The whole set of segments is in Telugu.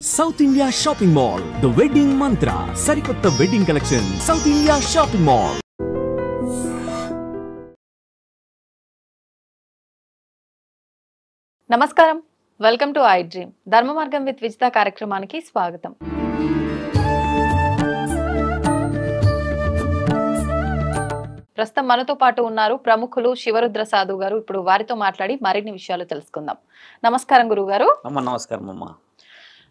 South India shopping mall the wedding మంత్ర సరికొత్త wedding collection south India shopping mall. నమస్కారం, వెల్కమ్ టు ఐ డ్రీమ్. ధర్మ మార్గం విత్ విజిత కార్యక్రమానికి స్వాగతం. ప్రస్తుతం మనతో పాటు ఉన్నారు ప్రముఖులు శివరుద్ర సాధు గారు. ఇప్పుడు వారితో మాట్లాడి మరిన్ని విషయాలు తెలుసుకుందాం. నమస్కారం గురుగారు. నమస్కారం అమ్మా.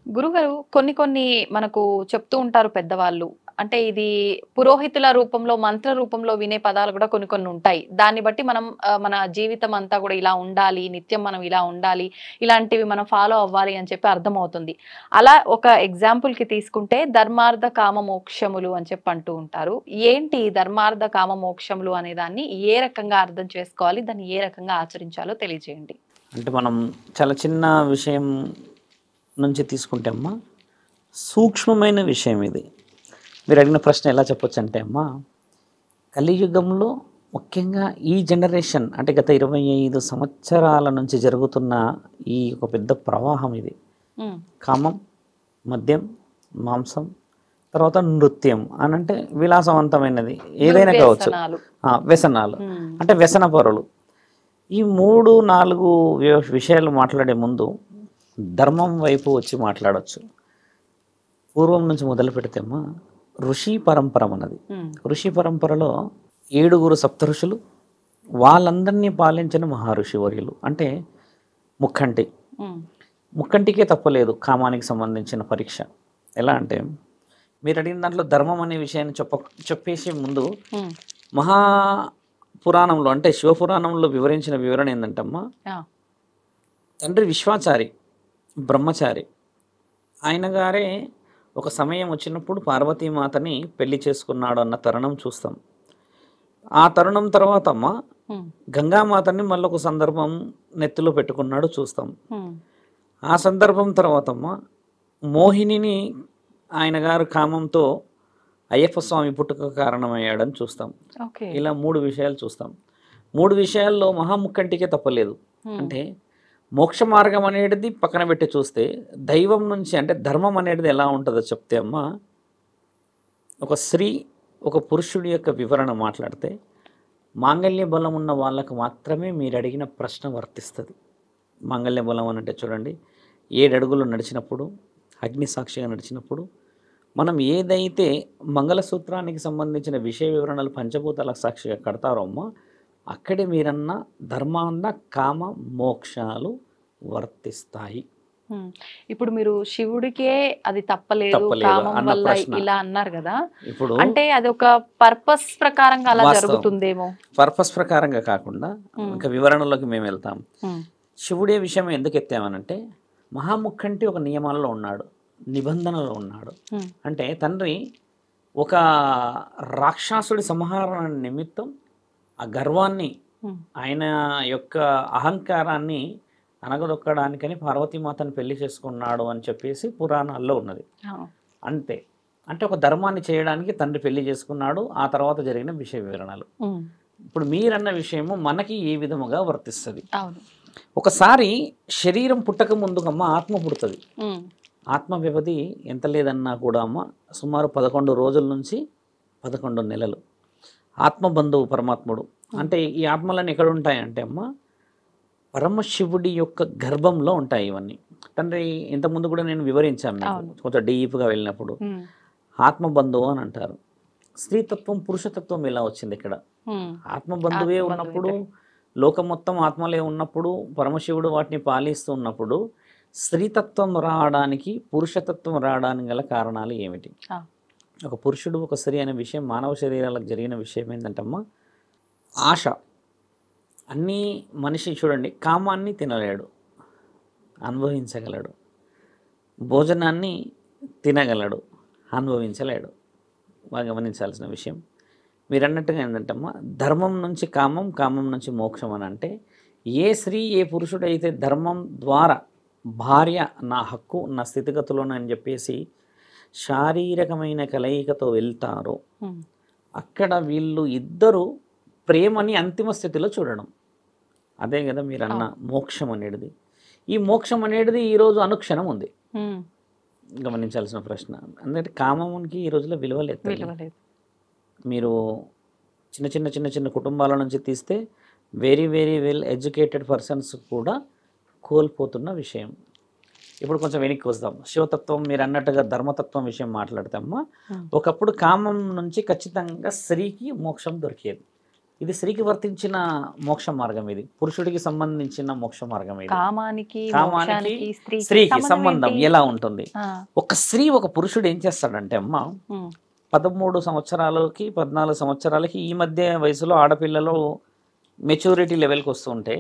గురుగారు, కొన్ని మనకు చెప్తూ ఉంటారు పెద్దవాళ్ళు, అంటే ఇది పురోహితుల రూపంలో మంత్ర రూపంలో వినే పదాలు కూడా కొన్ని ఉంటాయి. దాన్ని బట్టి మనం మన జీవితం అంతా కూడా ఇలా ఉండాలి, నిత్యం మనం ఇలా ఉండాలి, ఇలాంటివి మనం ఫాలో అవ్వాలి అని చెప్పి అర్థమవుతుంది. అలా ఒక ఎగ్జాంపుల్ కి తీసుకుంటే ధర్మార్థ కామ మోక్షములు అని చెప్పి అంటూ ఉంటారు. ఏంటి ధర్మార్థ కామ మోక్షములు అనే దాన్ని ఏ రకంగా అర్థం చేసుకోవాలి, దాన్ని ఏ రకంగా ఆచరించాలో తెలియజేయండి. అంటే మనం చాలా చిన్న విషయం నుంచి తీసుకుంటే అమ్మా, సూక్ష్మమైన విషయం ఇది. మీరు అడిగిన ప్రశ్న ఎలా చెప్పొచ్చు అంటే అమ్మా, కలియుగంలో ముఖ్యంగా ఈ జనరేషన్ అంటే గత 25 సంవత్సరాల నుంచి జరుగుతున్న ఈ ఒక పెద్ద ప్రవాహం ఇది. కామం, మద్యం, మాంసం, తర్వాత నృత్యం అని అంటే విలాసవంతమైనది ఏదైనా కావచ్చు, వ్యసనాలు అంటే వ్యసన పరులు. ఈ 3-4 విషయాలు మాట్లాడే ముందు ధర్మం వైపు వచ్చి మాట్లాడవచ్చు. పూర్వం నుంచి మొదలు పెడితేమ్మా ఋషి పరంపర అన్నది. ఋషి పరంపరలో 7 సప్త ఋషులు, వాళ్ళందరినీ పాలించిన మహర్షి వర్యులు. అంటే ముక్కంటికే తప్పలేదు కామానికి సంబంధించిన పరీక్ష. ఎలా అంటే మీరు అడిగిన దాంట్లో ధర్మం అనే విషయాన్ని చెప్పేసే ముందు మహాపురాణంలో అంటే శివపురాణంలో వివరించిన వివరణ ఏంటంటమ్మా, తండ్రి విశ్వాచారి బ్రహ్మచారి, ఆయన గారే ఒక సమయం వచ్చినప్పుడు పార్వతీమాతని పెళ్లి చేసుకున్నాడు అన్న తరుణం చూస్తాం. ఆ తరుణం తర్వాత అమ్మ గంగామాతని మళ్ళీ ఒక సందర్భం నెత్తిలో పెట్టుకున్నాడు చూస్తాం. ఆ సందర్భం తర్వాత అమ్మ మోహినిని ఆయన గారు కామంతో అయ్యప్ప స్వామి పుట్టుక కారణమయ్యాడని చూస్తాం. ఇలా 3 విషయాలు చూస్తాం. 3 విషయాల్లో మహాముక్కంటికే తప్పలేదు. అంటే మోక్ష మార్గం అనేది పక్కన పెట్టి చూస్తే దైవం నుంచి అంటే ధర్మం అనేది ఎలా ఉంటుందో చెప్తే అమ్మ, ఒక స్త్రీ ఒక పురుషుడి యొక్క వివరణ మాట్లాడితే మాంగళ్య బలం ఉన్న వాళ్ళకు మాత్రమే మీరు అడిగిన ప్రశ్న వర్తిస్తుంది. మాంగళ్య బలం అని అంటే చూడండి, 7 అడుగులు నడిచినప్పుడు, అగ్ని సాక్షిగా నడిచినప్పుడు, మనం ఏదైతే మంగళసూత్రానికి సంబంధించిన విషయ వివరణలు పంచభూతాల సాక్షిగా కడతారో అమ్మ, అక్కడే మీరన్న ధర్మాన్న కామ మోక్షాలు వర్తిస్తాయి. ఇప్పుడు మీరు శివుడికే అది తప్పలేదు కామం వల్ల ఇలా అన్నారు కదా, ఇప్పుడు అంటే అది ఒక పర్పస్ ప్రకారంగా అలా జరుగుతుందేమో. పర్పస్ ప్రకారంగా కాకుండా ఇంకా వివరణలోకి మేము వెళ్తాం. శివుడే విషయం ఎందుకు ఎత్తామనంటే, మహాముఖంటి ఒక నియమాల్లో ఉన్నాడు, నిబంధనలో ఉన్నాడు. అంటే తండ్రి ఒక రాక్షసుడి సంహారణ నిమిత్తం ఆ గర్వాన్ని, ఆయన యొక్క అహంకారాన్ని అనగదొక్కడానికని పార్వతీమాతను పెళ్లి చేసుకున్నాడు అని చెప్పేసి పురాణాల్లో ఉన్నది. అంతే, అంటే ఒక ధర్మాన్ని చేయడానికి తండ్రి పెళ్లి చేసుకున్నాడు. ఆ తర్వాత జరిగిన విషయ వివరణలు. ఇప్పుడు మీరన్న విషయము మనకి ఏ విధముగా వర్తిస్తుంది. ఒకసారి శరీరం పుట్టక ముందుకమ్మ ఆత్మ పుడుతుంది. ఆత్మ వ్యవధి ఎంత లేదన్నా కూడా అమ్మ సుమారు 11 రోజుల నుంచి 11 నెలలు. ఆత్మబంధువు పరమాత్ముడు. అంటే ఈ ఆత్మలన్నీ ఎక్కడ ఉంటాయంటే అమ్మ పరమశివుడి యొక్క గర్భంలో ఉంటాయి ఇవన్నీ. తండ్రి ఇంతకుముందు కూడా నేను వివరించాను, కొంచెం డీప్గా వెళ్ళినప్పుడు. ఆత్మబంధువు అని అంటారు. స్త్రీతత్వం పురుషతత్వం ఎలా వచ్చింది ఇక్కడ? ఆత్మబంధువే ఉన్నప్పుడు, లోకం మొత్తం ఆత్మలే ఉన్నప్పుడు, పరమశివుడు వాటిని పాలిస్తూ ఉన్నప్పుడు స్త్రీతత్వం రావడానికి పురుషతత్వం రావడానికి గల కారణాలు ఏమిటి? ఒక పురుషుడు ఒక స్త్రీ అనే విషయం మానవ శరీరాలకు జరిగిన విషయం ఏంటంటమ్మా, ఆశ. అన్నీ మనిషి చూడండి, కామాన్ని తినలేడు, అనుభవించగలడు. భోజనాన్ని తినగలడు, అనుభవించలేడు. బాగా గమనించాల్సిన విషయం. మీరు అన్నట్టుగా ఏంటంటమ్మా, ధర్మం నుంచి కామం, కామం నుంచి మోక్షం అని అంటే, ఏ స్త్రీ ఏ పురుషుడైతే ధర్మం ద్వారా భార్య నా హక్కు నా స్థితిగతులను అని చెప్పేసి శారీరకమైన కలయికతో వెళ్తారో, అక్కడ వీళ్ళు ఇద్దరు ప్రేమని అంతిమ స్థితిలో చూడడం. అదే కదా మీరు అన్న మోక్షం అనేది. ఈ మోక్షం అనేది ఈరోజు అనుక్షణం ఉంది. గమనించాల్సిన ప్రశ్న. ఎందుకంటే కామంకి ఈ రోజుల్లో విలువ లేదు తల్లి. విలువ లేదు. మీరు చిన్న కుటుంబాల నుంచి తీస్తే very very well educated persons కూడా కోల్పోతున్న విషయం. ఇప్పుడు కొంచెం వెనక్కి వస్తాం. శివతత్వం మీరు అన్నట్టుగా ధర్మతత్వం విషయం మాట్లాడతామా, ఒకప్పుడు కామం నుంచి ఖచ్చితంగా స్త్రీకి మోక్షం దొరికేది. ఇది స్త్రీకి వర్తించిన మోక్ష మార్గం, ఇది పురుషుడికి సంబంధించిన మోక్ష మార్గం. ఇది కామానికి స్త్రీకి సంబంధం ఎలా ఉంటుంది? ఒక స్త్రీ ఒక పురుషుడు ఏం చేస్తాడంటే అమ్మ 13 సంవత్సరాలకి 14 సంవత్సరాలకి ఈ మధ్య వయసులో ఆడపిల్లలు మెచ్యూరిటీ లెవెల్కి వస్తుంటే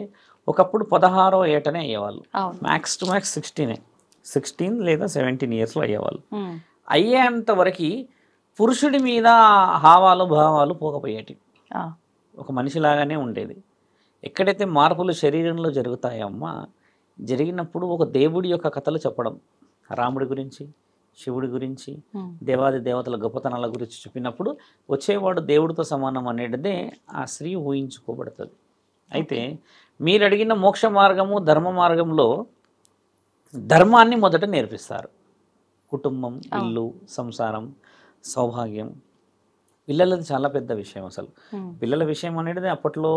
ఒకప్పుడు 16వ ఏటనే అయ్యేవాళ్ళు. మ్యాక్స్ టు మ్యాక్స్ 16 లేదా 17 ఇయర్స్లో అయ్యేవాళ్ళు. అయ్యేంత వరకు పురుషుడి మీద హావాలు భావాలు పోకపోయేటి, ఒక మనిషిలాగానే ఉండేది. ఎక్కడైతే మార్పులు శరీరంలో జరుగుతాయమ్మా, జరిగినప్పుడు ఒక దేవుడి యొక్క కథలు చెప్పడం, రాముడి గురించి శివుడి గురించి దేవాది దేవతల గొప్పతనాల గురించి చెప్పినప్పుడు వచ్చేవాడు దేవుడితో సమానం అనేటిదే ఆ స్త్రీ ఊహించుకోబడుతుంది. అయితే మీరు అడిగిన మోక్ష మార్గము ధర్మ మార్గంలో ధర్మాన్ని మొదట నేర్పిస్తారు. కుటుంబం, ఇల్లు, సంసారం, సౌభాగ్యం. పిల్లలది చాలా పెద్ద విషయం. అసలు పిల్లల విషయం అనేది అప్పట్లో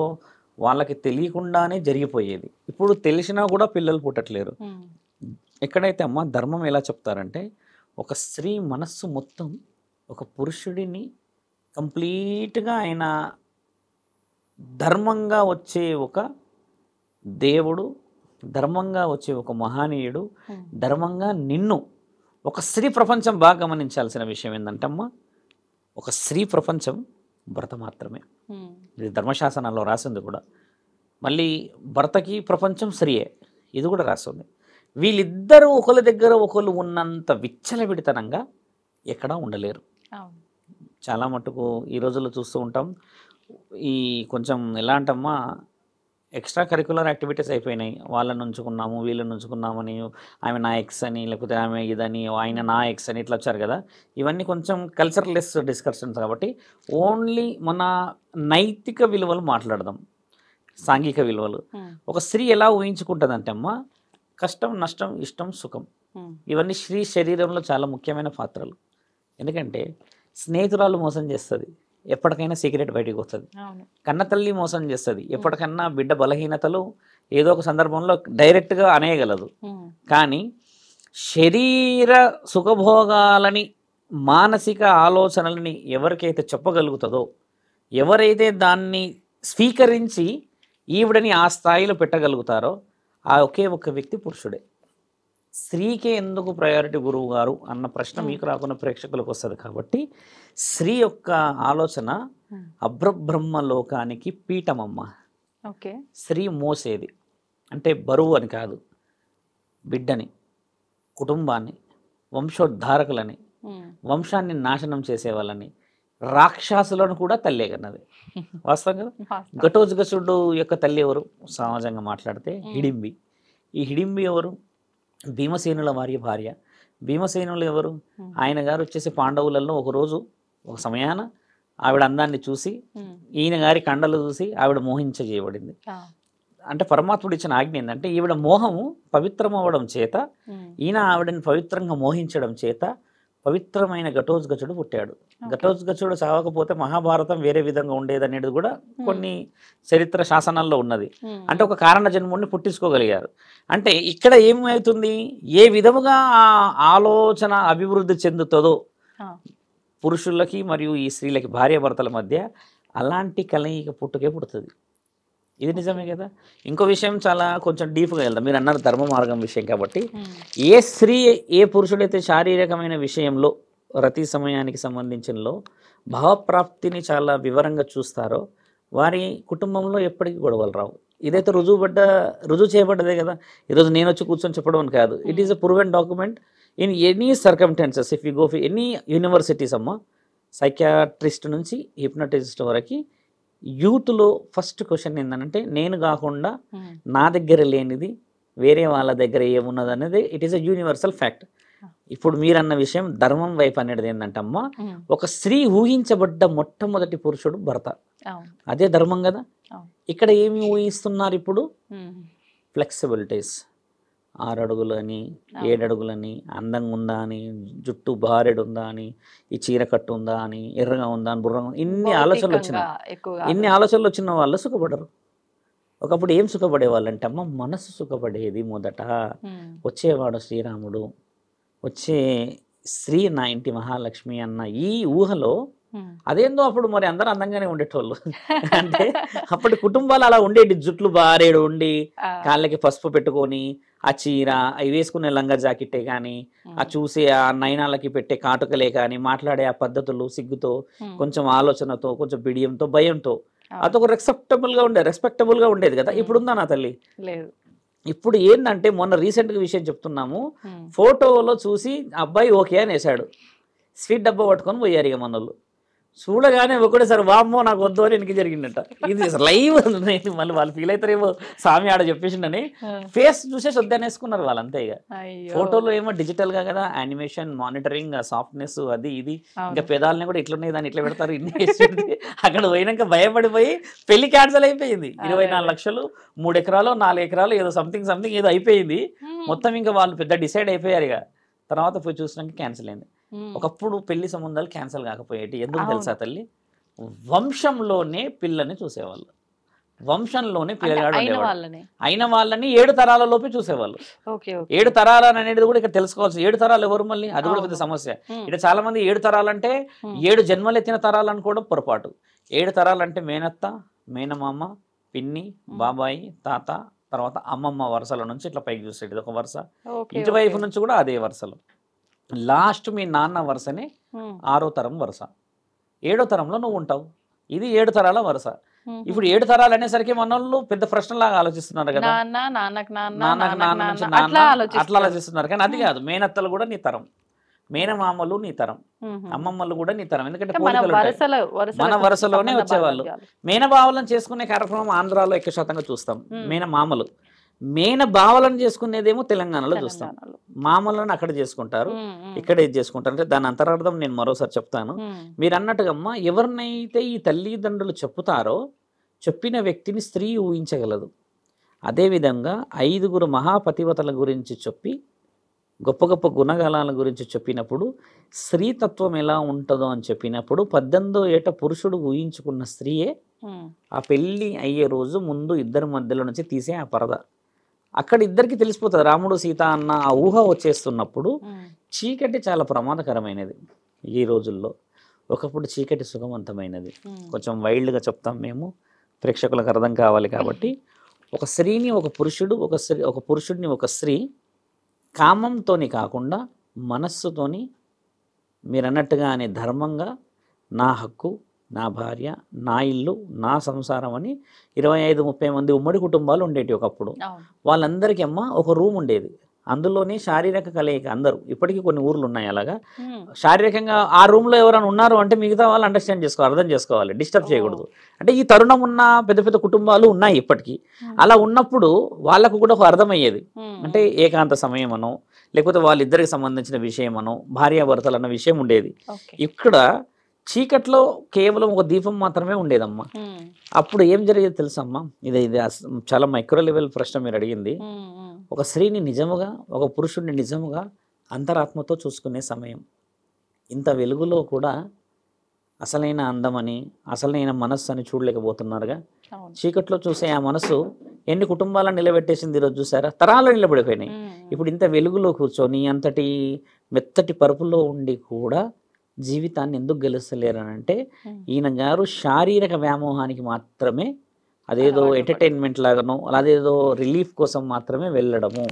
వాళ్ళకి తెలియకుండానే జరిగిపోయేది. ఇప్పుడు తెలిసినా కూడా పిల్లలు పుట్టట్లేరు. ఎక్కడైతే అమ్మ ధర్మం ఎలా చెప్తారంటే, ఒక స్త్రీ మనస్సు మొత్తం ఒక పురుషుడిని కంప్లీట్గా ఆయన ధర్మంగా వచ్చే ఒక దేవుడు, ధర్మంగా వచ్చే ఒక మహనీయుడు, ధర్మంగా నిన్ను ఒక స్త్రీ ప్రపంచం బాగా గమనించాల్సిన విషయం ఏంటంటే అమ్మ, ఒక స్త్రీ ప్రపంచం భర్త మాత్రమే. ఇది ధర్మశాసనాల్లో రాసింది కూడా. మళ్ళీ భర్తకి ప్రపంచం స్త్రీయే, ఇది కూడా రాస్తుంది. వీళ్ళిద్దరూ ఒకరి దగ్గర ఒకరు ఉన్నంత విచ్చలవిడితనంగా ఎక్కడా ఉండలేరు. చాలా మటుకు ఈ రోజుల్లో చూస్తూ ఉంటాం. ఈ కొంచెం ఎలా అంటమ్మా, ఎక్స్ట్రా కరికులర్ యాక్టివిటీస్ అయిపోయినాయి. వాళ్ళని ఉంచుకున్నాము, వీళ్ళని ఉంచుకున్నామని, ఆమె నా ఎక్స్ అని, లేకపోతే ఆమె ఇదని, ఆయన నా ఎక్స్ అని ఇట్లా వచ్చారు కదా. ఇవన్నీ కొంచెం కల్చరలెస్ డిస్కషన్స్ కాబట్టి ఓన్లీ మన నైతిక విలువలు మాట్లాడదాం, సాంఘిక విలువలు. ఒక స్త్రీ ఎలా ఊహించుకుంటుందంటే అమ్మ, కష్టం, నష్టం, ఇష్టం, సుఖం, ఇవన్నీ స్త్రీ శరీరంలో చాలా ముఖ్యమైన పాత్రలు. ఎందుకంటే స్నేహితురాలు మోసం చేస్తుంది, ఎప్పటికైనా సీక్రెట్ బయటికి వస్తుంది. కన్నతల్లి మోసం చేస్తుంది, ఎప్పటికన్నా బిడ్డ బలహీనతలు ఏదో ఒక సందర్భంలో డైరెక్ట్గా అనేయగలదు. కానీ శరీర సుఖభోగాలని, మానసిక ఆలోచనలని ఎవరికైతే చెప్పగలుగుతుందో, ఎవరైతే దాన్ని స్వీకరించి ఈవిడని ఆ స్థాయిలో పెట్టగలుగుతారో ఆ ఒకే ఒక్క వ్యక్తి పురుషుడే. స్త్రీకే ఎందుకు ప్రయారిటీ గురువు గారు అన్న ప్రశ్న మీకు రాకుండా ప్రేక్షకులకు వస్తుంది. కాబట్టి స్త్రీ యొక్క ఆలోచన అబ్రబ్రహ్మ లోకానికి పీఠమమ్మ. స్త్రీ మోసేది అంటే బరువు అని కాదు, బిడ్డని, కుటుంబాన్ని, వంశోద్ధారకులని, వంశాన్ని నాశనం చేసేవాళ్ళని, రాక్షసులను కూడా తల్లే కన్నది. వాస్తవం కదా. ఘటోత్కచుడు యొక్క తల్లి ఎవరు? సమాజంగా మాట్లాడితే హిడింబి. ఈ హిడింబి ఎవరు? భీమసేనుల భార్య. భీమసేనులు ఎవరు? ఆయన గారు వచ్చేసి పాండవులలో ఒకరోజు ఒక సమయాన ఆవిడ అందాన్ని చూసి, ఈయన గారి కండలు చూసి ఆవిడ మోహించజేయబడింది. అంటే పరమాత్ముడు ఇచ్చిన ఆజ్ఞ ఏంటంటే, ఈవిడ మోహము పవిత్రం అవ్వడం చేత, ఈయన ఆవిడని పవిత్రంగా మోహించడం చేత పవిత్రమైన ఘటోత్కచుడు పుట్టాడు. ఘటోత్కచుడు చావకపోతే మహాభారతం వేరే విధంగా ఉండేదనేది కూడా కొన్ని చరిత్ర శాసనాల్లో ఉన్నది. అంటే ఒక కారణ జన్ముడిని పుట్టించుకోగలిగారు. అంటే ఇక్కడ ఏమవుతుంది, ఏ విధముగా ఆ ఆలోచన అభివృద్ధి చెందుతుందో పురుషులకి మరియు ఈ స్త్రీలకి, భార్యాభర్తల మధ్య అలాంటి కలయిక పుట్టుతుంది. ఇది నిజమే కదా. ఇంకో విషయం చాలా కొంచెం డీప్గా వెళ్దాం. మీరు అన్నారు ధర్మ మార్గం విషయం కాబట్టి, ఏ స్త్రీ ఏ పురుషుడైతే శారీరకమైన విషయంలో రతి సమయానికి సంబంధించినలో భావప్రాప్తిని చాలా వివరంగా చూస్తారో వారి కుటుంబంలో ఎప్పటికీ గొడవలు రావు. ఇదైతే రుజువు చేయబడ్డదే కదా. ఈరోజు నేను వచ్చి కూర్చొని చెప్పడం అని కాదు. It is a proven document in any circumstances. If you go for any universities అమ్మ, సైకియాట్రిస్ట్ నుంచి హిప్నటిస్ట్ వరకు, యూత్లో ఫస్ట్ క్వశ్చన్ ఏంటంటే, నేను కాకుండా నా దగ్గర లేనిది వేరే వాళ్ళ దగ్గర ఏమున్నది అనేది it is a universal fact. ఇప్పుడు మీరన్న విషయం ధర్మం వైపు అనేది ఏంటంటే అమ్మ, ఒక స్త్రీ ఊహించబడ్డ మొట్టమొదటి పురుషుడు భర్త, అదే ధర్మం కదా. ఇక్కడ ఏమి ఊహిస్తున్నారు ఇప్పుడు? ఫ్లెక్సిబిలిటీస్, 6 అడుగులని 7 అడుగులని అందంగా ఉందా అని జుట్టు బారెడు ఉందా అని ఈ చీర కట్టు ఉందా అని ఎర్రగా ఉందా అని బుర్రంగా ఇన్ని ఆలోచనలు వచ్చిన ఎక్కువగా ఇన్ని ఆలోచనలు వచ్చిన వాళ్ళు సుఖపడరు. ఒకప్పుడు ఏం సుఖపడే వాళ్ళంటే అమ్మ మనసు సుఖపడేది మొదట. వచ్చేవాడు శ్రీరాముడు, వచ్చే స్త్రీ నా ఇంటి మహాలక్ష్మి అన్న ఈ ఊహలో అదేందో అప్పుడు మరి అందరూ అందంగానే ఉండేటోళ్ళు. అంటే అప్పటి కుటుంబాలు అలా ఉండేటి, జుట్లు బారేడు ఉండి కాళ్ళకి పసుపు పెట్టుకొని ఆ చీర అవి వేసుకునే లంగా జాకెట్టే కానీ ఆ చూసే ఆ నయనాలకి పెట్టే కాటుకలే కానీ మాట్లాడే ఆ పద్ధతులు సిగ్గుతో కొంచెం ఆలోచనతో కొంచెం బిడియంతో భయంతో అదొక రెస్పెక్టబుల్ గా ఉండేది కదా. ఇప్పుడుందా నా తల్లి? లేదు. ఇప్పుడు ఏంటంటే మొన్న రీసెంట్గా విషయం చెప్తున్నాము, ఫోటోలో చూసి అబ్బాయి ఓకే అని వేశాడు, స్వీట్ డబ్బా పట్టుకొని పోయారు ఇక మనోళ్ళు. చూడగానే ఒకటేసారి వామ్మో నాకు వద్దు అని వెనక్కి జరిగిందట. ఇది లైవ్ మళ్ళీ వాళ్ళు ఫీల్ అవుతారేమో స్వామి ఆడ చెప్పేసిండని ఫేస్ చూసేసి వద్దనేసుకున్నారు వాళ్ళు అంతే. ఇక ఫోటోలో ఏమో డిజిటల్ గా కదా, యానిమేషన్ మానిటరింగ్ సాఫ్ట్నెస్ అది ఇది, ఇంకా పెదాలని కూడా ఇట్లున్నాయి దాన్ని ఇట్లా పెడతారు ఇన్ని అక్కడ పోయినాక భయపడిపోయి పెళ్లి క్యాన్సల్ అయిపోయింది. 24 లక్షలు 3 ఎకరాలు 4 ఎకరాలు ఏదో సంథింగ్ ఏదో అయిపోయింది మొత్తం. ఇంకా వాళ్ళు పెద్ద డిసైడ్ అయిపోయారు. ఇక తర్వాత పోయి చూసినాక క్యాన్సిల్ అయింది. ఒకప్పుడు పెళ్లి సంబంధాలు క్యాన్సిల్ కాకపోయేటి ఎందుకు తెలుసా తల్లి? వంశంలోనే పిల్లని చూసేవాళ్ళు, వంశంలోనే పిల్లగాడు అయిన వాళ్ళని 7 తరాలలోపే చూసేవాళ్ళు. 7 తరాలు అనేది కూడా ఇక్కడ తెలుసుకోవాల్సి. 7 తరాలు ఎవరు మళ్ళీ? అది కూడా పెద్ద సమస్య. ఇక్కడ చాలా మంది 7 తరాలంటే 7 జన్మలు ఎత్తిన తరాలు అనుకోవడం పొరపాటు. 7 తరాలంటే మేనత్త, మేనమామ, పిన్ని, బాబాయి, తాత, తర్వాత అమ్మమ్మ వరుసల నుంచి ఇట్లా పైకి చూసేది ఇది ఒక వరుస. ఇటువైపు నుంచి కూడా అదే వరుసలు. లాస్ట్ మీ నాన్న వరుసనే 6వ తరం వరుస, 7వ తరంలో నువ్వు ఉంటావు. ఇది 7 తరాల వరుస. ఇప్పుడు 7 తరాలు అనేసరికి మనోళ్ళు పెద్ద ప్రశ్నలాగా ఆలోచిస్తున్నారు కదా, అట్లా ఆలోచిస్తున్నారు. కానీ అది కాదు, మేనత్తలు కూడా నీ తరం, మేనమామలు నీ తరం, అమ్మమ్మలు కూడా నీ తరం. ఎందుకంటే మన వరుసలోనే వచ్చేవాళ్ళు. మేనబావలను చేసుకునే కార్యక్రమం ఆంధ్రాలో ఎక్కువ శాతంగా చూస్తాం. మేనమామలు, మేన భావలను చేసుకునేదేమో తెలంగాణలో చూస్తాం. మామలను అక్కడ చేసుకుంటారు, ఇక్కడ ఇది చేసుకుంటారు. అంటే దాని అంతరార్థం నేను మరోసారి చెప్తాను. మీరు అన్నట్టుగా అమ్మ, ఎవరినైతే ఈ తల్లిదండ్రులు చెప్పుతారో చెప్పిన వ్యక్తిని స్త్రీ ఊహించగలదు. అదేవిధంగా 5గురు మహాపతివతల గురించి చెప్పి గొప్ప గొప్ప గుణగణాల గురించి చెప్పినప్పుడు స్త్రీతత్వం ఎలా ఉంటుందో అని చెప్పినప్పుడు 18వ ఏట పురుషుడు ఊహించుకున్న స్త్రీయే ఆ పెళ్ళి అయ్యే రోజు ముందు ఇద్దరి మధ్యలో నుంచి తీసే ఆ పరద. అక్కడ ఇద్దరికి తెలిసిపోతుంది రాముడు సీత అన్న ఆ ఊహ వచ్చేస్తున్నప్పుడు. చీకటి చాలా ప్రమాదకరమైనది ఈ రోజుల్లో. ఒకప్పుడు చీకటి సుఖవంతమైనది. కొంచెం వైల్డ్గా చెప్తాం మేము, ప్రేక్షకులకు అర్థం కావాలి కాబట్టి. ఒక స్త్రీని ఒక పురుషుడు, ఒక పురుషుడిని ఒక స్త్రీ కామంతోని కాకుండా మనస్సుతోని మీరు అన్నట్టుగానే ధర్మంగా నా హక్కు, నా భార్య, నా ఇల్లు, నా సంసారం అని 25-30 మంది ఉమ్మడి కుటుంబాలు ఉండేవి ఒకప్పుడు. వాళ్ళందరికీ అమ్మ ఒక రూమ్ ఉండేది, అందులోనే శారీరక కలయిక అందరూ. ఇప్పటికీ కొన్ని ఊర్లు ఉన్నాయి అలాగా. శారీరకంగా ఆ రూమ్లో ఎవరైనా ఉన్నారు అంటే మిగతా వాళ్ళు అండర్స్టాండ్ చేసుకోవాలి, అర్థం చేసుకోవాలి, డిస్టర్బ్ చేయకూడదు. అంటే ఈ తరుణం ఉన్న పెద్ద పెద్ద కుటుంబాలు ఉన్నాయి ఇప్పటికీ. అలా ఉన్నప్పుడు వాళ్ళకు కూడా ఒక అర్థమయ్యేది. అంటే ఏకాంత సమయం అనో లేకపోతే వాళ్ళిద్దరికి సంబంధించిన విషయం అనో భార్యాభర్తలు అన్న విషయం ఉండేది. ఇక్కడ చీకట్లో కేవలం ఒక దీపం మాత్రమే ఉండేదమ్మా. అప్పుడు ఏం జరిగేది తెలుసమ్మా? ఇది చాలా మైక్రో లెవెల్ ప్రశ్న మీరు అడిగింది. ఒక స్త్రీని నిజముగా, ఒక పురుషుడిని నిజముగా అంతరాత్మతో చూసుకునే సమయం. ఇంత వెలుగులో కూడా అసలైన అందమని, అసలైన మనస్సు అని చూడలేకపోతున్నారుగా. చీకట్లో చూసే ఆ మనసు ఎన్ని కుటుంబాలను నిలబెట్టేసింది ఈరోజు చూసారా? తరాలు నిలబడిపోయినాయి. ఇప్పుడు ఇంత వెలుగులో కూర్చొని అంతటి మెత్తటి పరుపులో ఉండి కూడా జీవితాన్ని ఎందుకు గెలుస్తలేరు అని అంటే ఈయన గారు శారీరక వ్యామోహానికి మాత్రమే, అదేదో ఎంటర్టైన్మెంట్ లాగానో అదేదో రిలీఫ్ కోసం మాత్రమే వెళ్ళడము.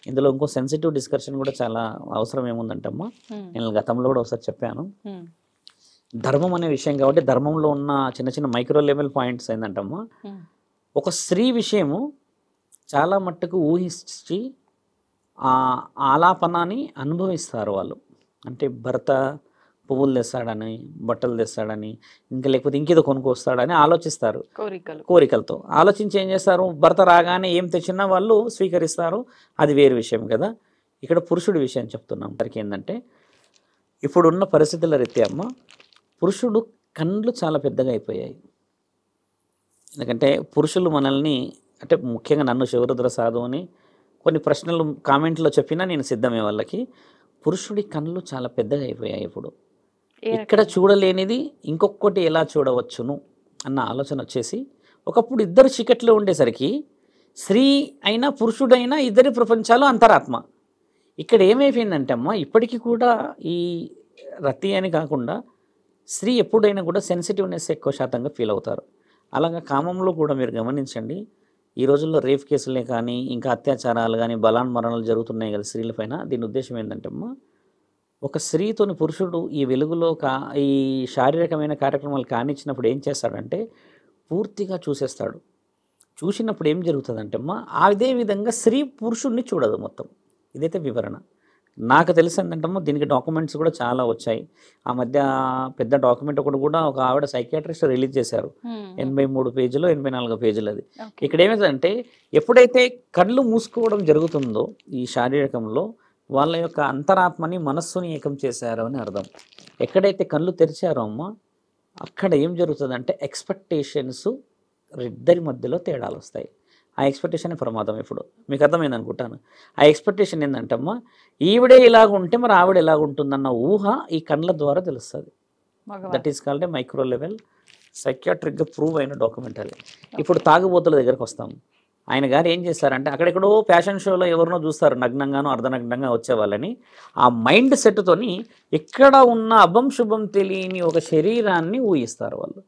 ఇందులో ఇంకో సెన్సిటివ్ డిస్కషన్ కూడా చాలా అవసరం ఏముందంటమ్మా, నేను గతంలో కూడా ఒకసారి చెప్పాను. ధర్మం అనే విషయం కాబట్టి ధర్మంలో ఉన్న చిన్న చిన్న మైక్రో లెవెల్ పాయింట్స్ ఏంటంటమ్మా, ఒక స్త్రీ విషయము చాలా మట్టుకు ఊహించి ఆ ఆలాపనాన్ని అనుభవిస్తారు వాళ్ళు. అంటే భర్త పువ్వులు తెస్తాడని, బట్టలు తెస్తాడని, ఇంకా లేకపోతే ఇంకేదో కొనుక్కొస్తాడని ఆలోచిస్తారు. కోరికలతో ఆలోచించి ఏం చేస్తారు? భర్త రాగానే ఏం తెచ్చినా వాళ్ళు స్వీకరిస్తారు. అది వేరు విషయం కదా. ఇక్కడ పురుషుడి విషయం చెప్తున్నాం. సరికి ఏంటంటే ఇప్పుడున్న పరిస్థితుల రీత్యా అమ్మ, పురుషుడు కళ్ళు చాలా పెద్దగా అయిపోయాయి. ఎందుకంటే పురుషులు మనల్ని, అంటే ముఖ్యంగా నన్ను శివరుద్ర సాధువుని కొన్ని ప్రశ్నలు కామెంట్లో చెప్పినా నేను సిద్ధమే వాళ్ళకి. పురుషుడి కళ్ళు చాలా పెద్దగా అయిపోయాయి ఇప్పుడు. ఇక్కడ చూడలేనిది ఇంకొకటి ఎలా చూడవచ్చును అన్న ఆలోచన వచ్చేసి, ఒకప్పుడు ఇద్దరు చీకట్లో ఉండేసరికి స్త్రీ అయినా పురుషుడైనా ఇద్దరి ప్రపంచాలు అంతరాత్మ. ఇక్కడ ఏమైపోయిందంటే అమ్మ, ఇప్పటికీ కూడా ఈ రతి అని కాకుండా స్త్రీ ఎప్పుడైనా కూడా సెన్సిటివ్నెస్ ఎక్కువ శాతంగా ఫీల్ అవుతారు. అలాగా కామంలో కూడా మీరు గమనించండి, ఈ రోజుల్లో రేప్ కేసులే కానీ, ఇంకా అత్యాచారాలు కానీ, బలాన్మరణలు జరుగుతున్నాయి కదా స్త్రీలపైన. దీని ఉద్దేశం ఏంటంటే అమ్మ, ఒక స్త్రీతోని పురుషుడు ఈ వెలుగులో ఈ శారీరకమైన కార్యక్రమాలు కానిచ్చినప్పుడు ఏం చేస్తాడంటే పూర్తిగా చూసేస్తాడు. చూసినప్పుడు ఏం జరుగుతుందంటే అమ్మ, అదే విధంగా స్త్రీ పురుషుడిని చూడదు మొత్తం. ఇదైతే వివరణ. నాకు తెలిసి ఏంటంటమ్మా, దీనికి డాక్యుమెంట్స్ కూడా చాలా వచ్చాయి. ఆ మధ్య పెద్ద డాక్యుమెంట్ ఒకటి కూడా ఒక ఆవిడ సైకియాట్రిస్ట్ రిలీజ్ చేశారు. 83 పేజీలో 84 పేజీలు అది. ఇక్కడ ఏమైందంటే, ఎప్పుడైతే కళ్ళు మూసుకోవడం జరుగుతుందో ఈ శారీరకంలో, వాళ్ళ యొక్క అంతరాత్మని మనస్సుని ఏకం చేశారు అని అర్థం. ఎక్కడైతే కళ్ళు తెరిచారో అమ్మ, అక్కడ ఏం జరుగుతుందంటే ఎక్స్పెక్టేషన్స్ ఇద్దరి మధ్యలో తేడాలు వస్తాయి. ఆ ఎక్స్పెక్టేషన్ ప్రమాదం. ఇప్పుడు మీకు అర్థమైంది అనుకుంటాను. ఆ ఎక్స్పెక్టేషన్ ఏంటంటే అమ్మ, ఈవిడే ఇలాగ ఉంటే మరి ఆవిడ ఎలాగ ఉంటుందన్న ఊహ ఈ కళ్ళ ద్వారా తెలుస్తుంది. That is called a micro level సైకియాట్రిక్గా ప్రూవ్ అయిన డాక్యుమెంట్ అది. ఇప్పుడు తాగుబోతుల దగ్గరకు వస్తాం. ఆయన గారు ఏం చేస్తారంటే, అక్కడెక్కడో ఫ్యాషన్ షోలో ఎవరినో చూస్తారు నగ్నంగానో అర్ధనగ్నంగా వచ్చే వాళ్ళని. ఆ మైండ్ సెట్తోని ఎక్కడ ఉన్న అభం శుభం తెలియని ఒక శరీరాన్ని ఊహిస్తారు వాళ్ళు.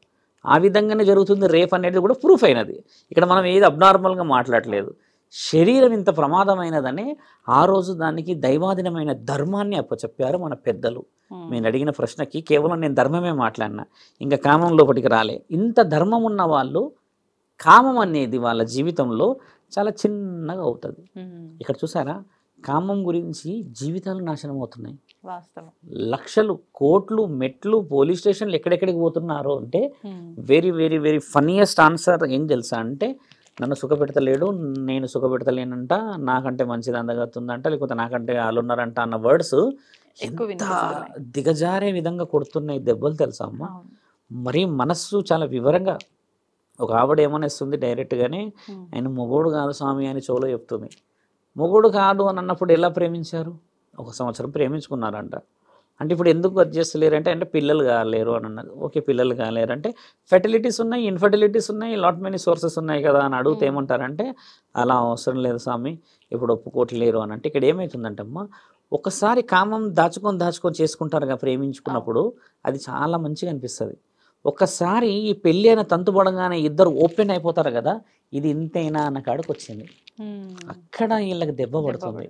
ఆ విధంగానే జరుగుతుంది. రేప్ అనేది కూడా ప్రూఫ్ అయినది. ఇక్కడ మనం ఏది అబ్నార్మల్గా మాట్లాడలేదు. శరీరం ఇంత ప్రమాదమైనదని ఆ రోజు దానికి దైవాధీనమైన ధర్మాన్ని అప్పచెప్పారు మన పెద్దలు. నేను అడిగిన ప్రశ్నకి కేవలం నేను ధర్మమే మాట్లాడినా, ఇంకా కామం లోపలికి రాలే. ఇంత ధర్మం ఉన్న వాళ్ళు కామం అనేది వాళ్ళ జీవితంలో చాలా చిన్నగా అవుతుంది. ఇక్కడ చూసారా, కామం గురించి జీవితాలు నాశనం అవుతున్నాయి. లక్షలు, కోట్లు, మెట్లు, పోలీస్ స్టేషన్లు ఎక్కడెక్కడికి పోతున్నారో అంటే very very very funniest answer ఏం తెలుసా అంటే, నన్ను సుఖపెడతలేడు, నేను సుఖపెడతలేనంట, నాకంటే మంచిది అందగతుందంట, లేకపోతే నాకంటే వాళ్ళు ఉన్నారంట అన్న వర్డ్స్ ఎంత దిగజారే విధంగా కొడుతున్నాయి దెబ్బలు తెలుసా అమ్మ. మరి మనస్సు చాలా వివరంగా, ఒక ఆవిడ ఏమనేస్తుంది డైరెక్ట్గానే, ఆయన మొగోడు కాదు స్వామి అని చెవులో చెప్తుంది. మొగోడు కాదు అని అన్నప్పుడు ఎలా ప్రేమించారు? 1 సంవత్సరం ప్రేమించుకున్నారంట. అంటే ఇప్పుడు ఎందుకు అది చేస్తలేరంటే, అంటే పిల్లలు కాలేరు అని అన్నది. ఓకే, పిల్లలు కాలేరు అంటే ఫెర్టిలిటీస్ ఉన్నాయి, ఇన్ఫర్టిలిటీస్ ఉన్నాయి, లాట్ మెనీ సోర్సెస్ ఉన్నాయి కదా అని అడిగితే ఏమంటారంటే, అలా అవసరం లేదు స్వామి, ఇప్పుడు ఒప్పుకోవట్లేరు అని. అంటే ఇక్కడ ఏమవుతుందంటే అమ్మ, ఒకసారి కామం దాచుకొని చేసుకుంటారుగా ప్రేమించుకున్నప్పుడు, అది చాలా మంచిగా అనిపిస్తుంది. ఒక్కసారి ఈ పెళ్ళి అయిన తంతు పడగానే ఇద్దరు ఓపెన్ అయిపోతారు కదా, ఇది ఇంతైనా అన్న కాడికి వచ్చింది. అక్కడ వీళ్ళకి దెబ్బ పడుతుంది.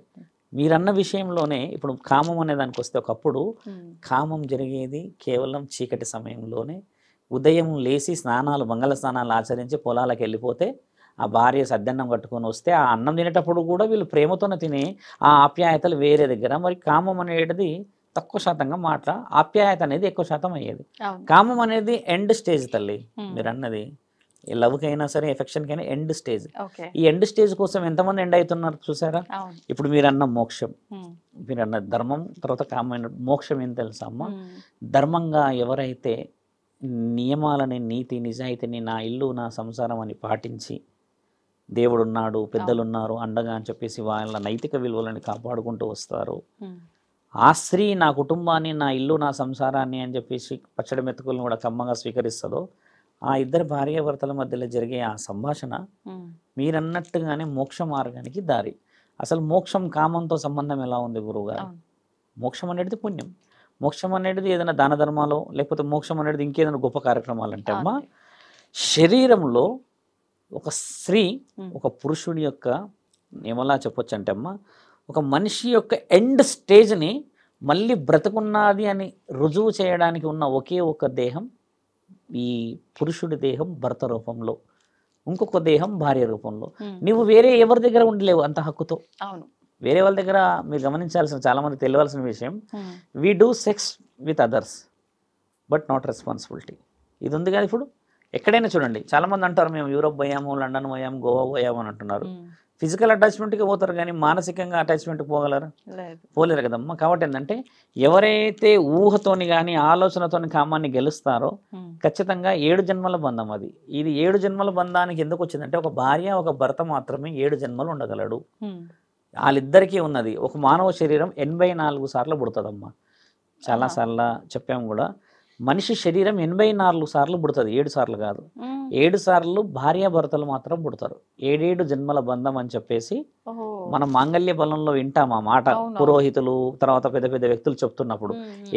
మీరన్న విషయంలోనే ఇప్పుడు కామం అనే దానికి వస్తే, ఒకప్పుడు కామం జరిగేది కేవలం చీకటి సమయంలోనే. ఉదయం లేచి స్నానాలు, మంగళ స్నానాలు ఆచరించి పొలాలకు వెళ్ళిపోతే, ఆ భార్య సద్దన్నం కట్టుకొని వస్తే ఆ అన్నం తినేటప్పుడు కూడా వీళ్ళు ప్రేమతోనే తినే ఆ ఆప్యాయతలు వేరే దగ్గర. మరి కామం అనేది తక్కువ శాతంగా మాట, ఆప్యాయత అనేది ఎక్కువ శాతం అయ్యేది. కామం అనేది ఎండ్ స్టేజ్ తల్లి. మీరు అన్నది లవ్కైనా సరే, ఎఫెక్షన్కైనా ఎండ్ స్టేజ్. ఈ ఎండ్ స్టేజ్ కోసం ఎంతమంది ఎండ్ అవుతున్నారు చూసారా? ఇప్పుడు మీరు అన్న మోక్షం, మీరు అన్న ధర్మం, తర్వాత కామైన మోక్షం ఏం తెలుసా అమ్మ? ధర్మంగా ఎవరైతే నియమాలని, నీతి నిజాయితీని, నా ఇల్లు నా సంసారం అని పాటించి, దేవుడున్నాడు, పెద్దలున్నారు అండగా అని చెప్పేసి వాళ్ళ నైతిక విలువలని కాపాడుకుంటూ వస్తారు, ఆ స్త్రీ నా కుటుంబాన్ని, నా ఇల్లు నా సంసారాన్ని అని చెప్పేసి పచ్చడి మెతుకులను కూడా కమ్మగా స్వీకరిస్తుందో, ఆ ఇద్దరు భార్యాభర్తల మధ్యలో జరిగే ఆ సంభాషణ మీరన్నట్టుగానే మోక్ష మార్గానికి దారి. అసలు మోక్షం కామంతో సంబంధం ఎలా ఉంది గురువుగారు? మోక్షం అనేది పుణ్యం. మోక్షం అనేది ఏదైనా దాన ధర్మాలు, లేకపోతే మోక్షం అనేది ఇంకేదైనా గొప్ప కార్యక్రమాలు అంటే అమ్మ, శరీరంలో ఒక స్త్రీ ఒక పురుషుడి యొక్క ఏమలా చెప్పొచ్చు అంటే అమ్మ, ఒక మనిషి యొక్క ఎండ్ స్టేజ్ని మళ్ళీ బ్రతుకున్నది అని రుజువు చేయడానికి ఉన్న ఒకే ఒక దేహం ఈ పురుషుడి దేహం భర్త రూపంలో, ఇంకొక దేహం భార్య రూపంలో. నువ్వు వేరే ఎవరి దగ్గర ఉండలేవు అంత హక్కుతో. వేరే వాళ్ళ దగ్గర మీరు గమనించాల్సిన, చాలా మంది తెలియాల్సిన విషయం, we do sex with others but not responsibility. ఇది ఉంది కదా. ఇప్పుడు ఎక్కడైనా చూడండి, చాలామంది అంటారు మేము యూరోప్ పోయాము, లండన్ పోయాము, గోవా పోయాము అని అంటున్నారు. ఫిజికల్ అటాచ్మెంట్కి పోతారు కానీ మానసికంగా అటాచ్మెంట్కి పోగలరా? పోలేరు కదమ్మా. కాబట్టి ఏంటంటే, ఎవరైతే ఊహతోని కానీ ఆలోచనతోని కామాన్ని గెలుస్తారో ఖచ్చితంగా 7 జన్మల బంధం అది. ఇది 7 జన్మల బంధానికి ఎందుకు వచ్చిందంటే, ఒక భార్య ఒక భర్త మాత్రమే 7 జన్మలు ఉండగలడు. వాళ్ళిద్దరికీ ఉన్నది. ఒక మానవ శరీరం 84 సార్లు పుడుతుందమ్మా. చాలాసార్లు చెప్పాము కూడా, మనిషి శరీరం 84 సార్లు పుడుతుంది, 7 సార్లు కాదు. 7 సార్లు భార్యాభర్తలు మాత్రం పుడతారు. 7 జన్మల బంధం అని చెప్పేసి మనం మాంగళ్య బలంలో వింటాం ఆ మాట. పురోహితులు తర్వాత పెద్ద పెద్ద వ్యక్తులు చెప్తున్నప్పుడు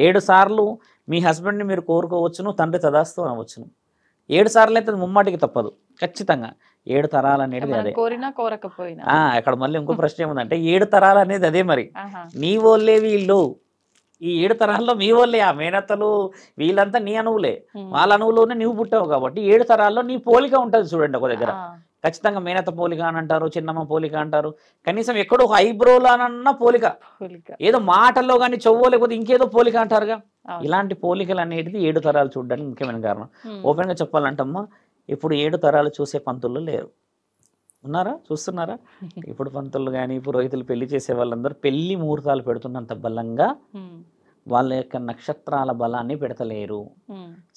7 సార్లు మీ హస్బెండ్ని మీరు కోరుకోవచ్చును, తండ్రి తదాస్తు అనవచ్చును. 7 సార్లు అయితే ముమ్మాటికి తప్పదు ఖచ్చితంగా. 7 తరాలు అనేది అదే. అక్కడ మళ్ళీ ఇంకో ప్రశ్న ఏముందంటే 7 తరాలు అనేది అదే. మరి నీ వాళ్ళే వీళ్ళు, ఈ 7 తరాల్లో మీ వాళ్ళే, ఆ మేనత్తలు వీళ్ళంతా నీ అణువులే, వాళ్ళ అణువులోనే నువ్వు పుట్టావు కాబట్టి 7 తరాల్లో నీ పోలిక ఉంటుంది. చూడండి ఒక దగ్గర ఖచ్చితంగా మేనత్త పోలిక అని అంటారు, చిన్నమ్మ పోలిక అంటారు, కనీసం ఎక్కడో ఐబ్రోలానన్న పోలిక, ఏదో మాటల్లో కానీ చెవ్వో లేకపోతే ఇంకేదో పోలిక అంటారుగా. ఇలాంటి పోలికలు అనేది 7 తరాలు చూడడానికి ముఖ్యమైన కారణం. ఓపెన్గా చెప్పాలంటమ్మా, ఇప్పుడు 7 తరాలు చూసే పంతులు లేరు. ఉన్నారా? చూస్తున్నారా? ఇప్పుడు పంతులు కానీ పురోహితులు పెళ్లి చేసే వాళ్ళందరూ పెళ్లి ముహూర్తాలు పెడుతున్నంత బలంగా వాళ్ళ యొక్క నక్షత్రాల బలాన్ని పెడతలేరు.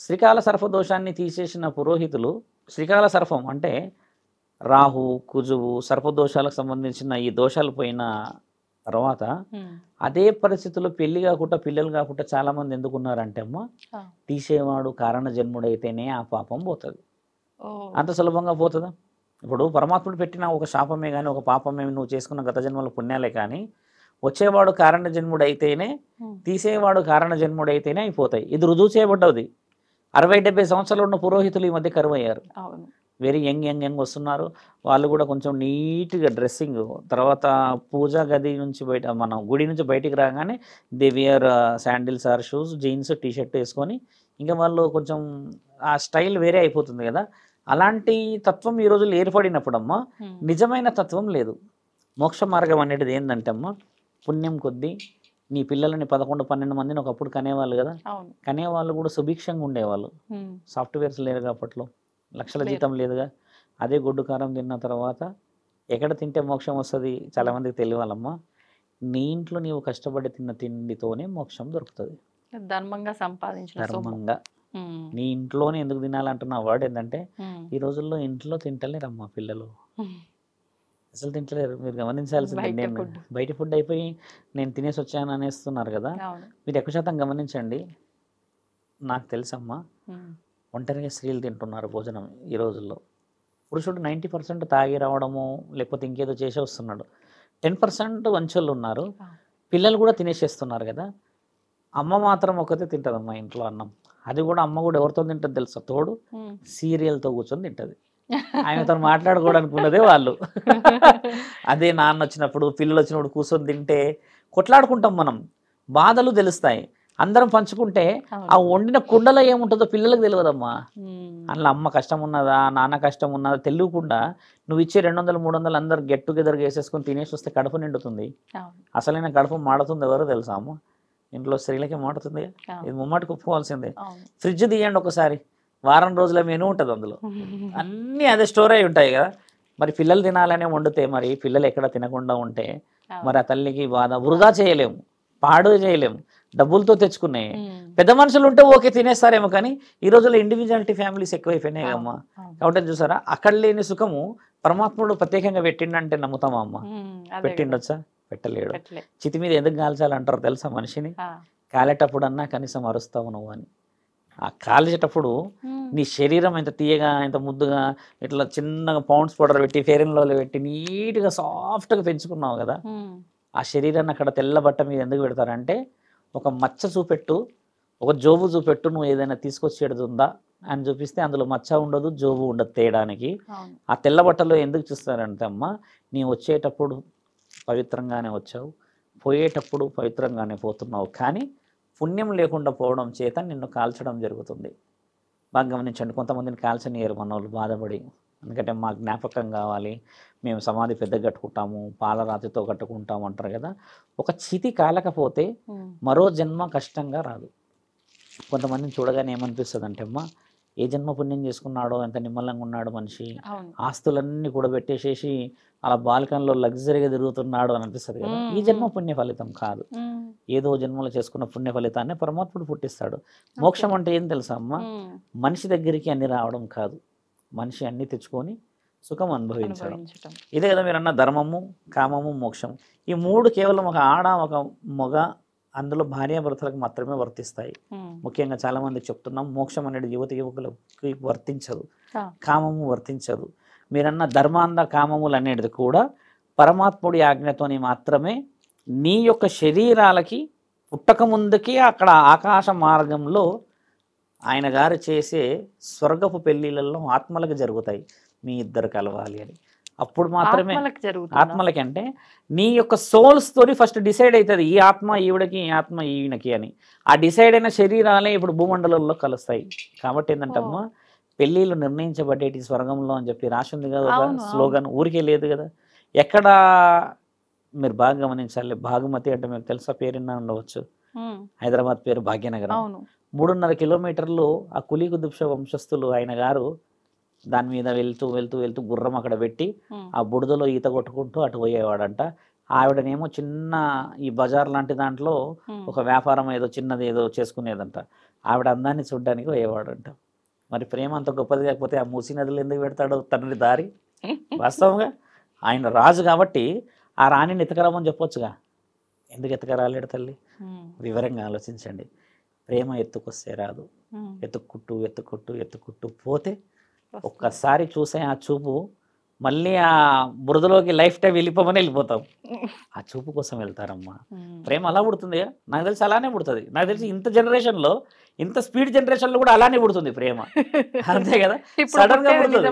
శ్రీకాల సర్పదోషాన్ని తీసేసిన పురోహితులు, శ్రీకాల సర్పం అంటే రాహు, కుజువు, సర్పదోషాలకు సంబంధించిన ఈ దోషాలు పోయిన తర్వాత అదే పరిస్థితుల్లో పెళ్లి కాకుండా పిల్లలు కాకుండా చాలా మంది ఎందుకున్నారంటే అమ్మ, తీసేవాడు కారణ జన్ముడైతేనే ఆ పాపం పోతుంది. అంత సులభంగా పోతుందా? ఇప్పుడు పరమాత్ముడు పెట్టిన ఒక శాపమే కానీ ఒక పాపమే నువ్వు చేసుకున్న గత జన్మల పుణ్యాలే కానీ, వచ్చేవాడు కారణ జన్ముడైతేనే, తీసేవాడు కారణ జన్ముడైతేనే అయిపోతాయి. ఇది రుజువు చేయబడ్డది. 60-70 సంవత్సరాలు ఉన్న పురోహితులు ఈ మధ్య కరువు అయ్యారు. వెరీ యంగ్ వస్తున్నారు. వాళ్ళు కూడా కొంచెం నీట్గా డ్రెస్సింగ్, తర్వాత పూజా గది నుంచి బయట, మనం గుడి నుంచి బయటికి రాగానే they wear sandals or shoes, jeans, T-shirt వేసుకొని ఇంకా వాళ్ళు కొంచెం ఆ స్టైల్ వేరే అయిపోతుంది కదా. అలాంటి తత్వం ఈ రోజులు ఏర్పడినప్పుడమ్మా నిజమైన తత్వం లేదు. మోక్ష మార్గం అనేది ఏంటంటే అమ్మా, పుణ్యం కొద్దీ నీ పిల్లలని 11-12 మందిని ఒకప్పుడు కనేవాళ్ళు కదా. కనేవాళ్ళు కూడా సుభిక్షంగా ఉండేవాళ్ళు. సాఫ్ట్వేర్స్ లేరుగా అప్పట్లో, లక్షల జీతం లేదుగా. అదే గొడ్డు కారం తిన్న తర్వాత ఎక్కడ తింటే మోక్షం వస్తుంది చాలామందికి తెలియాలమ్మా. నీ ఇంట్లో నీవు కష్టపడి తిన్న తిండితోనే మోక్షం దొరుకుతుంది. ధర్మంగా సంపాదించిన, ధర్మంగా నీ ఇంట్లోనే ఎందుకు తినాలంటున్న వర్డ్ ఏంటంటే, ఈ రోజుల్లో ఇంట్లో తింటలేరమ్మా పిల్లలు, అసలు తింటలేరు. మీరు గమనించాల్సింది, నేను బయట ఫుడ్ అయిపోయి నేను తినేసి వచ్చాను అనేస్తున్నారు కదా. మీరు ఎక్కువ శాతం గమనించండి. నాకు తెలుసమ్మా, ఒంటరిగా స్త్రీలు తింటున్నారు భోజనం ఈ రోజుల్లో. పురుషుడు 90% తాగి రావడము లేకపోతే ఇంకేదో చేసే వస్తున్నాడు. 10% వంచోళ్ళు ఉన్నారు. పిల్లలు కూడా తినేసేస్తున్నారు కదా. అమ్మ మాత్రం ఒకతే తింటుందమ్మా ఇంట్లో అన్నం. అది కూడా అమ్మ కూడా ఎవరితో తింటుంది తెలుసా? తోడు సీరియల్తో కూర్చొని తింటుంది. ఆయనతో మాట్లాడుకోవడానికి ఉన్నదే వాళ్ళు. అదే నాన్న వచ్చినప్పుడు పిల్లలు వచ్చినప్పుడు కూర్చొని తింటే కొట్లాడుకుంటాం మనం, బాధలు తెలుస్తాయి. అందరం పంచుకుంటే ఆ వండిన కుండలో ఏముంటుందో పిల్లలకు తెలియదమ్మా. అందులో అమ్మ కష్టం ఉన్నదా నాన్న కష్టం ఉన్నదా తెలియకుండా నువ్వు ఇచ్చే 200-300 అందరు గెట్ టుగెదర్గా వేసేసుకొని తినేసి వస్తే కడుపు నిండుతుంది. అసలైన కడుపు మాడుతుంది ఎవరో తెలుసా అమ్మ? ఇంట్లో స్త్రీలకే మాడుతుంది. ఇది ముమ్మాటికి ఒప్పుకోవాల్సిందే. ఫ్రిడ్జ్ తీయండి ఒకసారి, వారం రోజుల మెనూ ఉంటుంది అందులో, అన్నీ అదే స్టోర్ అయి ఉంటాయి కదా. మరి పిల్లలు తినాలనే వండితే మరి పిల్లలు ఎక్కడ తినకుండా ఉంటే మరి ఆ తల్లికి బాధ. వృధా చేయలేము, పాడు చేయలేము, డబ్బులతో తెచ్చుకున్నాయి. పెద్ద మనుషులు ఉంటే ఓకే తినేస్తారేమో, కానీ ఈ రోజుల్లో ఇండివిజువాలిటీ ఫ్యామిలీస్ ఎక్కువైపోయినాయి అమ్మా. కాబట్టి చూసారా, అక్కడ లేని సుఖము పరమాత్ముడు ప్రత్యేకంగా పెట్టిండంటే నమ్ముతామా అమ్మ? పెట్టిండొచ్చా? పెట్టలేడు. చితి మీద ఎందుకు కాల్చాలంటారు తెలుసా మనిషిని? కాలేటప్పుడన్నా కనీసం అరుస్తావు నువ్వు అని. ఆ కాల్చేటప్పుడు నీ శరీరం ఎంత తీయగా ఎంత ముద్దుగా ఇట్లా చిన్నగా పౌండ్స్ పౌడర్ పెట్టి ఫెయిర్ అండ్ లవ్లీ పెట్టి నీట్గా సాఫ్ట్గా పెంచుకున్నావు కదా. ఆ శరీరాన్ని అక్కడ తెల్ల బట్ట మీద ఎందుకు పెడతారంటే, ఒక మచ్చ చూపెట్టు, ఒక జోబు చూపెట్టు, నువ్వు ఏదైనా తీసుకొచ్చేది ఉందా అని చూపిస్తే అందులో మచ్చ ఉండదు, జోబు ఉండదు తేయడానికి. ఆ తెల్ల బట్టలో ఎందుకు చూస్తారంటే అమ్మ, నీ వచ్చేటప్పుడు పవిత్రంగానే వచ్చావు, పోయేటప్పుడు పవిత్రంగానే పోతున్నావు, కానీ పుణ్యం లేకుండా పోవడం చేత నిన్ను కాల్చడం జరుగుతుంది. బాగా గమనించండి. కొంతమందిని కాల్చనియరు మన వాళ్ళు బాధపడి, ఎందుకంటే మా జ్ఞాపకం కావాలి, మేము సమాధి పెద్ద కట్టుకుంటాము, పాలరాతితో కట్టుకుంటాము అంటారు కదా. ఒక చితి కాలకపోతే మరో జన్మ కష్టంగా రాదు. కొంతమందిని చూడగానే ఏమనిపిస్తుంది అంటే అమ్మ, ఏ జన్మ పుణ్యం చేసుకున్నాడో, ఎంత నిమ్మలంగా ఉన్నాడు మనిషి, ఆస్తులన్నీ కూడా పెట్టేసేసి అలా బాల్కన్లో లగ్జరీగా తిరుగుతున్నాడు అని అనిపిస్తుంది కదా. ఈ జన్మ పుణ్య ఫలితం కాదు, ఏదో జన్మలో చేసుకున్న పుణ్య ఫలితాన్ని పరమాత్ముడు పుట్టిస్తాడు. మోక్షం అంటే ఏం తెలుసా అమ్మ? మనిషి దగ్గరికి అన్ని రావడం కాదు, మనిషి అన్ని తెచ్చుకొని సుఖం అనుభవించడం. అనుభవించటం. ఇదే కదా మీరు అన్న ధర్మము, కామము, మోక్షం. ఈ 3 కేవలం ఒక ఆడ ఒక మగ అందులో భార్యాభర్తలకు మాత్రమే వర్తిస్తాయి. ముఖ్యంగా చాలామంది చెప్తున్నాం మోక్షం అనేది యువకులకి వర్తించదు, కామము వర్తించదు. మీరన్న ధర్మాంధ కామములు అనేది కూడా పరమాత్ముడి ఆజ్ఞతోని మాత్రమే నీ యొక్క శరీరాలకి పుట్టక ముందుకి అక్కడ ఆకాశ మార్గంలో ఆయన గారు చేసే స్వర్గపు పెళ్ళిళ్ళల్లో ఆత్మలకు జరుగుతాయి. మీ ఇద్దరు కలవాలి అని అప్పుడు మాత్రమే ఆత్మలకి అంటే నీ యొక్క సోల్స్ తోని ఫస్ట్ డిసైడ్ అవుతుంది ఈ ఆత్మ ఈవిడకి, ఈ ఆత్మ ఈయనకి అని. ఆ డిసైడ్ అయిన శరీరాలే ఇప్పుడు భూమండలంలో కలుస్తాయి. కాబట్టి ఏంటంటమ్మా పెళ్ళిళ్ళు నిర్ణయించబడేటి స్వర్గంలో అని చెప్పి రాసింది కదా స్లోగన్, ఊరికే లేదు కదా. ఎక్కడ మీరు బాగా గమనించాలి, భాగమతి అంటే మీకు తెలుసా, పేరున్నా ఉండవచ్చు, హైదరాబాద్ పేరు భాగ్యనగరం. 3.5 కిలోమీటర్లు ఆ కులీ కుతుబ్ షా వంశస్థులు ఆయన గారు దాని మీద వెళ్తూ వెళ్తూ వెళ్తూ గుర్రం అక్కడ పెట్టి ఆ బుడదలో ఈత కొట్టుకుంటూ అటు పోయేవాడంట. ఆవిడనేమో చిన్న ఈ బజార్ లాంటి దాంట్లో ఒక వ్యాపారం ఏదో చిన్నది ఏదో చేసుకునేదంట. ఆవిడ అందాన్ని చూడడానికి పోయేవాడంట. మరి ప్రేమ అంత గొప్పది కాకపోతే ఆ మూసీ నదులు ఎందుకు పెడతాడు తండ్రి దారి? వాస్తవంగా ఆయన రాజు కాబట్టి ఆ రాణిని ఎత్తుకరామని చెప్పొచ్చుగా, ఎందుకు ఎత్తుకరాలేడు తల్లి? వివరంగా ఆలోచించండి. ప్రేమ ఎత్తుకొస్తే రాదు, ఎత్తుక్కుంటూ ఎత్తుక్కుంటూ ఎత్తుక్కుంటూ పోతే ఒక్కసారి చూసే ఆ చూపు మళ్ళీ ఆ బురదలోకి లైఫ్ టైం వెళ్ళిపోమని వెళ్ళిపోతాం. ఆ చూపు కోసం వెళ్తారమ్మా. ప్రేమ అలా పుడుతుంది, నాకు తెలిసి అలానే పుడుతుంది. నాకు తెలిసి ఇంత జనరేషన్లో, ఇంత స్పీడ్ జనరేషన్లో కూడా అలానే పుడుతుంది ప్రేమ, అంతే కదా. సడన్ గా పుడుతుంది,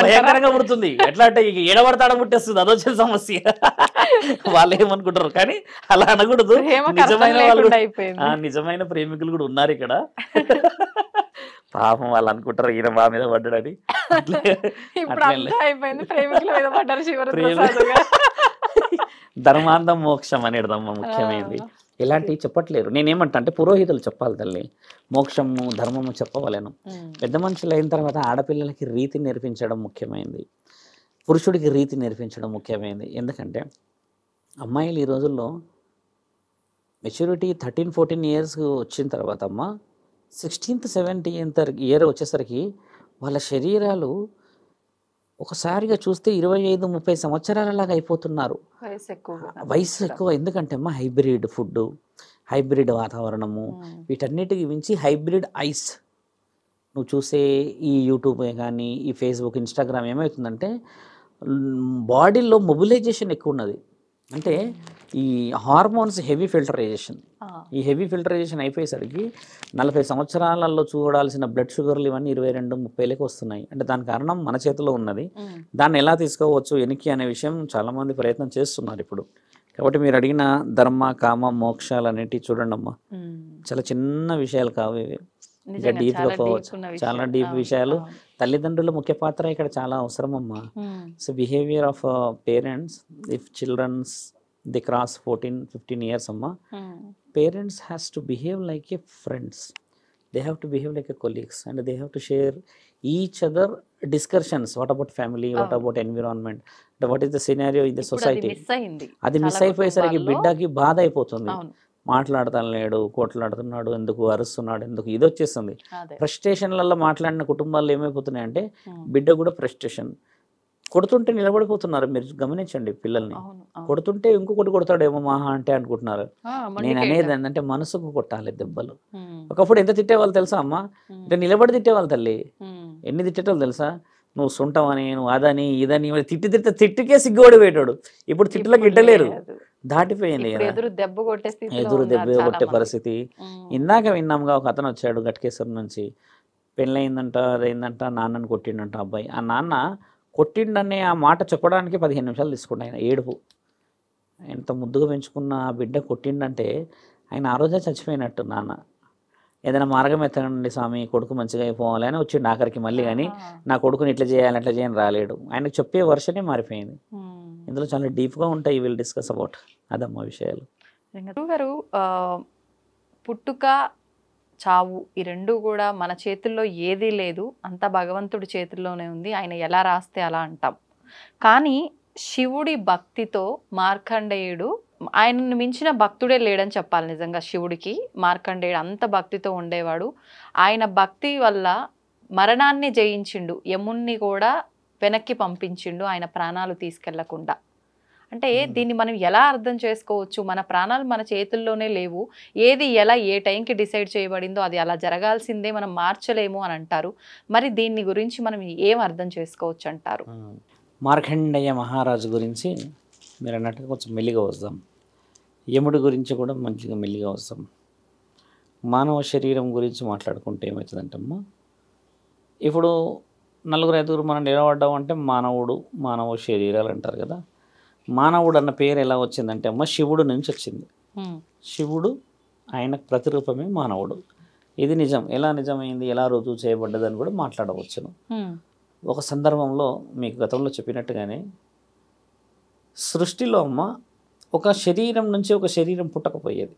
భయంకరంగా పుడుతుంది. ఎట్లా అంటే ఇక ఏడబడతాడ పుట్టేస్తుంది, అదొచ్చిన సమస్య. వాళ్ళు ఏమనుకుంటారు కానీ అలా అనకూడదు. నిజమైన వాళ్ళు, నిజమైన ప్రేమికులు కూడా ఉన్నారు ఇక్కడ. పాపం వాళ్ళు అనుకుంటారు ఈయన మా మీద పడ్డాడని. ధర్మాంధం మోక్షం అనేదమ్మా ముఖ్యమైనది. ఇలాంటివి చెప్పట్లేరు. నేనేమంటా అంటే పురోహితులు చెప్పాలి తల్లి, మోక్షము ధర్మము చెప్పవలేను. పెద్ద మనుషులు అయిన తర్వాత ఆడపిల్లలకి రీతి నేర్పించడం ముఖ్యమైనది, పురుషుడికి రీతి నేర్పించడం ముఖ్యమైనది. ఎందుకంటే అమ్మాయిలు ఈ రోజుల్లో మెచ్యూరిటీ 13-14 ఇయర్స్ వచ్చిన తర్వాత అమ్మ 16th 17th ఇయర్ వచ్చేసరికి వాళ్ళ శరీరాలు ఒకసారిగా చూస్తే 25-30 సంవత్సరాలలాగా అయిపోతున్నారు. వయసు ఎక్కువ. ఎందుకంటే అమ్మ హైబ్రిడ్ ఫుడ్, హైబ్రిడ్ వాతావరణము, వీటన్నిటికి మించి హైబ్రిడ్ ఐస్. నువ్వు చూసే ఈ యూట్యూబ్ కానీ ఈ ఫేస్బుక్, ఇన్స్టాగ్రామ్ ఏమవుతుందంటే బాడీలో మొబిలైజేషన్ ఎక్కువ ఉన్నది. అంటే ఈ హార్మోన్స్ హెవీ ఫిల్టరైజేషన్, ఈ హెవీ ఫిల్టరైజేషన్ అయిపోయేసరికి 40 సంవత్సరాలలో చూడాల్సిన బ్లడ్ షుగర్లు ఇవన్నీ 22-30లకు వస్తున్నాయి. అంటే దాని కారణం మన చేతిలో ఉన్నది. దాన్ని ఎలా తీసుకోవచ్చు వెనక్కి అనే విషయం చాలామంది ప్రయత్నం చేస్తున్నారు ఇప్పుడు. కాబట్టి మీరు అడిగిన ధర్మ కామ మోక్షాలు అనేటివి చూడండి అమ్మా, చాలా చిన్న విషయాలు కావు ఇవి, ఇంకా డీప్గా పోవచ్చు. చాలా డీప్ విషయాలు. తల్లిదండ్రుల ముఖ్య పాత్ర ఇక్కడ చాలా అవసరం అమ్మా. So behaviour of parents, if childrens they cross 14-15 years అమ్మా, parents has to behave like a friends, they have to behave like a colleagues and they have to share each other discussions. What about family, what about environment, what is the scenario in the society. అది మిస్ అయిపోయేసరికి బిడ్డకి బాధ అయిపోతుంది. మాట్లాడతాను లేడు, కొట్లాడుతున్నాడు, ఎందుకు అరుస్తున్నాడు, ఎందుకు ఇది వచ్చేస్తుంది. ఫ్రస్ట్రేషన్లలో మాట్లాడిన కుటుంబాల్లో ఏమైపోతున్నాయంటే బిడ్డ కూడా ఫ్రస్ట్రేషన్. కొడుతుంటే నిలబడిపోతున్నారు. మీరు గమనించండి పిల్లల్ని, కొడుతుంటే ఇంకొకటి కొడతాడేమో మహా అంటే అనుకుంటున్నారు. నేను అనేది ఏంటంటే మనసుకు కొట్టాలి దెబ్బలు. ఒకప్పుడు ఎంత తిట్టేవాళ్ళు తెలుసా అమ్మ, అంటే నిలబడి తిట్టేవాళ్ళు తల్లి. ఎన్ని తిట్టేటోళ్ళు తెలుసా, నువ్వు సుంటవని, నువ్వు అదని ఇదని, తిట్టుకే సిగ్గుపడిపోయేటాడు. ఇప్పుడు తిట్టులకు ఇట్టలేరు, దాటిపోయింది. ఎదురు దెబ్బ కొట్టే పరిస్థితి. ఇందాక విన్నాంగా ఒక అతను వచ్చాడు గట్కేశ్వరం నుంచి, పెళ్ళయిందంట, అదైందంట, నాన్నని కొట్టిండంట అబ్బాయి. ఆ నాన్న కొట్టిండనే ఆ మాట చెప్పడానికి 15 నిమిషాలు తీసుకుంటా ఆయన ఏడుపు. ఎంత ముద్దుగా పెంచుకున్న ఆ బిడ్డ కొట్టిండంటే ఆయన ఆ రోజే చచ్చిపోయినట్టు. నాన్న ఏదైనా మార్గం ఎత్తకండి స్వామి, కొడుకు మంచిగా అయిపోవాలి అని వచ్చిండు ఆఖరికి మళ్ళీ. కానీ నా కొడుకుని ఇట్లా చేయాలి అట్లా చేయని రాలేడు. ఆయనకు చెప్పే వర్షనే మారిపోయింది. ఇందులో చాలా డీప్గా ఉంటాయి, విల్ డిస్కస్ అబౌట్ అదమ్మా విషయాలు. గారు పుట్టుక చావు ఈ రెండు కూడా మన చేతుల్లో ఏదీ లేదు, అంత భగవంతుడి చేతుల్లోనే ఉంది. ఆయన ఎలా రాస్తే అలా అంటాం. కానీ శివుడి భక్తితో మార్కండేయుడు, ఆయనను మించిన భక్తుడే లేడని చెప్పాలి నిజంగా. శివుడికి మార్కండేయుడు అంత భక్తితో ఉండేవాడు. ఆయన భక్తి వల్ల మరణాన్ని జయించిండు, యముణ్ణి కూడా వెనక్కి పంపించిండు ఆయన ప్రాణాలు తీసుకెళ్లకుండా. అంటే దీన్ని మనం ఎలా అర్థం చేసుకోవచ్చు? మన ప్రాణాలు మన చేతుల్లోనే లేవు, ఏది ఎలా ఏ టైంకి డిసైడ్ చేయబడిందో అది అలా జరగాల్సిందే, మనం మార్చలేము అని అంటారు. మరి దీన్ని గురించి మనం ఏం అర్థం చేసుకోవచ్చు అంటారు? మార్కండేయ మహారాజు గురించి మీరు అన్నట్టుగా కొంచెం మెల్లిగా వస్తాం, యముడి గురించి కూడా మంచిగా మెల్లిగా వస్తాం. మానవ శరీరం గురించి మాట్లాడుకుంటే ఏమవుతుందంటమ్మా, ఇప్పుడు 4-5 మనం నిలబడ్డాం అంటే మానవుడు, మానవ శరీరాలు అంటారు కదా. మానవుడు అన్న పేరు ఎలా వచ్చిందంటే అమ్మ శివుడు నుంచి వచ్చింది. శివుడు ఆయన ప్రతిరూపమే మానవుడు. ఇది నిజం. ఎలా నిజమైంది, ఎలా రుజువు చేయబడ్డదని కూడా మాట్లాడవచ్చును. ఒక సందర్భంలో మీకు గతంలో చెప్పినట్టుగానే సృష్టిలో అమ్మ ఒక శరీరం నుంచి ఒక శరీరం పుట్టకపోయేది,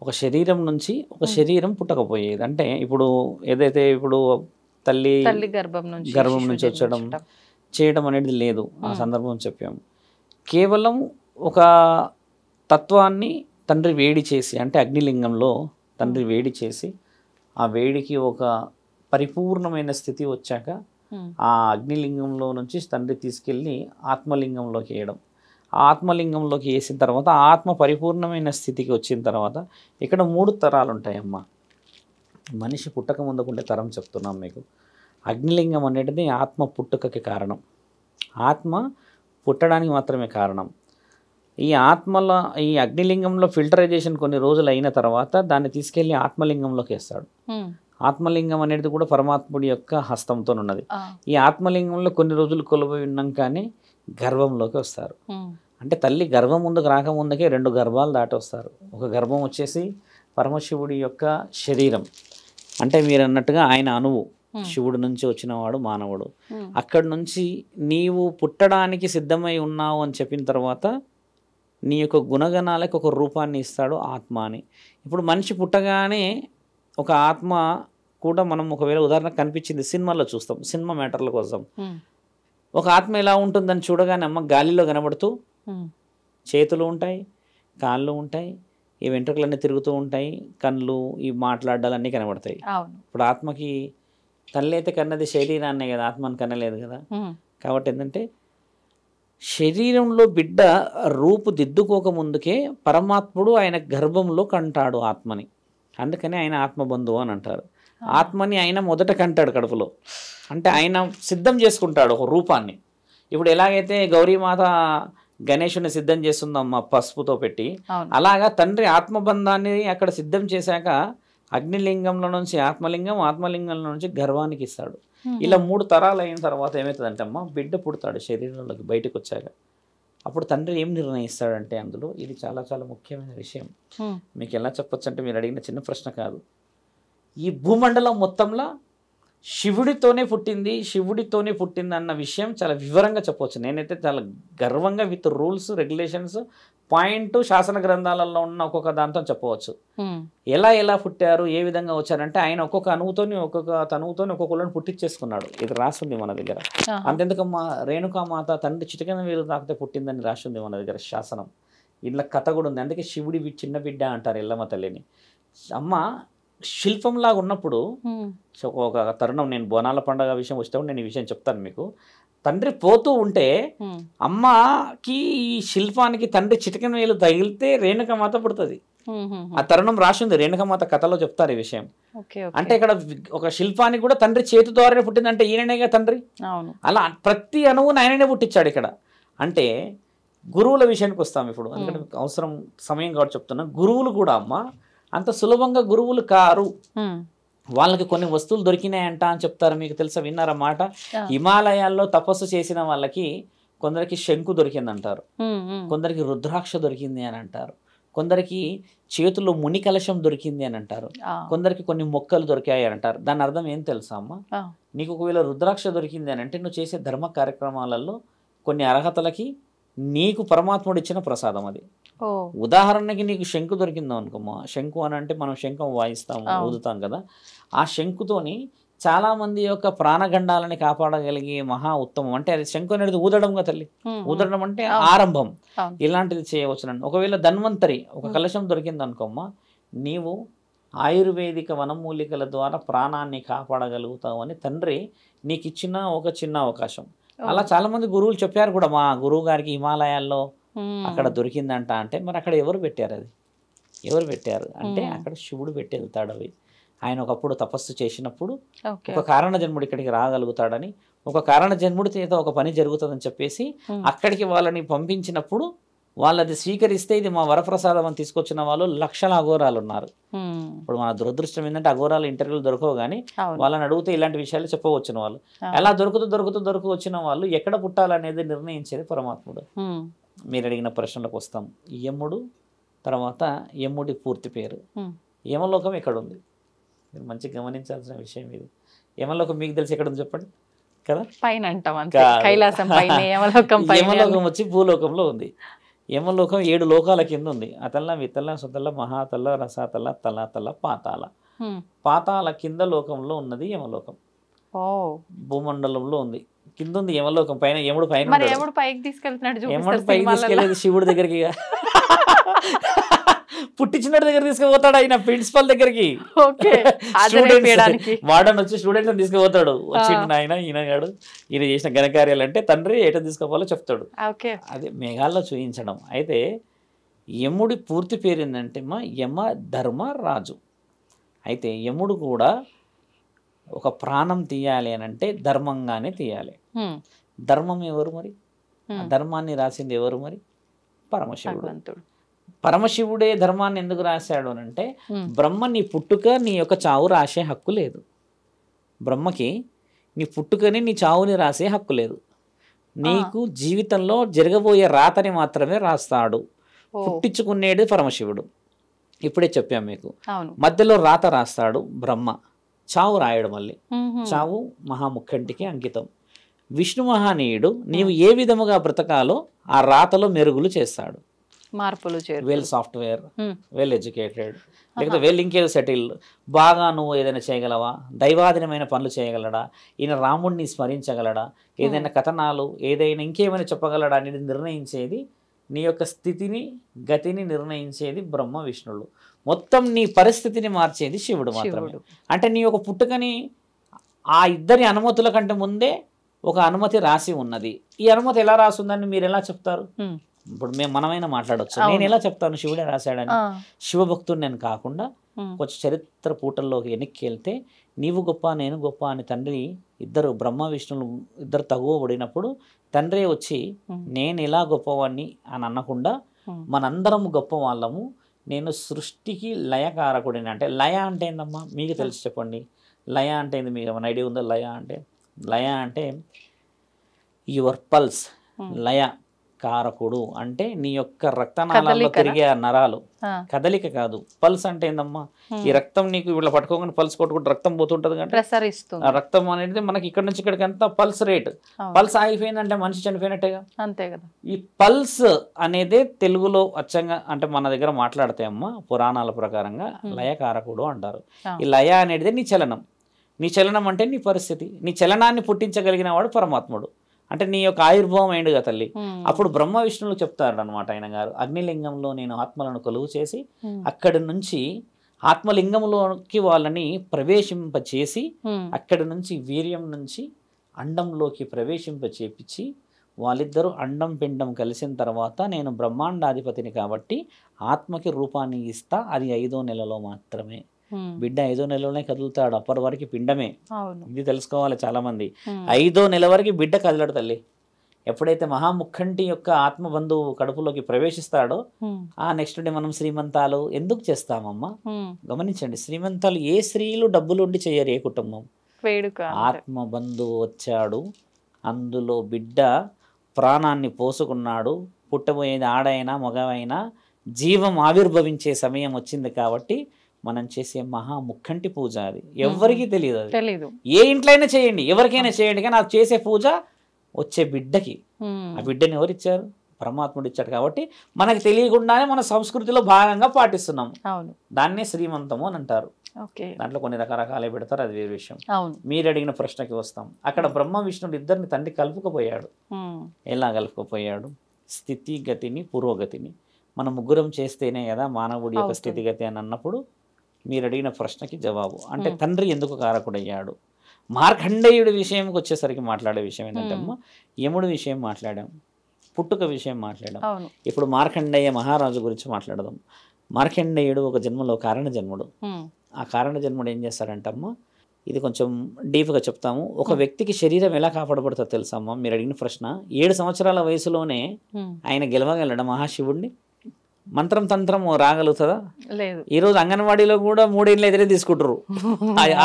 ఒక శరీరం నుంచి ఒక శరీరం పుట్టకపోయేది. అంటే ఇప్పుడు ఏదైతే ఇప్పుడు తల్లి గర్భం నుంచి వచ్చడం చేయడం అనేది లేదు. ఆ సందర్భం చెప్పాము. కేవలం ఒక తత్వాన్ని తండ్రి వేడి చేసి, అంటే అగ్నిలింగంలో తండ్రి వేడి చేసి, ఆ వేడికి ఒక పరిపూర్ణమైన స్థితి వచ్చాక ఆ అగ్నిలింగంలో నుంచి తండ్రి తీసుకెళ్ళి ఆత్మలింగంలోకి వేయడం. ఆ ఆత్మలింగంలోకి వేసిన తర్వాత ఆత్మ పరిపూర్ణమైన స్థితికి వచ్చిన తర్వాత ఇక్కడ 3 తరాలు ఉంటాయమ్మా. మనిషి పుట్టక ముందుకుండే తరం చెప్తున్నాం మీకు. అగ్నిలింగం అనేది ఆత్మ పుట్టుకకి కారణం, ఆత్మ పుట్టడానికి మాత్రమే కారణం. ఈ ఈ అగ్నిలింగంలో ఫిల్టరైజేషన్ కొన్ని రోజులు అయిన తర్వాత దాన్ని తీసుకెళ్ళి ఆత్మలింగంలోకి వేస్తాడు. ఆత్మలింగం అనేది కూడా పరమాత్ముడి యొక్క హస్తంతో ఉన్నది. ఈ ఆత్మలింగంలో కొన్ని రోజులు కొలువై ఉన్నాకనే గర్భంలోకి వస్తారు. అంటే తల్లి గర్భం ముందుకు రాకముందుకే 2 గర్భాలు దాటి వస్తారు. ఒక గర్భం వచ్చేసి పరమశివుడి యొక్క శరీరం, అంటే మీరు అన్నట్టుగా ఆయన అణువు, శివుడి నుంచి వచ్చినవాడు మానవుడు. అక్కడి నుంచి నీవు పుట్టడానికి సిద్ధమై ఉన్నావు అని చెప్పిన తర్వాత నీ యొక్క గుణగణాలకు ఒక రూపాన్ని ఇస్తాడు ఆత్మ అని. ఇప్పుడు మనిషి పుట్టగానే ఒక ఆత్మ కూడా మనం ఒకవేళ ఉదాహరణ కనిపించింది సినిమాలో చూస్తాం, సినిమా మ్యాటర్ల కోసం. ఒక ఆత్మ ఎలా ఉంటుందని చూడగానే అమ్మ గాలిలో కనబడుతూ చేతులు ఉంటాయి, కాళ్ళు ఉంటాయి, ఈ వెంట్రుకలన్నీ తిరుగుతూ ఉంటాయి, కళ్ళు, ఈ మాట్లాడాలు అన్నీ కనబడతాయి. ఇప్పుడు ఆత్మకి తల్లి అయితే కన్నది శరీరాన్నే కదా, ఆత్మని కనలేదు కదా. కాబట్టి ఏంటంటే శరీరంలో బిడ్డ రూపుదిద్దుకోక ముందుకే పరమాత్ముడు ఆయన గర్భంలో కంటాడు ఆత్మని. అందుకని ఆయన ఆత్మబంధువు అని అంటారు. ఆత్మని ఆయన మొదట కంటాడు కడుపులో, అంటే ఆయన సిద్ధం చేసుకుంటాడు ఒక రూపాన్ని. ఇప్పుడు ఎలాగైతే గౌరీమాత గణేశుని సిద్ధం చేస్తుందమ్మా పసుపుతో పెట్టి, అలాగా తండ్రి ఆత్మబంధాన్ని అక్కడ సిద్ధం చేశాక అగ్నిలింగంలో నుంచి ఆత్మలింగం, ఆత్మలింగంలో నుంచి గర్వానికి ఇస్తాడు. ఇలా 3 తరాలు అయిన తర్వాత ఏమవుతుందంటే అమ్మ బిడ్డ పుడతాడు శరీరంలోకి బయటకు వచ్చాక. అప్పుడు తండ్రి ఏం నిర్ణయిస్తాడంటే అందులో ఇది చాలా చాలా ముఖ్యమైన విషయం. మీకు ఎలా చెప్పొచ్చు అంటే మీరు అడిగిన చిన్న ప్రశ్న కాదు. ఈ భూమండలం మొత్తంలో శివుడితోనే పుట్టింది అన్న విషయం చాలా వివరంగా చెప్పవచ్చు. నేనైతే చాలా గర్వంగా విత్ రూల్స్ రెగ్యులేషన్స్ పాయింట్ శాసన గ్రంథాలలో ఉన్న ఒక్కొక్క దాంతో చెప్పవచ్చు. ఎలా పుట్టారు, ఏ విధంగా వచ్చారంటే ఆయన ఒక్కొక్క తనువుతోని ఒక్కొక్కళ్ళని పుట్టించేసుకున్నాడు. ఇది రాసింది మన దగ్గర. అంతెందుకమ్మా రేణుకామాత తండ్రి చిటికెన వేలు తాకితే పుట్టిందని రాసింది మన దగ్గర శాసనం. ఇట్లా కథ కూడా ఉంది. అందుకే శివుడి చిన్న బిడ్డ అంటారు ఎల్లమ్మ తల్లిని. అమ్మ శిల్పంలాగా ఉన్నప్పుడు ఒక తరుణం, నేను బోనాల పండుగ విషయం వచ్చేటప్పుడు నేను ఈ విషయం చెప్తాను మీకు. తండ్రి పోతూ ఉంటే అమ్మకి ఈ శిల్పానికి తండ్రి చిటికెన వేలు తగిలితే రేణుకామాత పుడుతుంది. ఆ తరుణం రాసింది రేణుకామాత కథలో చెప్తారు ఈ విషయం. అంటే ఇక్కడ ఒక శిల్పానికి కూడా తండ్రి చేతి ద్వారానే పుట్టిందంటే ఈయననేగా తండ్రి. అలా ప్రతి అణువుని ఆయననే పుట్టించాడు ఇక్కడ. అంటే గురువుల విషయానికి వస్తాం ఇప్పుడు, ఎందుకంటే అవసరం సమయం కాబట్టి చెప్తున్నా. గురువులు కూడా అమ్మ అంత సులభంగా గురువులు కారు. వాళ్ళకి కొన్ని వస్తువులు దొరికినాయంట అని చెప్తారు. మీకు తెలుసా, విన్నారా మాట? హిమాలయాల్లో తపస్సు చేసిన వాళ్ళకి కొందరికి శంకు దొరికిందంటారు, కొందరికి రుద్రాక్ష దొరికింది అని అంటారు, కొందరికి చేతుల్లో ముని కలశం దొరికింది అని అంటారు, కొందరికి కొన్ని మొక్కలు దొరికాయి అని అంటారు. దాని అర్థం ఏం తెలుసా అమ్మ? నీకు ఒకవేళ రుద్రాక్ష దొరికింది అని అంటే నువ్వు చేసే ధర్మ కార్యక్రమాలలో కొన్ని అర్హతలకి నీకు పరమాత్ముడు ఇచ్చిన ప్రసాదం అది. ఉదాహరణకి నీకు శంకు దొరికిందో అనుకోమా, శంకు అని అంటే మనం శంఖం వాయిస్తాము, ఊదుతాం కదా. ఆ శంకుతోని చాలా మంది యొక్క ప్రాణగండాలని కాపాడగలిగే మహా ఉత్తమం. అంటే అది శంకు అనేది ఊదడంగా తల్లి, ఊదడం అంటే ఆరంభం. ఇలాంటిది చేయవచ్చునండి. ఒకవేళ ధన్వంతరి ఒక కలశం దొరికింది అనుకోమ్మా, నీవు ఆయుర్వేదిక వనమూలికల ద్వారా ప్రాణాన్ని కాపాడగలుగుతావు అని తండ్రి నీకు ఇచ్చిన ఒక చిన్న అవకాశం. అలా చాలామంది గురువులు చెప్పారు కూడా, మా గురువు గారికి హిమాలయాల్లో అక్కడ దొరికిందంట అంటే, మరి అక్కడ ఎవరు పెట్టారు? అది ఎవరు పెట్టారు అంటే అక్కడ శివుడు పెట్టి వెళ్తాడు. అవి ఆయన ఒకప్పుడు తపస్సు చేసినప్పుడు ఒక కారణ జన్ముడు ఇక్కడికి రాగలుగుతాడని, ఒక కారణ జన్ముడి చేత ఒక పని జరుగుతుందని చెప్పేసి అక్కడికి వాళ్ళని పంపించినప్పుడు వాళ్ళది స్వీకరిస్తే ఇది మా వరప్రసాదం అని తీసుకొచ్చిన వాళ్ళు లక్షల అఘోరాలు ఉన్నారు. ఇప్పుడు మన దురదృష్టం ఏంటంటే అఘోరాలు ఇంటర్వ్యూలు దొరకవు, కానీ వాళ్ళని అడిగితే ఇలాంటి విషయాలు చెప్పవచ్చిన వాళ్ళు. ఎలా దొరుకుతూ వచ్చిన వాళ్ళు ఎక్కడ పుట్టాలనేది నిర్ణయించేది పరమాత్ముడు. మీరు అడిగిన ప్రశ్నలకు వస్తాం. యముడు తర్వాత యముడి పూర్తి పేరు. యమలోకం ఎక్కడ ఉంది? మీరు మంచిగా గమనించాల్సిన విషయం ఇది. యమలోకం మీకు తెలిసి ఎక్కడ ఉంది చెప్పండి కదా? పైన కైలాసం పైన. యమలోకం వచ్చి భూలోకంలో ఉంది. యమలోకం 7 లోకాల కింద ఉంది. అతల్ల వితల్ల సుతల్ల మహాతల్ల రసాతల్ల తలాతల్ల పాతాల. పాతాల కింద లోకంలో ఉన్నది యమలోకం. భూమండలంలో ఉంది, కింద ఉంది యమలోకం. పైన యముడు పైన. యముడు పైకి తీసుకెళ్తున్నాడు. యముడు పైకి తీసుకెళ్ళేది శివుడి దగ్గరికి, పుట్టించిన దగ్గర తీసుకుపోతాడు ఆయన, ప్రిన్సిపల్ దగ్గరికి. వార్డెన్ వచ్చి స్టూడెంట్స్ తీసుకుపోతాడు. వచ్చిండు ఆయన, ఈయనగాడు ఈయన చేసిన ఘనకార్యాలు అంటే తండ్రి ఏటో తీసుకోవాలో చెప్తాడు. అదే మేఘాల్లో చూయించడం. అయితే యముడి పూర్తి పేరు ఏంటంటే యమ ధర్మ రాజు. అయితే యముడు కూడా ఒక ప్రాణం తీయాలి అని అంటే ధర్మంగానే తీయాలి. ధర్మం ఎవరు మరి? ధర్మాన్ని రాసింది ఎవరు మరి? పరమశివుడు. పరమశివుడే ధర్మాన్ని ఎందుకు రాశాడు అని అంటే, బ్రహ్మ నీ పుట్టుక నీ యొక్క చావు రాసే హక్కు లేదు. బ్రహ్మకి నీ పుట్టుకని నీ చావుని రాసే హక్కు లేదు. నీకు జీవితంలో జరగబోయే రాతని మాత్రమే రాస్తాడు. పుట్టించుకునేది పరమశివుడు. ఇప్పుడే చెప్పాం మీకు. మధ్యలో రాత రాస్తాడు బ్రహ్మ, చావు రాయడు. మళ్ళీ చావు మహాముఖంటికి అంకితం. విష్ణు మహానీయుడు నీవు ఏ విధముగా బ్రతకాలో ఆ రాతలో మెరుగులు చేస్తాడు. మార్పులు, వెల్ సాఫ్ట్వేర్, వెల్ ఎడ్యుకేటెడ్, లేకపోతే వెల్ ఇంకేదో సెటిల్, బాగా నువ్వు ఏదైనా చేయగలవా, దైవాధీనమైన పనులు చేయగలడా, ఈయన రాముడిని స్మరించగలడా, ఏదైనా కథనాలు ఏదైనా ఇంకేమైనా చెప్పగలడా అనేది నిర్ణయించేది, నీ యొక్క స్థితిని గతిని నిర్ణయించేది బ్రహ్మ విష్ణువులు. మొత్తం నీ పరిస్థితిని మార్చేది శివుడు మాత్రమే. అంటే నీ యొక్క పుట్టుకని ఆ ఇద్దరి అనుమతుల కంటే ముందే ఒక అనుమతి రాసి ఉన్నది. ఈ అనుమతి ఎలా రాసిందని మీరు ఎలా చెప్తారు? ఇప్పుడు మనమైనా మాట్లాడవచ్చు. నేను ఎలా చెప్తాను శివుడే రాశాడని? శివభక్తుడు నేను కాకుండా కొంచెం చరిత్ర పూటల్లోకి వెనక్కి వెళ్తే, నీవు గొప్ప నేను గొప్ప అని తండ్రి ఇద్దరు బ్రహ్మ విష్ణువులు ఇద్దరు తగువబడినప్పుడు తండ్రి వచ్చి నేను ఎలా గొప్పవాడిని అని అనకుండా మనందరం గొప్ప వాళ్ళము, నేను సృష్టికి లయకారకుడిని. అంటే లయ అంటే ఏందమ్మా మీకు తెలిసి చెప్పండి. లయ అంటే ఏంది? మీకు ఏమైనా ఐడియా ఉందా? లయ అంటే యువర్ పల్స్. లయ కారకుడు అంటే నీ యొక్క రక్తనాళాల్లో తిరిగే ఆ నరాలు. కదలిక కాదు, పల్స్ అంటే ఏందమ్మా? ఈ రక్తం నీకు వీళ్ళ పట్టుకోగానే పల్స్ కొట్టుకుంటూ రక్తం పోతుంటది అంటే ఆ రక్తం అనేది మనకి ఇక్కడ నుంచి ఇక్కడికి అంతా పల్స్ రేట్. పల్స్ ఆగిపోయిందంటే మనిషి చనిపోయినట్టేగా. అంతే కదా. ఈ పల్స్ అనేది తెలుగులో అచ్చంగా అంటే మన దగ్గర మాట్లాడితే అమ్మా పురాణాల ప్రకారంగా లయకారకుడు అంటారు. ఈ లయ అనేది నీ చలనం. నీ చలనం అంటే నీ పరిస్థితి. నీ చలనాన్ని పుట్టించగలిగిన వాడు పరమాత్ముడు. అంటే నీ యొక్క ఆయుర్భావం అయిండుగా తల్లి. అప్పుడు బ్రహ్మ విష్ణువులు చెప్తారు అనమాట ఆయన గారు, అగ్నిలింగంలో నేను ఆత్మలను కొలువు చేసి అక్కడి నుంచి ఆత్మలింగంలోకి వాళ్ళని ప్రవేశింపచేసి అక్కడి నుంచి వీర్యం నుంచి అండంలోకి ప్రవేశింపచేపించి వాళ్ళిద్దరూ అండం పిండం కలిసిన తర్వాత నేను బ్రహ్మాండాధిపతిని కాబట్టి ఆత్మకి రూపాన్ని ఇస్తా. అది 5వ నెలలో మాత్రమే. బిడ్డ 5వ నెలలోనే కదులుతాడు, అప్పటి వరకు పిండమే. ఇది తెలుసుకోవాలి చాలా మంది. 5వ నెల వరకు బిడ్డ కదలడు తల్లి. ఎప్పుడైతే మహాముఖంటి యొక్క ఆత్మబంధువు కడుపులోకి ప్రవేశిస్తాడో ఆ నెక్స్ట్ డే మనం శ్రీమంతాలు ఎందుకు చేస్తామమ్మా? గమనించండి, శ్రీమంతాలు ఏ స్త్రీలు డబ్బులు ఉండి చేయరు, ఏ కుటుంబం. ఆత్మబంధువు వచ్చాడు, అందులో బిడ్డ ప్రాణాన్ని పోసుకున్నాడు. పుట్టబోయేది ఆడైనా మగవైనా జీవం ఆవిర్భవించే సమయం వచ్చింది కాబట్టి మనం చేసే మహాముఖంటి పూజ అది ఎవరికి తెలియదు. అది ఏ ఇంట్లో అయినా చేయండి, ఎవరికైనా చేయండి, కానీ అది చేసే పూజ వచ్చే బిడ్డకి. ఆ బిడ్డని ఎవరిచ్చారు? పరమాత్ముడు ఇచ్చాడు. కాబట్టి మనకి తెలియకుండానే మన సంస్కృతిలో భాగంగా పాటిస్తున్నాం. దాన్నే శ్రీమంతము అని అంటారు. దాంట్లో కొన్ని రకరకాలే పెడతారు, అది వేరే విషయం. మీరు అడిగిన ప్రశ్నకి వస్తాం. అక్కడ బ్రహ్మ విష్ణుడు ఇద్దరిని తండ్రి కలుపుకుపోయాడు. ఎలా కలుపుకుపోయాడు? స్థితి గతిని పురోగతిని. మనం ముగ్గురం చేస్తేనే కదా మానవుడి యొక్క స్థితిగతి అని అన్నప్పుడు మీరు అడిగిన ప్రశ్నకి జవాబు. అంటే తండ్రి ఎందుకు కారకుడయ్యాడు. మార్కండేయుడి విషయంకి వచ్చేసరికి మాట్లాడే విషయం ఏంటంటే అమ్మ, యముడి విషయం మాట్లాడాం, పుట్టుక విషయం మాట్లాడాం. ఇప్పుడు మార్కండేయ మహారాజు గురించి మాట్లాడదాం. మార్కండేయుడు ఒక జన్మలో కారణ జన్ముడు. ఆ కారణ జన్ముడు ఏం చేస్తాడంటమ్మా, ఇది కొంచెం డీప్గా చెప్తాము. ఒక వ్యక్తికి శరీరం ఎలా కాపాడబడుతుందో తెలుసమ్మా, మీరు అడిగిన ప్రశ్న. 7 సంవత్సరాల వయసులోనే ఆయన గెలవగలడా మహాశివుడిని? మంత్రం తంత్రం రాగలుగుతుందా? లేదు. ఈరోజు అంగన్వాడీలో కూడా 3 ఏళ్ళు ఎదురే తీసుకుంటారు,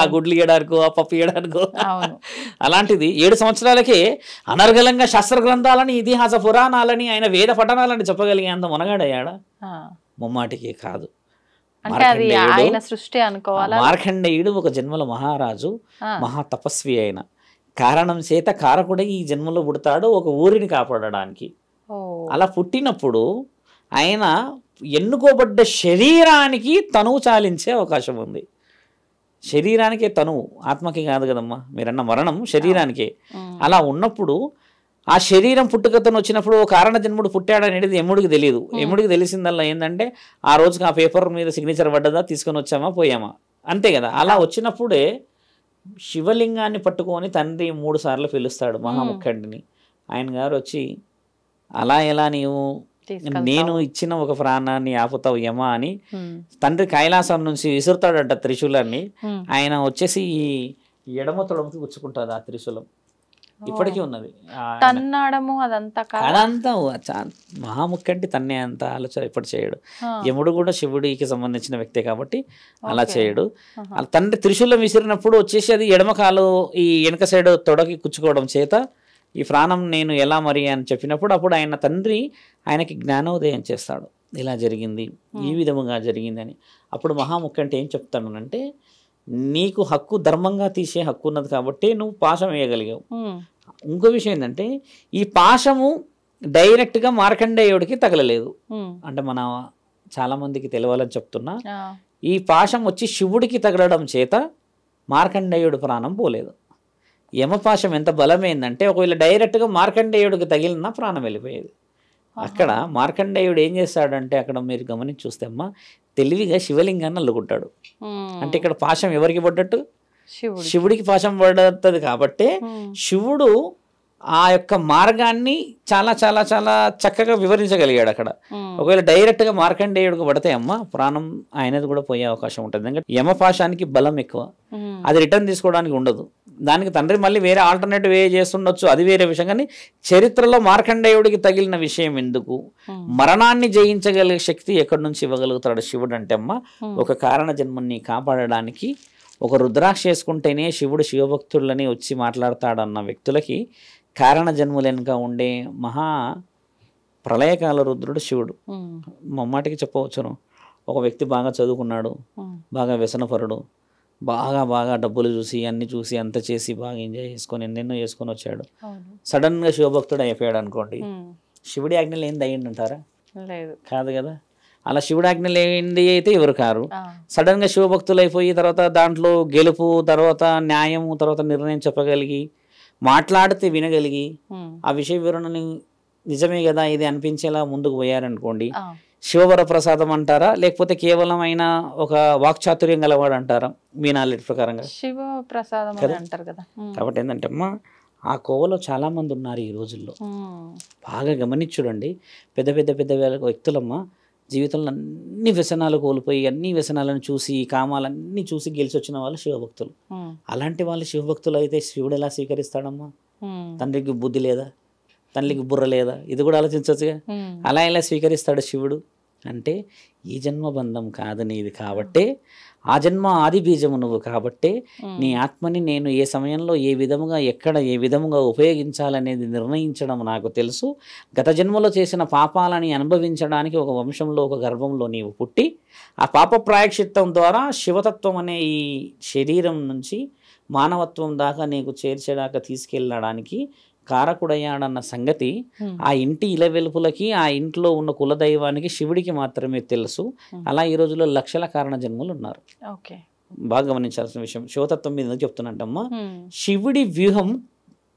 ఆ గుడ్లు ఇయడానికో ఆ పప్పు ఇయడానికో. అలాంటిది 7 సంవత్సరాలకే అనర్గళంగా శాస్త్ర గ్రంథాలని, ఇతిహాస పురాణాలని, ఆయన వేద పఠనాలని చెప్పగలిగే అంత మునగాడయ్యాడా? ముమ్మాటికి కాదు. మార్కండేయుడు ఒక జన్మల మహారాజు, మహా తపస్వి అయిన కారణం చేత కారకుడే ఈ జన్మలో పుడతాడు ఒక ఊరిని కాపాడడానికి. అలా పుట్టినప్పుడు ఆయన ఎన్నుకోబడ్డ శరీరానికి తనువు చాలించే అవకాశం ఉంది. శరీరానికే తనువు, ఆత్మకి కాదు కదమ్మా, మీరన్న మరణం శరీరానికే. అలా ఉన్నప్పుడు ఆ శరీరం పుట్టుకతను వచ్చినప్పుడు ఓ కారణ జన్ముడు పుట్టాడనేది యముడికి తెలియదు. యముడికి తెలిసిందల్లా ఏంటంటే ఆ రోజుకి ఆ పేపర్ మీద సిగ్నేచర్ పడ్డదా, తీసుకొని వచ్చామా పోయామా, అంతే కదా. అలా వచ్చినప్పుడే శివలింగాన్ని పట్టుకొని తండ్రి 3 సార్లు పిలుస్తాడు మహాముఖండిని. ఆయన గారు వచ్చి, అలా ఎలా నీవు నేను ఇచ్చిన ఒక ప్రాణాన్ని ఆపుతావు యమా అని తండ్రి కైలాసం నుంచి విసురుతాడంట త్రిశూలాన్ని. ఆయన వచ్చేసి ఈ ఎడమ తొడమకి గుచ్చుకుంటాడు ఆ త్రిశూలం. ఇప్పటికీ ఉన్నది. అదంతా మహాముఖండి తన్నే అంత ఆలోచన ఇప్పుడు చేయడు. యముడు కూడా శివుడికి సంబంధించిన వ్యక్తే కాబట్టి అలా చేయడు. తండ్రి త్రిశూలం విసిరినప్పుడు వచ్చేసి అది ఎడమ కాలు ఈ వెనక సైడ్ తొడకి కుచ్చుకోవడం చేత ఈ ప్రాణం నేను ఎలా మరి అని చెప్పినప్పుడు అప్పుడు ఆయన తండ్రి ఆయనకి జ్ఞానోదయం చేస్తాడు. ఇలా జరిగింది, ఈ విధముగా జరిగిందని. అప్పుడు మహాముఖంటే ఏం చెప్తానంటే, నీకు హక్కు ధర్మంగా తీసే హక్కు ఉన్నది కాబట్టి నువ్వు పాశం వేయగలిగావు. ఇంకో విషయం ఏంటంటే, ఈ పాశము డైరెక్ట్గా మార్కండేయుడికి తగలలేదు. అంటే మన చాలా మందికి తెలియాలని చెప్తున్నా, ఈ పాశం వచ్చి శివుడికి తగలడం చేత మార్కండేయుడు ప్రాణం పోలేదు. యమపాశం ఎంత బలమైందంటే ఒకవేళ డైరెక్ట్గా మార్కండేయుడికి తగిలిన ప్రాణం వెళ్ళిపోయేది. అక్కడ మార్కండేయుడు ఏం చేస్తాడంటే, అక్కడ మీరు గమనించి చూస్తే అమ్మా, తెలివిగా శివలింగాన్ని అల్లుకుంటాడు. అంటే ఇక్కడ పాశం ఎవరికి పడ్డట్టు? శివుడికి పాశం పడుతుంది కాబట్టి శివుడు ఆ యొక్క మార్గాన్ని చాలా చాలా చాలా చక్కగా వివరించగలిగాడు అక్కడ. ఒకవేళ డైరెక్ట్గా మార్కండేయుడికి పడితే అమ్మ ప్రాణం ఆయనది కూడా పోయే అవకాశం ఉంటుంది. ఎందుకంటే యమపాశానికి బలం ఎక్కువ, అది రిటర్న్ తీసుకోవడానికి ఉండదు. దానికి తండ్రి మళ్ళీ వేరే ఆల్టర్నేటివ్ వే చేస్తుండొచ్చు, అది వేరే విషయం. కానీ చరిత్రలో మార్కండేయుడికి తగిలిన విషయం ఎందుకు? మరణాన్ని జయించగలిగే శక్తి ఎక్కడి నుంచి ఇవ్వగలుగుతాడు శివుడు అంటే అమ్మ, ఒక కారణ జన్మని కాపాడడానికి ఒక రుద్రాక్ష చేసుకుంటేనే శివుడు శివభక్తులని వచ్చి మాట్లాడతాడన్న వ్యక్తులకి కారణ జన్ములు వెనుక ఉండే మహా ప్రళయకాల రుద్రుడు శివుడు. మమ్మాటికి చెప్పవచ్చును, ఒక వ్యక్తి బాగా చదువుకున్నాడు, బాగా వ్యసనపరుడు, బాగా డబ్బులు చూసి అన్ని చూసి అంత చేసి బాగా ఎంజాయ్ చేసుకొని ఎన్నెన్నో చేసుకొని వచ్చాడు. సడన్గా శివభక్తుడు అయిపోయాడు అనుకోండి, శివుడి ఆజ్ఞలు ఏంది అయ్యిందంటారా? కాదు కదా. అలా శివుడి ఆజ్ఞలు ఏంది అయితే ఎవరు కారు. సడన్గా శివభక్తులు అయిపోయి తర్వాత దాంట్లో గెలుపు, తర్వాత న్యాయము, తర్వాత నిర్ణయం చెప్పగలిగి మాట్లాడితే వినగలిగి ఆ విషయ వివరణని నిజమే కదా ఇది అనిపించేలా ముందుకు పోయారనుకోండి, శివవర ప్రసాదం అంటారా లేకపోతే కేవలం అయినా ఒక వాక్చాతుర్యం గలవాడు అంటారా? మీ నాలెడ్జ్ ప్రకారంగా శివ ప్రసాదం అంటారు కదా. కాబట్టి ఏంటంటే అమ్మా, ఆ కోవలో చాలా మంది ఉన్నారు ఈ రోజుల్లో. బాగా గమనించుడండి, పెద్ద పెద్ద పెద్ద వ్యక్తులమ్మ జీవితంలో అన్ని వ్యసనాలు కోల్పోయి అన్ని వ్యసనాలను చూసి కామాలన్నీ చూసి గెలిచి వచ్చిన వాళ్ళు శివభక్తులు. అలాంటి వాళ్ళు శివభక్తులు అయితే శివుడు ఎలా స్వీకరిస్తాడమ్మా? తండ్రికి బుద్ధి లేదా, తల్లికి బుర్ర లేదా? ఇది కూడా ఆలోచించవచ్చుగా. అలా ఎలా స్వీకరిస్తాడు శివుడు? అంటే ఈ జన్మ బంధం కాదు నీది కాబట్టే, ఆ జన్మ ఆది బీజము నువ్వు కాబట్టే నీ ఆత్మని నేను ఏ సమయంలో ఏ విధముగా ఎక్కడ ఏ విధముగా ఉపయోగించాలనేది నిర్ణయించడం నాకు తెలుసు. గత జన్మలో చేసిన పాపాలని అనుభవించడానికి ఒక వంశంలో ఒక గర్భంలో నీవు పుట్టి ఆ పాప ప్రాయశ్చిత్తం ద్వారా శివతత్వం అనే ఈ శరీరం నుంచి మానవత్వం దాకా నీకు చేర్చేదాకా తీసుకెళ్ళడానికి కారకుడయ్యాడన్న సంగతి ఆ ఇంటి ఇలవెలుపులకి ఆ ఇంట్లో ఉన్న కులదైవానికి శివుడికి మాత్రమే తెలుసు. అలా ఈ రోజుల్లో లక్షల కారణ జన్మలు ఉన్నారు. బాగా గమనించాల్సిన విషయం శివతత్వం మీద చెప్తున్నట్టమ్మా, శివుడి వ్యూహం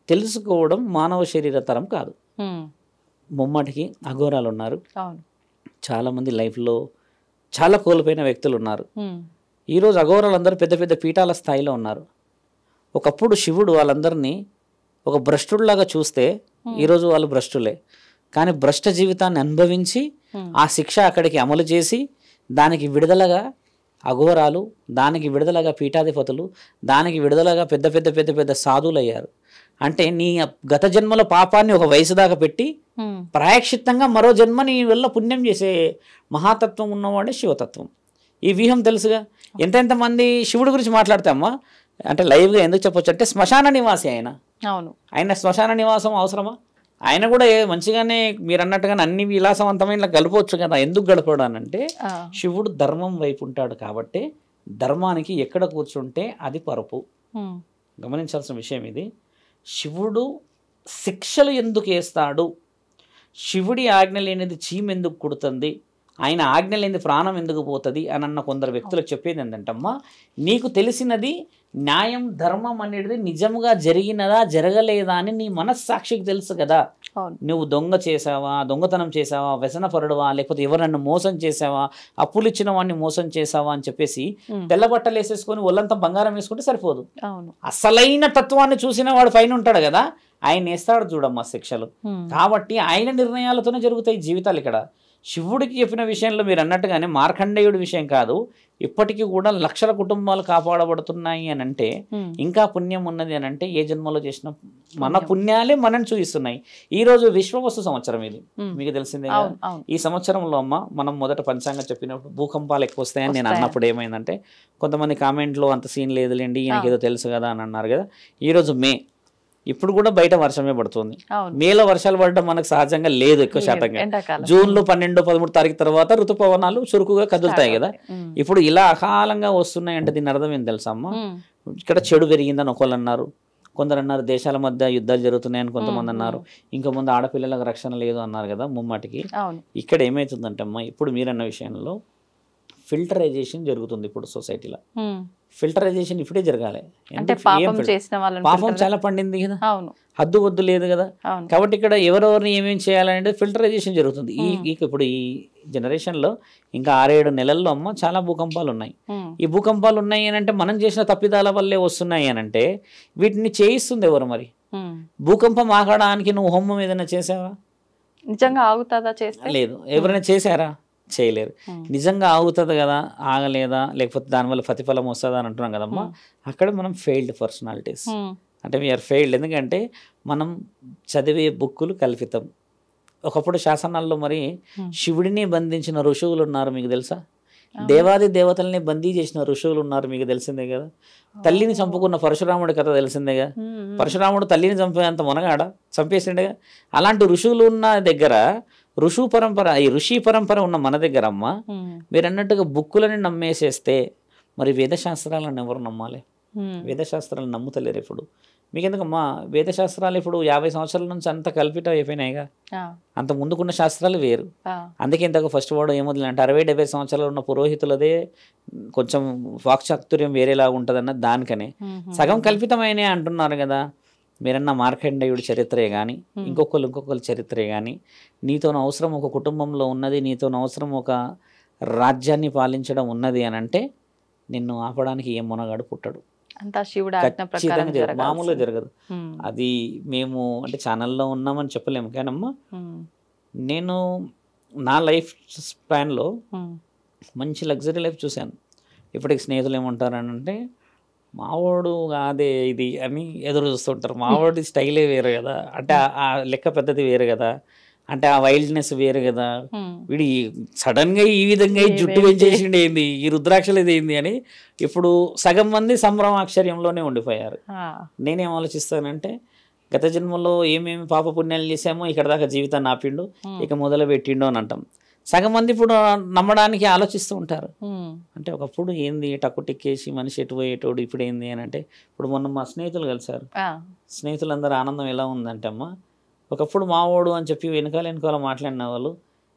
తెలుసుకోవడం మానవ శరీర తరం కాదు. ముమ్మటికి అఘోరాలు ఉన్నారు, చాలా మంది లైఫ్లో చాలా కోల్పోయిన వ్యక్తులు ఉన్నారు. ఈరోజు అఘోరాలందరూ పెద్ద పెద్ద పీఠాల స్థాయిలో ఉన్నారు. ఒకప్పుడు శివుడు వాళ్ళందరినీ ఒక భ్రష్టుడిలాగా చూస్తే ఈరోజు వాళ్ళు భ్రష్టులే. కానీ భ్రష్ట జీవితాన్ని అనుభవించి ఆ శిక్ష అక్కడికి అమలు చేసి దానికి విడుదలగా అఘోరాలు, దానికి విడుదలగా పీఠాధిపతులు, దానికి విడుదలగా పెద్ద పెద్ద పెద్ద పెద్ద సాధువులు అయ్యారు. అంటే నీ గత జన్మల పాపాన్ని ఒక వయసు దాకా పెట్టి ప్రాయశ్చిత్తంగా మరో జన్మ నీ వల్ల పుణ్యం చేసే మహాతత్వం ఉన్నవాడే శివతత్వం. ఈ వ్యూహం తెలుసుగా. ఎంతెంతమంది శివుడి గురించి మాట్లాడతామా అంటే లైవ్గా ఎందుకు చెప్పొచ్చు అంటే శ్మశాన నివాసి ఆయన. అవును, ఆయన శ్మశాన నివాసం అవసరమా? ఆయన కూడా మంచిగానే మీరు అన్నట్టుగానే అన్ని విలాసవంతమైన గడపవచ్చు కదా. ఎందుకు గడపడు అంటే శివుడు ధర్మం వైపు ఉంటాడు కాబట్టి ధర్మానికి ఎక్కడ కూర్చుంటే అది పరుపు. గమనించాల్సిన విషయం ఇది. శివుడు శిక్షలు ఎందుకు వేస్తాడు, శివుడి ఆజ్ఞ లేనిది చీమ ఎందుకు కుడుతుంది, ఆయన ఆజ్ఞ లేనిది ప్రాణం ఎందుకు పోతుంది అని అన్న కొందరు వ్యక్తులకు చెప్పేది ఏంటంటమ్మా, నీకు తెలిసినది న్యాయం ధర్మం అనేది నిజంగా జరిగినదా జరగలేదా అని నీ మనస్సాక్షికి తెలుసు కదా. నువ్వు దొంగ చేసావా, దొంగతనం చేసావా, వ్యసనపరుడువా, లేకపోతే ఎవరన్నా మోసం చేసావా, అప్పులు ఇచ్చిన వాడిని మోసం చేసావా అని చెప్పేసి తెల్ల బట్టలు వేసేసుకొని ఒళ్ళంతా బంగారం వేసుకుంటే సరిపోదు. అసలైన తత్వాన్ని చూసిన వాడు పైన ఉంటాడు కదా, ఆయన వేస్తాడు చూడమ్మా శిక్షలు. కాబట్టి ఆయన నిర్ణయాలతోనే జరుగుతాయి జీవితాలు. ఇక్కడ శివుడికి చెప్పిన విషయంలో మీరు అన్నట్టుగానే మార్కండేయుడి విషయం కాదు, ఇప్పటికీ కూడా లక్షల కుటుంబాలు కాపాడబడుతున్నాయి అని అంటే ఇంకా పుణ్యం ఉన్నది అని అంటే ఏ జన్మలో చేసిన మన పుణ్యాలే మనని చూపిస్తున్నాయి. ఈ రోజు విశ్వవస్తు సంవత్సరం ఇది మీకు తెలిసిందే. ఈ సంవత్సరంలో అమ్మ మనం మొదట పంచాంగం చెప్పినప్పుడు భూకంపాలు ఎక్కువ వస్తాయని నేను అన్నప్పుడు ఏమైందంటే కొంతమంది కామెంట్లో అంత సీన్ లేదులేండి ఈయనకి ఏదో తెలుసు కదా అని అన్నారు కదా. ఈరోజు మే, ఇప్పుడు కూడా బయట వర్షమే పడుతుంది. మేలో వర్షాలు పడడం మనకు సహజంగా లేదు ఎక్కువ శాతంగా. జూన్లో 12, 13 తారీఖు తర్వాత ఋతుపవనాలు చురుకుగా కదులుతాయి కదా. ఇప్పుడు ఇలా అకాలంగా వస్తున్నాయి అంటే దీని అర్థం ఏం తెలుసా అమ్మ, ఇక్కడ చెడు పెరిగిందని ఒకళ్ళు అన్నారు, కొందరు అన్నారు దేశాల మధ్య యుద్ధాలు జరుగుతున్నాయని కొంతమంది అన్నారు, ఇంకా ముందు ఆడపిల్లలకు రక్షణ లేదు అన్నారు కదా. ముమ్మాటికి ఇక్కడ ఏమవుతుందంటే అమ్మ, ఇప్పుడు మీరన్న విషయంలో ఫిల్టరైజేషన్ జరుగుతుంది ఇప్పుడు సొసైటీలో. ఫిల్టరైజేషన్ ఇప్పుడే జరగాలి. పాపం చాలా పండింది కదా, హద్దు వద్దు లేదు కదా. కాబట్టి ఇక్కడ ఎవరెవరిని ఏమేమి చేయాలంటే ఫిల్టరైజేషన్ జరుగుతుంది. ఇప్పుడు ఈ జనరేషన్లో ఇంకా 6-7 నెలల్లో అమ్మ చాలా భూకంపాలు ఉన్నాయి. ఈ భూకంపాలు ఉన్నాయి అని అంటే మనం చేసిన తప్పిదాల వల్లే వస్తున్నాయి అని అంటే వీటిని చేయిస్తుంది ఎవరు మరి? భూకంపం ఆగడానికి నువ్వు హోమం ఏదైనా చేసావా? నిజంగా ఆగుతుందా? చేస్తే లేదు. ఎవరైనా చేశారా? చేయలేరు. నిజంగా ఆగుతుంది కదా, ఆగలేదా, లేకపోతే దానివల్ల ప్రతిఫలం వస్తుందా అని అంటున్నాం కదమ్మా. అక్కడ మనం ఫెయిల్డ్ పర్సనాలిటీస్ అంటే వీఆర్ ఫెయిల్డ్. ఎందుకంటే మనం చదివే బుక్కులు కల్పితం. ఒకప్పుడు శాసనాల్లో మరి శివుడిని బంధించిన ఋషువులు ఉన్నారు మీకు తెలుసా? దేవాది దేవతల్ని బందీ చేసిన ఋషువులు ఉన్నారు మీకు తెలిసిందే కదా. తల్లిని చంపుకున్న పరశురాముడి కథ తెలిసిందేగా. పరశురాముడు తల్లిని చంపేంత మొనగాడ చంపేసిండేగా. అలాంటి ఋషువులు ఉన్న దగ్గర ఈ ఋషి పరంపర ఉన్న మన దగ్గర అమ్మ మీరు అన్నట్టుగా బుక్కులని నమ్మేసేస్తే మరి వేదశాస్త్రాలను ఎవరు నమ్మాలి? వేదశాస్త్రాలను నమ్ముతలేరు ఇప్పుడు. మీకెందుకమ్మా వేదశాస్త్రాలు ఇప్పుడు 50 సంవత్సరాల నుంచి అంత కల్పితం అయిపోయినాయిగా. అంత ముందుకున్న శాస్త్రాలు వేరు. అందుకే ఇంతకు ఫస్ట్ వాడు ఏమొదలంటే 60-70 సంవత్సరాలు ఉన్న పురోహితులదే కొంచెం వాక్చాతుర్యం వేరేలాగా ఉంటుందన్న దానికనే సగం కల్పితమైనే అంటున్నారు కదా. మీరన్న మార్కండేయుడి చరిత్రే కానీ ఇంకొకరు చరిత్రే కానీ నీతో అవసరం ఒక కుటుంబంలో ఉన్నది, నీతో అవసరం ఒక రాజ్యాన్ని పాలించడం ఉన్నది అని అంటే నిన్ను ఆపడానికి ఏ మొనగాడు పుట్టడు. మామూలుగా జరగదు. అది మేము అంటే ఛానల్లో ఉన్నామని చెప్పలేము కానమ్మా. నేను నా లైఫ్ స్పాన్లో మంచి లగ్జరీ లైఫ్ చూశాను. ఇప్పటికి స్నేహితులు ఏమంటారని అంటే మావాడు కాదే ఇది అని ఎదురు చూస్తుంటారు. మావాడి స్టైలే వేరు కదా, అంటే ఆ లెక్క పద్ధతి వేరు కదా, అంటే ఆ వైల్డ్నెస్ వేరు కదా, వీడి సడన్గా ఈ విధంగా జుట్టు పెంచేసిండి ఏంది, ఈ రుద్రాక్షలు ఏంది అని ఇప్పుడు సగం మంది సంభ్రమాశ్చర్యంలోనే ఉండిపోయారు. నేనేం ఆలోచిస్తానంటే గత జన్మలో ఏమేమి పాప పుణ్యాలు చేసామో ఇక్కడ దాకా జీవితాన్ని ఆపిండు, ఇక మొదలు పెట్టిండు అని అంటాం. సగం మంది ఇప్పుడు నమ్మడానికి ఆలోచిస్తూ ఉంటారు. అంటే ఒకప్పుడు ఏంది టక్కుటిక్కేసి మనిషి ఎటు పోయేటోడు, ఇప్పుడు ఏంది అని అంటే ఇప్పుడు మొన్న మా స్నేహితులు కలిసారు. స్నేహితులందరూ ఆనందం ఎలా ఉందంటే అమ్మ, ఒకప్పుడు మావోడు అని చెప్పి వెనకాల మాట్లాడిన వాళ్ళు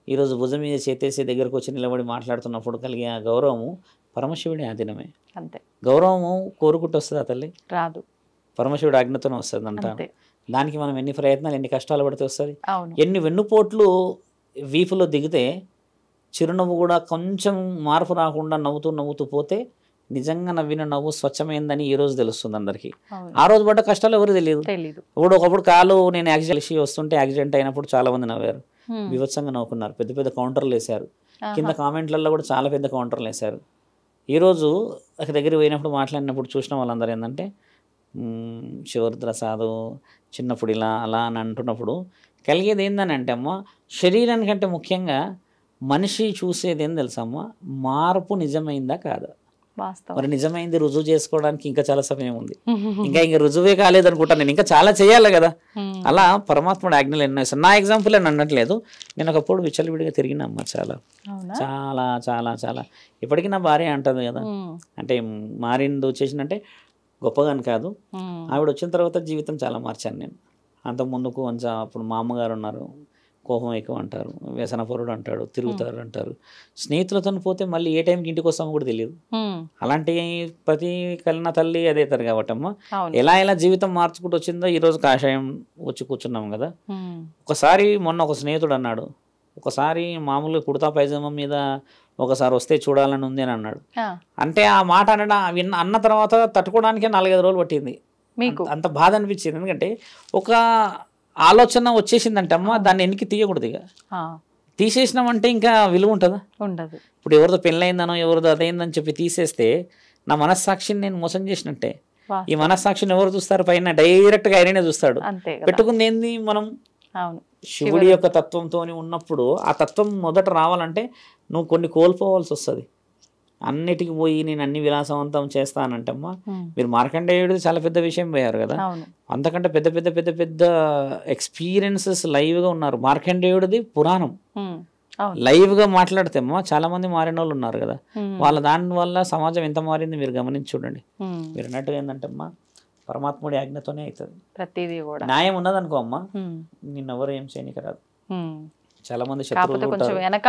ఈరోజు భుజం మీద చేతేసి దగ్గరకు వచ్చి నిలబడి మాట్లాడుతున్నప్పుడు కలిగే ఆ గౌరవము పరమశివుడి ఆధీనమే. అంతే. గౌరవము కోరుకుంటూ వస్తుంది ఆ తల్లి రాదు, పరమశివుడి ఆజ్ఞతోనే వస్తుంది అంటారు. దానికి మనం ఎన్ని ప్రయత్నాలు ఎన్ని కష్టాలు పడితే వస్తుంది. ఎన్ని వెన్నుపోట్లు వీపులో దిగితే చిరునవ్వు కూడా కొంచెం మార్పు రాకుండా నవ్వుతూ పోతే నిజంగా నవ్విన నవ్వు స్వచ్ఛమైందని ఈ రోజు తెలుస్తుంది అందరికీ. ఆ రోజు పడ్డ కష్టాలు ఎవరు తెలియదు. ఇప్పుడు ఒకప్పుడు కాలు నేను యాక్సిడెంట్ వస్తుంటే యాక్సిడెంట్ అయినప్పుడు చాలా మంది నవ్వారు, వివత్సంగా నవ్వుకున్నారు, పెద్ద పెద్ద కౌంటర్లు వేశారు, కింద కామెంట్లలో కూడా చాలా పెద్ద కౌంటర్లు వేశారు. ఈరోజు అక్కడ దగ్గరికి పోయినప్పుడు మాట్లాడినప్పుడు చూసిన వాళ్ళందరూ ఏంటంటే శివరుద్ర సాధు చిన్నప్పుడు ఇలా అలా అని అంటున్నప్పుడు కలిగేది ఏందని అంటే అమ్మ, శరీరానికంటే ముఖ్యంగా మనిషి చూసేది ఏం తెలుసమ్మా, మార్పు నిజమైందా కాదా. మరి నిజమైంది రుజువు చేసుకోవడానికి ఇంకా చాలా సమయం ఉంది, ఇంకా రుజువే కాలేదనుకుంటాను నేను, ఇంకా చాలా చేయాలి కదా. అలా పరమాత్ముడు ఆజ్ఞలు ఎన్నో ఇస్తాను. నా ఎగ్జాంపుల్ అని అనట్లేదు, నేను ఒకప్పుడు విచ్చలవిడిగా తిరిగినమ్మా, చాలా చాలా చాలా చాలా. ఇప్పటికీ నా భార్య అంటది కదా, అంటే మారింది చేసినంటే గొప్పగాని కాదు, ఆవిడ వచ్చిన తర్వాత జీవితం చాలా మార్చాను నేను. అంతకుముందుకు కొంచెం అప్పుడు మా అమ్మగారు ఉన్నారు, కోపం ఎక్కువ అంటారు, వ్యసనపరుడు అంటాడు, తిరుగుతారు అంటారు, స్నేహితులతో పోతే మళ్ళీ ఏ టైంకి ఇంటికి వస్తామో కూడా తెలియదు. అలాంటి ప్రతి కలిన తల్లి అదే తరు కాబట్టి అమ్మ, ఎలా ఎలా జీవితం మార్చుకుంటూ వచ్చిందో ఈ రోజు కాషాయం వచ్చి కూర్చున్నాం కదా. ఒకసారి మొన్న ఒక స్నేహితుడు అన్నాడు, ఒకసారి మామూలుగా కుర్తా పైజామా మీద ఒకసారి వస్తే చూడాలని ఉంది అని అన్నాడు. అంటే ఆ మాట అన్న తర్వాత తట్టుకోవడానికే 4-5 రోజులు పట్టింది. అంత బాధ అనిపించింది. ఎందుకంటే ఒక ఆలోచన వచ్చేసిందంటే అమ్మ, దాన్ని ఎన్నికి తీయకూడదు. ఇక తీసేసినామంటే ఇంకా విలువ ఉంటుందా, ఉండదు. ఇప్పుడు ఎవరిదో పెళ్ళయిందనో ఎవరిదో అదైందని చెప్పి తీసేస్తే నా మనస్సాక్షిని నేను మోసం చేసినట్టే. ఈ మనస్సాక్షిని ఎవరు చూస్తారు, పైన డైరెక్ట్గా ఆయననే చూస్తాడు. పెట్టుకుంది ఏంది మనం, శివుడి యొక్క తత్వంతో ఉన్నప్పుడు ఆ తత్వం మొదట రావాలంటే నువ్వు కొన్ని కోల్పోవాల్సి వస్తుంది. అన్నిటికి పోయి నేను అన్ని విలాసవంతం చేస్తానంటమ్మా, మీరు మార్కండేయుడిది చాలా పెద్ద విషయం పోయారు కదా, అంతకంటే పెద్ద పెద్ద పెద్ద పెద్ద ఎక్స్పీరియన్సెస్ లైవ్గా ఉన్నారు. మార్కండేయుడిది పురాణం లైవ్గా మాట్లాడితే అమ్మా చాలా మంది మారిన వాళ్ళు ఉన్నారు కదా, దాని వల్ల సమాజం ఎంత మారింది మీరు గమనించి చూడండి. మీరు అన్నట్టుగా ఏంటంటే అమ్మా, పరమాత్ముడి ఆజ్ఞతోనే అవుతుంది ప్రతిదీ కూడా. న్యాయం ఉన్నదనుకో అమ్మా, నిన్నెవరు ఏం చేయనీకి రాదు. చాలా మంది శత్రువులు వెనక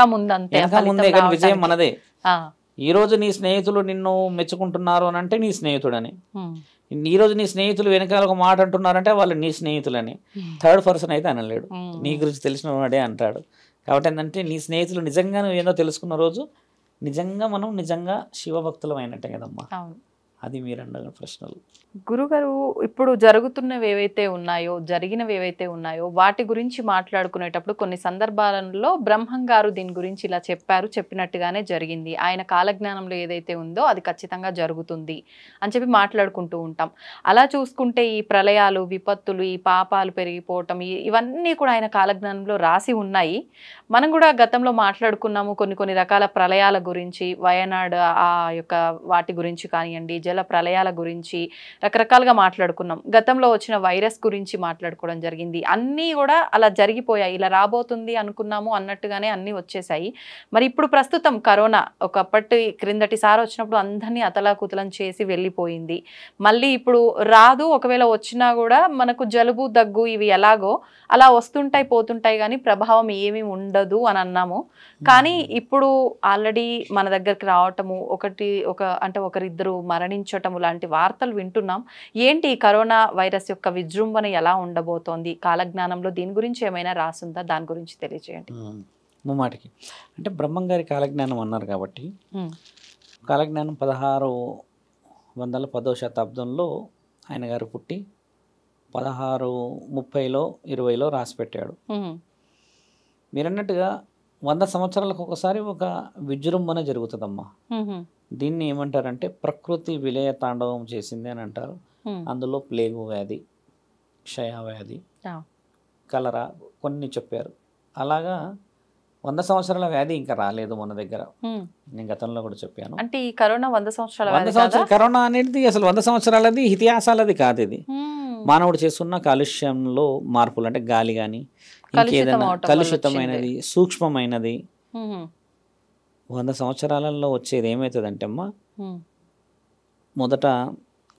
ముందే, కానీ విజయం మనదే. ఈ రోజు నీ స్నేహితులు నిన్ను మెచ్చుకుంటున్నారు అని అంటే నీ స్నేహితుడని, ఈ రోజు నీ స్నేహితులు వెనకాల ఒక మాట అంటున్నారంటే వాళ్ళు నీ స్నేహితులని. థర్డ్ పర్సన్ అయితే అనలేడు, నీ గురించి తెలిసిన వాడే అంటాడు. కాబట్టి ఏంటంటే నీ స్నేహితులు నిజంగా నువ్వు ఏదో తెలుసుకున్న రోజు నిజంగా మనం నిజంగా శివభక్తులం అయినట్టే కదమ్మా. అది మీరు అన్న ప్రశ్నలు. గురుగారు, ఇప్పుడు జరుగుతున్నవి ఏవైతే ఉన్నాయో, జరిగినవి ఏవైతే ఉన్నాయో వాటి గురించి మాట్లాడుకునేటప్పుడు కొన్ని సందర్భాలలో బ్రహ్మం గారు దీని గురించి ఇలా చెప్పినట్టుగానే జరిగింది, ఆయన కాలజ్ఞానంలో ఏదైతే ఉందో అది ఖచ్చితంగా జరుగుతుంది అని చెప్పి మాట్లాడుకుంటూ ఉంటాం. అలా చూసుకుంటే ఈ ప్రళయాలు, విపత్తులు, ఈ పాపాలు పెరిగిపోవటం, ఇవన్నీ కూడా ఆయన కాలజ్ఞానంలో రాసి ఉన్నాయి. మనం కూడా గతంలో మాట్లాడుకున్నాము కొన్ని రకాల ప్రళయాల గురించి, వయనాడు ఆ యొక్క వాటి గురించి కానివ్వండి, జల ప్రళయాల గురించి రకరకాలుగా మాట్లాడుకున్నాం. గతంలో వచ్చిన వైరస్ గురించి మాట్లాడుకోవడం జరిగింది. అన్నీ కూడా అలా జరిగిపోయాయి, ఇలా రాబోతుంది అనుకున్నాము అన్నట్టుగానే అన్నీ వచ్చేసాయి. మరి ఇప్పుడు ప్రస్తుతం కరోనా ఒకప్పటి క్రిందటిసారి వచ్చినప్పుడు అందరినీ అతలాకుతలం చేసి వెళ్ళిపోయింది. మళ్ళీ ఇప్పుడు రాదు, ఒకవేళ వచ్చినా కూడా మనకు జలుబు దగ్గు ఇవి ఎలాగో అలా వస్తుంటాయి పోతుంటాయి, కానీ ప్రభావం ఏమీ ఉండదు అని అన్నాము. కానీ ఇప్పుడు ఆల్రెడీ మన దగ్గరికి రావటము, ఒకరిద్దరు మరణించటము లాంటి వార్తలు వింటున్నాం. ఏంటి ఈ కరోనా వైరస్ యొక్క విజృంభణ ఎలా ఉండబోతోంది, కాలజ్ఞానంలో దీని గురించి ఏమైనా రాసుందా, దాని గురించి తెలియజేయండి. ముమ్మాటికి అంటే బ్రహ్మం గారి కాలజ్ఞానం అన్నారు కాబట్టి, కాలజ్ఞానం 1610వ శతాబ్దంలో ఆయన గారు పుట్టి 1630లో 20లో రాసి పెట్టాడు. మీరన్నట్టుగా 100 సంవత్సరాలకు ఒకసారి ఒక విజృంభణ జరుగుతుందమ్మా. దీన్ని ఏమంటారంటే ప్రకృతి విలయ తాండవం చేసింది అని అంటారు. అందులో ప్లేగు వ్యాధి, క్షయవ్యాధి, కలరా కొన్ని చెప్పారు. అలాగా 100 సంవత్సరాల వ్యాధి ఇంకా రాలేదు మన దగ్గర. నేను గతంలో కూడా చెప్పాను. అంటే ఈ కరోనా 100 సంవత్సరాల కరోనా అనేది అసలు 100 సంవత్సరాలది ఇతిహాసాలది కాదు. ఇది మానవుడు చేస్తున్న కాలుష్యంలో మార్పులు, అంటే గాలి కానీ ఇంకేదైనా కలుషితమైనది, సూక్ష్మమైనది. 100 సంవత్సరాలలో వచ్చేది ఏమవుతుందంటే అమ్మా, మొదట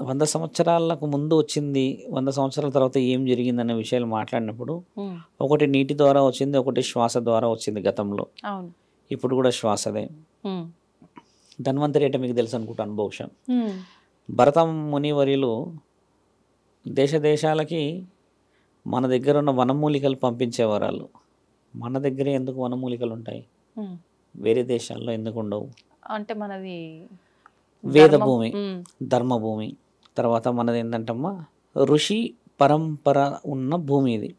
100 సంవత్సరాలకు ముందు వచ్చింది, 100 సంవత్సరాల తర్వాత ఏం జరిగిందనే విషయాలు మాట్లాడినప్పుడు ఒకటి నీటి ద్వారా వచ్చింది, ఒకటి శ్వాస ద్వారా వచ్చింది గతంలో. ఇప్పుడు కూడా శ్వాసదే. ధన్వంతరి అంటే మీకు తెలుసు అనుకుంటాను బహుశా. భరత మునివర్యులు దేశాలకి మన దగ్గర ఉన్న వనమూలికలు పంపించేవారు. వాళ్ళు మన దగ్గరే ఎందుకు వనమూలికలు ఉంటాయి, వేరే దేశాల్లో ఎందుకు ఉండవు? అంటే మనది వేదభూమి, ధర్మభూమి. తర్వాత మనది ఏంటంటమ్మా ఋషి పరంపర ఉన్న భూమి ఇది.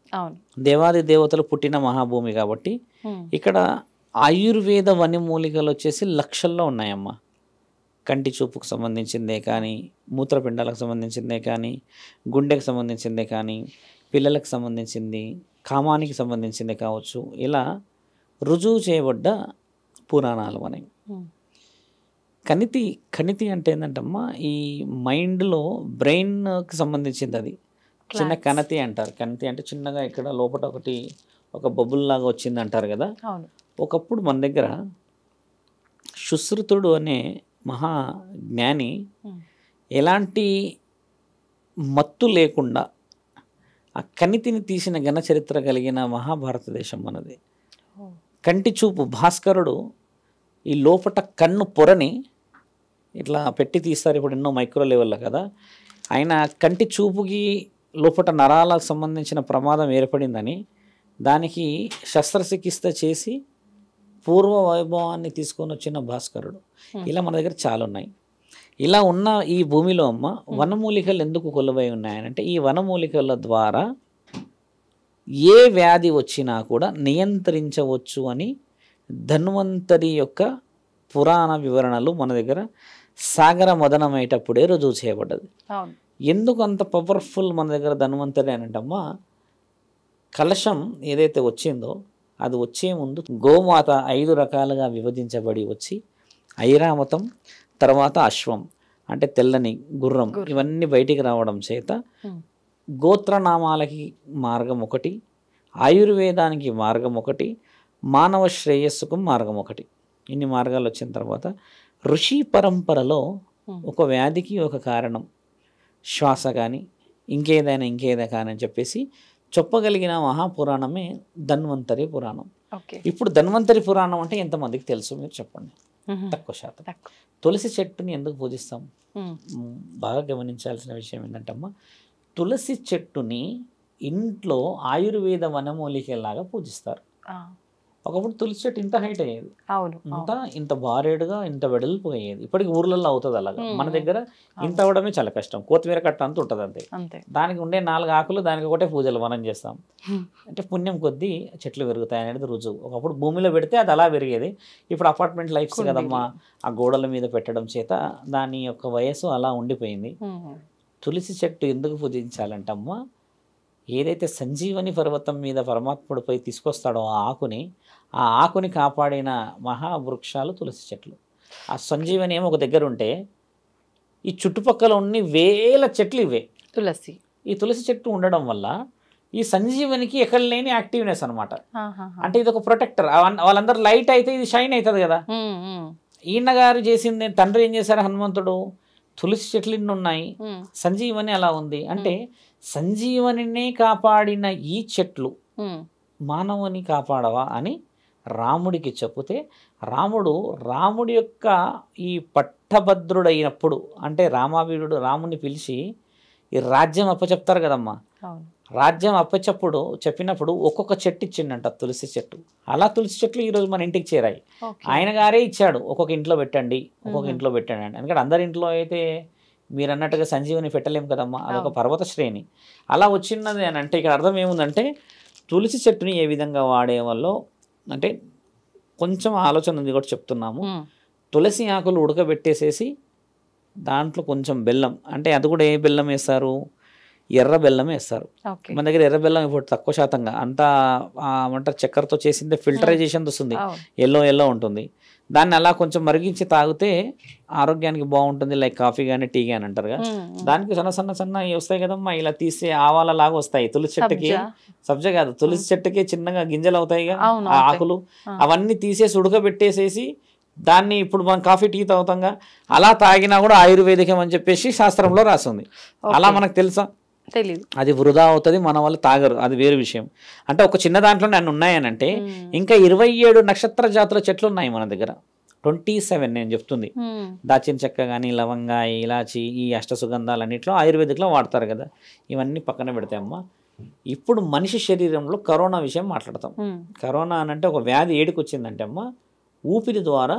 దేవాది దేవతలు పుట్టిన మహాభూమి కాబట్టి ఇక్కడ ఆయుర్వేద వనమూలికలు వచ్చేసి లక్షల్లో ఉన్నాయమ్మా. కంటి చూపుకు సంబంధించిందే కానీ, మూత్రపిండాలకు సంబంధించిందే కానీ, గుండెకు సంబంధించిందే కానీ, పిల్లలకు సంబంధించింది, కామానికి సంబంధించిందే కావచ్చు. ఇలా రుజువు చేయబడ్డ పురాణాలు మనకి. కణితి అంటే ఏంటంటమ్మా ఈ మైండ్లో బ్రెయిన్కి సంబంధించింది. అది చిన్న కణతి అంటారు. కణతి అంటే చిన్నగా ఇక్కడ లోపల ఒక బబుల్ లాగా వచ్చింది అంటారు కదా. ఒకప్పుడు మన దగ్గర సుశ్రుతుడు అనే మహా జ్ఞాని ఎలాంటి మత్తు లేకుండా ఆ కణితిని తీసిన ఘన చరిత్ర కలిగిన మహాభారతదేశం మనది. కంటి చూపు భాస్కరుడు ఈ లోపట కన్ను పొరని ఇట్లా పెట్టి తీస్తారు ఇప్పుడు ఎన్నో మైక్రో లెవెల్లో కదా. ఆయన కంటి చూపుకి లోపట నరాలకు సంబంధించిన ప్రమాదం ఏర్పడిందని దానికి శస్త్రచికిత్స చేసి పూర్వ వైభవాన్ని తీసుకొని వచ్చిన భాస్కరుడు. ఇలా మన దగ్గర చాలా ఉన్నాయి. ఇలా ఉన్న ఈ భూమిలో అమ్మ వనమూలికలు ఎందుకు కొలువై ఉన్నాయనంటే ఈ వనమూలికల ద్వారా ఏ వ్యాధి వచ్చినా కూడా నియంత్రించవచ్చు అని ధన్వంతరి యొక్క పురాణ వివరణలు మన దగ్గర సాగర మదనమయ్యేటప్పుడే రుజువు చేయబడ్డది. ఎందుకు అంత పవర్ఫుల్ మన దగ్గర ధన్వంతరి అని అంటమ్మా, కలశం ఏదైతే వచ్చిందో అది వచ్చే ముందు గోమాత 5 రకాలుగా విభజించబడి వచ్చి ఐరావతం, తర్వాత అశ్వం అంటే తెల్లని గుర్రం, ఇవన్నీ బయటికి రావడం చేత గోత్రనామాలకి మార్గం ఒకటి, ఆయుర్వేదానికి మార్గం ఒకటి, మానవ శ్రేయస్సుకు మార్గం ఒకటి. ఇన్ని మార్గాలు వచ్చిన తర్వాత ఋషి పరంపరలో ఒక వ్యాధికి ఒక కారణం శ్వాస కానీ ఇంకేదైనా కానీ అని చెప్పేసి చెప్పగలిగిన మహాపురాణమే ధన్వంతరి పురాణం. ఇప్పుడు ధన్వంతరి పురాణం అంటే ఎంతమందికి తెలుసు మీరు చెప్పండి? తక్కువ శాతం. తులసి చెట్టుని ఎందుకు పూజిస్తాం? బాగా గమనించాల్సిన విషయం ఏంటంటమ్మా, తులసి చెట్టుని ఇంట్లో ఆయుర్వేద వనమూలికలాగా పూజిస్తారు. ఒకప్పుడు తులసి చెట్టు ఇంత హైట్ అయ్యేది, ఇంత బారేడుగా ఇంత వెడల్పు అయ్యేది. ఇప్పటికి ఊర్లలో అవుతుంది అలాగా. మన దగ్గర ఇంత అవడమే చాలా కష్టం. కొత్తిమీర కట్ట అంత ఉంటుంది అంతే. దానికి ఉండే 4 ఆకులు, దానికి ఒకటే పూజలు మనం చేస్తాం. అంటే పుణ్యం కొద్దీ చెట్లు పెరుగుతాయి అనేది రుజువు. ఒకప్పుడు భూమిలో పెడితే అది అలా పెరిగేది. ఇప్పుడు అపార్ట్మెంట్ లైఫ్స్ కదమ్మా, ఆ గోడల మీద పెట్టడం చేత దాని యొక్క వయస్సు అలా ఉండిపోయింది. తులసి చెట్టు ఎందుకు పూజించాలంటమ్మా, ఏదైతే సంజీవని పర్వతం మీద పరమాత్ముడిపై తీసుకొస్తాడో ఆ ఆకుని కాపాడిన మహావృక్షాలు తులసి చెట్లు. ఆ సంజీవని ఏమో ఒక దగ్గర ఉంటే ఈ చుట్టుపక్కల ఉన్న వేల చెట్లు ఇవే తులసి. ఈ తులసి చెట్టు ఉండడం వల్ల ఈ సంజీవనికి ఎక్కడ లేని యాక్టివ్నెస్ అనమాట. అంటే ఇది ఒక ప్రొటెక్టర్. వాళ్ళందరూ లైట్ అయితే ఇది షైన్ అవుతుంది కదా. ఈయన గారు చేసింది, తండ్రి ఏం చేశారు హనుమంతుడు, తులసి చెట్లు ఇన్ని ఉన్నాయి, సంజీవని అలా ఉంది. అంటే సంజీవనినే కాపాడిన ఈ చెట్లు మానవుని కాపాడవా అని రాముడికి చెప్తే, రాముడి యొక్క ఈ పట్టభద్రుడైనప్పుడు అంటే రామావీరుడు రాముని పిలిచి ఈ రాజ్యం అప్పచెప్తారు కదమ్మా. రాజ్యం చెప్పినప్పుడు ఒక్కొక్క చెట్టు ఇచ్చిండంట, తులసి చెట్టు. అలా తులసి చెట్లు ఈరోజు మన ఇంటికి చేరాయి. ఆయన గారే ఇచ్చాడు, ఒక్కొక్క ఇంట్లో పెట్టండి అని. ఎందుకంటే అందరి ఇంట్లో అయితే మీరు అన్నట్టుగా సంజీవని పెట్టలేము కదమ్మా, అదొక పర్వత శ్రేణి. అలా వచ్చినది అని అంటే ఇక్కడ అర్థం ఏముందంటే తులసి చెట్టుని ఏ విధంగా వాడే వాళ్ళు అంటే కొంచెం ఆలోచన ఉంది కూడా చెప్తున్నాము. తులసి ఆకులు ఉడకబెట్టేసేసి దాంట్లో కొంచెం బెల్లం, అంటే అది కూడా ఏ బెల్లం వేస్తారు, ఎర్ర బెల్లం వేస్తారు. మన దగ్గర ఎర్ర బెల్లం ఇప్పుడు తక్కువ శాతంగా అంతా ఏమంటారు చక్కెరతో చేసిందే ఫిల్టరైజేషన్ వస్తుంది, ఎల్లో ఉంటుంది. దాన్ని అలా కొంచెం మరిగించి తాగితే ఆరోగ్యానికి బాగుంటుంది. లైక్ కాఫీ కానీ టీ కానీ అంటారు కదా. దానికి సన్న వస్తాయి కదమ్మా, ఇలా తీసే ఆవాల లాగా వస్తాయి. తులసి చెట్టుకి, సబ్జా కాదు, తులసి చెట్టుకి చిన్నగా గింజలు అవుతాయి ఆకులు, అవన్నీ తీసేసి ఉడకబెట్టేసేసి దాన్ని ఇప్పుడు మనం కాఫీ టీ తాగుతాంగా, అలా తాగినా కూడా ఆయుర్వేదికం అని చెప్పేసి శాస్త్రంలో రాస్తుంది. అలా మనకు తెలుసా? తెలియదు. అది వృధా అవుతుంది, మన వాళ్ళు తాగరు, అది వేరే విషయం. అంటే ఒక చిన్న దాంట్లోనే అన్ని ఉన్నాయనంటే ఇంకా 27 నక్షత్ర జాతుల చెట్లు ఉన్నాయి మన దగ్గర. 27 నేను చెప్తుంది. దాచిన చెక్క కానీ, లవంగా, ఇలాచి, ఈ అష్టసుగంధాలు అన్నింటిలో ఆయుర్వేదిక్లో వాడతారు కదా. ఇవన్నీ పక్కన పెడతాయమ్మా. ఇప్పుడు మనిషి శరీరంలో కరోనా విషయం మాట్లాడతాం. కరోనా అనంటే ఒక వ్యాధి ఏడికి వచ్చిందంటే అమ్మా, ఊపిరి ద్వారా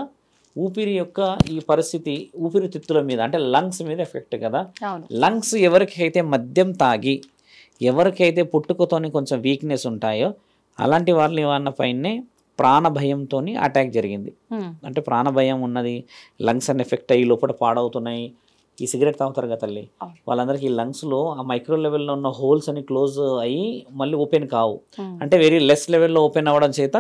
ఊపిరి యొక్క ఈ పరిస్థితి ఊపిరితిత్తుల మీద అంటే లంగ్స్ మీద ఎఫెక్ట్ కదా. అవును. లంగ్స్ ఎవరికైతే మద్యం తాగి ఎవరికైతే పుట్టుకతోని కొంచెం వీక్నెస్ ఉంటాయో అలాంటి వాళ్ళ పైనే ప్రాణభయంతో అటాక్ జరిగింది. అంటే ప్రాణభయం ఉన్నది, లంగ్స్ అని ఎఫెక్ట్ అయ్యి లోపల పాడవుతున్నాయి. ఈ సిగరెట్ తాగుతారు కదా తల్లి, వాళ్ళందరికీ లంగ్స్లో ఆ మైక్రో లెవెల్లో ఉన్న హోల్స్ అని క్లోజ్ అయ్యి మళ్ళీ ఓపెన్ కావు. అంటే వెరీ లెస్ లెవెల్లో ఓపెన్ అవ్వడం చేత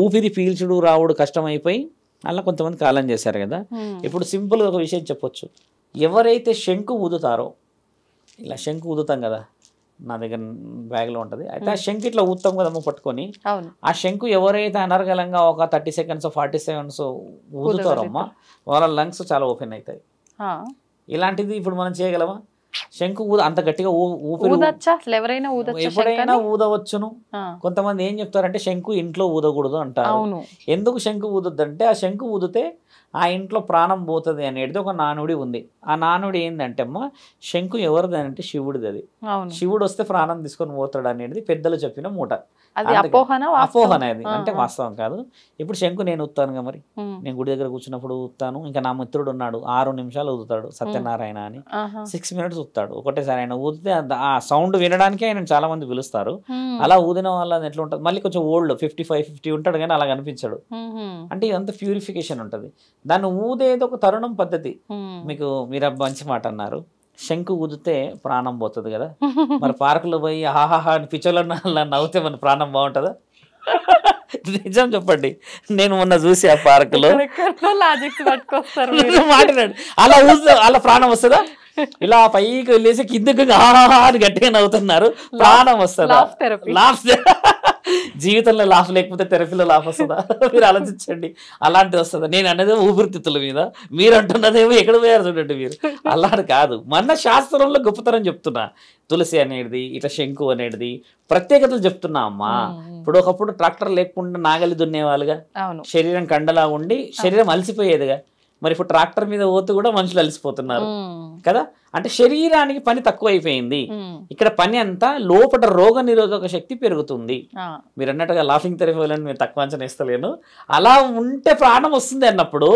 ఊపిరి పీల్చుడు రావుడు కష్టం అయిపోయి అలా కొంతమంది కాలం చేశారు కదా. ఇప్పుడు సింపుల్గా ఒక విషయం చెప్పొచ్చు, ఎవరైతే శంకు ఊదుతారో, ఇలా శంకు ఊదుతాం కదా, నా దగ్గర బ్యాగ్లో ఉంటుంది, అయితే ఆ శంకు ఇట్లా ఊదుతాం కదమ్మా పట్టుకొని, ఆ శంకు ఎవరైతే అనర్గళంగా ఒక 30 seconds 40 seconds ఊదుతారమ్మా వాళ్ళ లంగ్స్ చాలా ఓపెన్ అవుతాయి. ఇలాంటిది ఇప్పుడు మనం చేయగలమా? శంకు అంత గట్టిగా ఊపిరి ఎప్పుడైనా ఊదవచ్చును. కొంతమంది ఏం చెప్తారంటే శంకు ఇంట్లో ఊదకూడదు అంటారు. ఎందుకు శంకు ఊదొద్దంటే ఆ శంకు ఊదితే ఆ ఇంట్లో ప్రాణం పోతుంది అనేది ఒక నానుడి ఉంది. ఆ నానుడి ఏంటంటే అమ్మ, శంకు ఎవరిది అంటే శివుడిది. అది శివుడు వస్తే ప్రాణం తీసుకొని పోతాడు అనేది పెద్దలు చెప్పిన మూట. అపోహన అది అంటే వాస్తవం కాదు. ఇప్పుడు శంకు నేను ఊతానుగా, మరి నేను గుడి దగ్గర కూర్చున్నప్పుడు ఊతాను. ఇంకా నా మిత్రుడు ఉన్నాడు 6 నిమిషాలు ఊదుతాడు, సత్యనారాయణ అని 6 minutes ఊతాడు ఒకటేసారి. ఆయన ఊదితే ఆ సౌండ్ వినడానికి ఆయన చాలా మంది పిలుస్తారు. అలా ఊదిన వాళ్ళ ఎట్లా ఉంటుంది, మళ్ళీ కొంచెం ఓల్డ్ 55-50 ఉంటాడు కానీ అలా కనిపించాడు. అంటే ఇదంతా ప్యూరిఫికేషన్ ఉంటుంది. దాన్ని ఊదేది ఒక తరుణం పద్ధతి. మీరు మంచి మాట అన్నారు, శంకు ఊదితే ప్రాణం పోతుంది కదా. మరి పార్కులో పోయి ఆహాహా అని పిచ్చోళ్ళ నవ్వుతే మన ప్రాణం బాగుంటుందా? నిజం చెప్పండి, నేను మొన్న చూసి ఆ పార్కులో మాట్లాడాడు, అలా ఊదితే అలా ప్రాణం వస్తుందా? ఇలా పైకి వెళ్ళేసి కిందకి ఆహాహా అని గట్టిగా నవ్వుతున్నారు, ప్రాణం వస్తుందా? లాఫ్ జీవితంలో లాఫ్ లేకపోతే థెరపీలో లాఫ్ వస్తుందా? మీరు ఆలోచించండి. అలాంటిది వస్తుందా? నేను అనేది ఊపిరితిత్తుల మీద, మీరు అంటున్నదేమో ఎక్కడ పోయారు చూడండి మీరు. అలాంటి కాదు, మన శాస్త్రంలో గొప్పతనం చెప్తున్నా. తులసి అనేది ఇట్లా శంకు అనేది ప్రత్యేకతలు చెప్తున్నా అమ్మా. ఇప్పుడు ఒకప్పుడు ట్రాక్టర్ లేకుండా నాగలి దున్నేవాళ్ళుగా, శరీరం కండలా ఉండి శరీరం అలసిపోయేదిగా. మరి ఇప్పుడు ట్రాక్టర్ మీద పోతూ కూడా మనుషులు అలసిపోతున్నారు కదా. అంటే శరీరానికి పని తక్కువ అయిపోయింది. ఇక్కడ పని అంతా లోపల రోగ నిరోధక శక్తి పెరుగుతుంది. మీరు అన్నట్టుగా లాఫింగ్ థెరపీ వాళ్ళని మీరు తక్కువ అంచనా ఇస్తలేను. అలా ఉంటే ప్రాణం వస్తుంది అన్నప్పుడు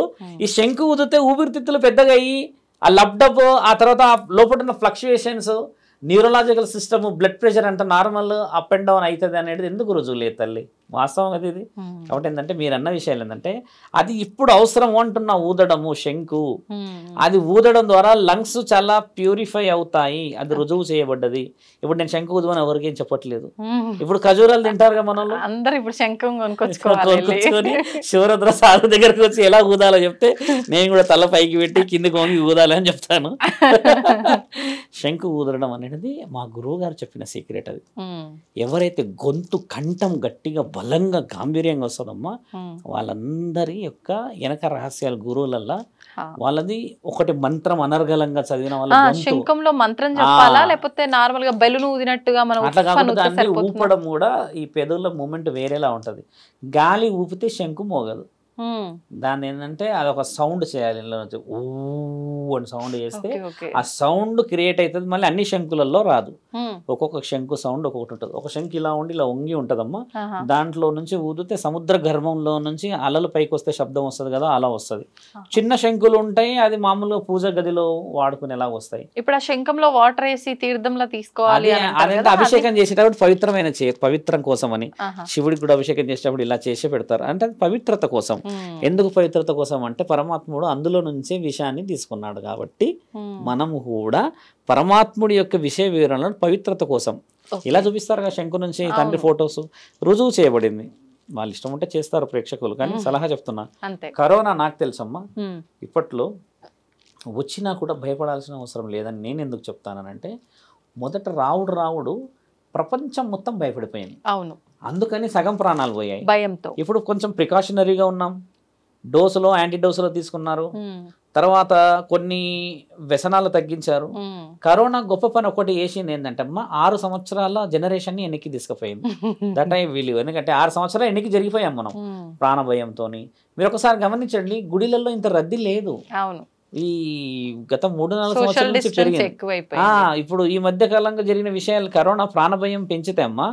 ఈ శంకు ఊదితే ఊపిరితిత్తులు పెద్దగా అయ్యి ఆ లబ్డబ్, ఆ తర్వాత లోపల ఉన్న fluctuations, neurological system, blood pressure అంతా నార్మల్ అప్ అండ్ డౌన్ అవుతుంది అనేది ఎందుకు రుజువు లేదు తల్లి, వాస్తవం అది ఇది. కాబట్టి ఏంటంటే మీరు అన్న విషయాలు ఏంటంటే అది ఇప్పుడు అవసరం అంటున్న ఊదడము శంకు, అది ఊదడం ద్వారా లంగ్స్ చాలా ప్యూరిఫై అవుతాయి, అది రుజువు చేయబడ్డది. ఇప్పుడు నేను శంకు ఊదమని ఎవరికేం చెప్పట్లేదు. ఇప్పుడు ఖజూరాలు తింటారుగా మనలో అందరూ, ఇప్పుడు శంఖం కొనుక్కొని శివరుద్ర సాధు దగ్గరకు వచ్చి ఎలా ఊదాలో చెప్తే నేను కూడా తల పైకి పెట్టి కిందకి వంగి ఊదాలి అని చెప్తాను. శంకు ఊదడం అనేది మా గురువు గారు చెప్పిన సీక్రెట్. అది ఎవరైతే గొంతు కంఠం గట్టిగా బలంగా గాంభీర్యంగా వస్తుందమ్మా వాళ్ళందరి యొక్క వెనక రహస్యాలు గురువులల్లా వాళ్ళది ఒకటి మంత్రం అనర్గళంగా చదివిన వాళ్ళ శంఖంలో మంత్రం చెప్పాలా లేకపోతే నార్మల్ గా బెలూన్ ఊదినట్టుగా మనం అట్లా కాకుండా దాన్ని ఊపడం కూడా ఈ పెదవుల మూమెంట్ వేరేలా ఉంటది. గాలి ఊపితే శంకు మోగదు, దాన్ని ఏంటంటే అదొక సౌండ్ చేయాలి. ఊ అని సౌండ్ చేస్తే ఆ సౌండ్ క్రియేట్ అవుతుంది. మళ్ళీ అన్ని శంకులలో రాదు, ఒక్కొక్క శంకు సౌండ్ ఒక్కొక్కటి ఉంటుంది. ఒక శంకు ఇలా ఉండి ఇలా వంగి ఉంటదమ్మా, దాంట్లో నుంచి ఊదితే సముద్ర గర్భంలో నుంచి అలలు పైకి వస్తే శబ్దం వస్తుంది కదా, అలా వస్తుంది. చిన్న శంకులు ఉంటాయి, అది మామూలుగా పూజ గదిలో వాడుకునేలా వస్తాయి. ఇప్పుడు ఆ శంఖంలో వాటర్ వేసి తీర్థంలో తీసుకోవాలి, అదంటే అభిషేకం చేసేటప్పుడు పవిత్రమైన పవిత్రం కోసం అని, శివుడికి కూడా అభిషేకం చేసేటప్పుడు ఇలా చేసి పెడతారు. అంటే అది పవిత్రత కోసం. ఎందుకు పవిత్రత కోసం అంటే పరమాత్ముడు అందులో నుంచే విషయాన్ని తీసుకున్నాడు కాబట్టి మనము కూడా పరమాత్ముడి యొక్క విషయ వివరణలను పవిత్రత కోసం ఇలా చూపిస్తారు కదా. శంకు నుంచి తండ్రి ఫొటోస్ రుజువు చేయబడింది, వాళ్ళు ఇష్టం ఉంటే చేస్తారు ప్రేక్షకులు, కానీ సలహా చెప్తున్నా. కరోనా నాకు తెలుసమ్మా ఇప్పట్లో వచ్చినా కూడా భయపడాల్సిన అవసరం లేదని నేను ఎందుకు చెప్తానంటే, మొదట రావుడు ప్రపంచం మొత్తం భయపడిపోయింది. అవును, అందుకని సగం ప్రాణాలు పోయాయి భయంతో. ఇప్పుడు కొంచెం ప్రికాషనరీగా ఉన్నాం, డోసులో యాంటీ డోసులో తీసుకున్నారు, తర్వాత కొన్ని వ్యసనాలు తగ్గించారు. కరోనా గొప్ప పని ఒకటి చేసింది ఏంటంటే అమ్మా 6 సంవత్సరాల జనరేషన్ ని ఎన్నికి తీసుకుపోయింది. That I విలీవ్. ఎందుకంటే 6 సంవత్సరాలు ఎన్నికి జరిగిపోయాం మనం ప్రాణభయంతో. మీరు ఒకసారి గమనించండి, గుడిలలో ఇంత రద్దీ లేదు. అవును, ఈ గత 3-4 సోషల్ సంవత్సరాల నుంచి డిస్టెన్స్ పెరిగింది. ఎక్కువైపోయింది. ఇప్పుడు ఈ మధ్య కాలంగా జరిగిన విషయాలు కరోనా ప్రాణభయం పెంచితే అమ్మా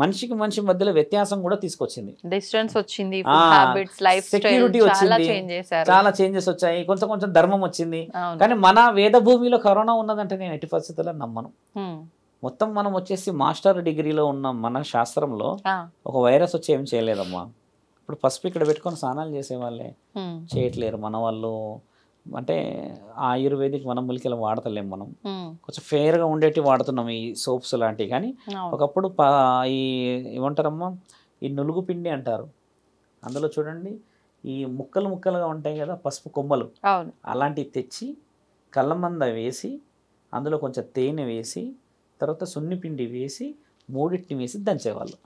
మనిషికి మనిషి మధ్యలో వ్యత్యాసం కూడా తీసుకొచ్చింది. డిస్టెన్స్ వచ్చింది, food habits, life style security చాలా వచ్చింది, చేంజ్ చేశారు. చాలా చేంజెస్ వచ్చాయి, కొంచెం కొంచెం ధర్మం వచ్చింది. అవును. కానీ మన వేద భూమిలో కరోనా ఉన్నదంటే నేను ఎట్టి పరిస్థితుల్లో నమ్మను. మొత్తం మనం వచ్చేసి మాస్టర్ డిగ్రీలో ఉన్న మన శాస్త్రంలో ఒక వైరస్ వచ్చి ఏం చేయలేదమ్మా. ఇప్పుడు పసుపు ఇక్కడ పెట్టుకొని స్నానాలు చేసేవాళ్ళే చేయట్లేరు మన వాళ్ళు. అంటే ఆయుర్వేదిక్ వనమూలికలు వాడతలేము మనం, కొంచెం ఫేర్గా ఉండేటివి వాడుతున్నాం ఈ సోప్స్ లాంటివి. కానీ ఒకప్పుడు ఈ ఏమంటారమ్మా ఈ నులుగు పిండి అంటారు, అందులో చూడండి ఈ ముక్కలు ముక్కలుగా ఉంటాయి కదా పసుపు కొమ్మలు, అలాంటివి తెచ్చి కళ్ళమంద వేసి అందులో కొంచెం తేనె వేసి తర్వాత సున్నిపిండి వేసి మూడింటిని వేసి దంచేవాళ్ళు.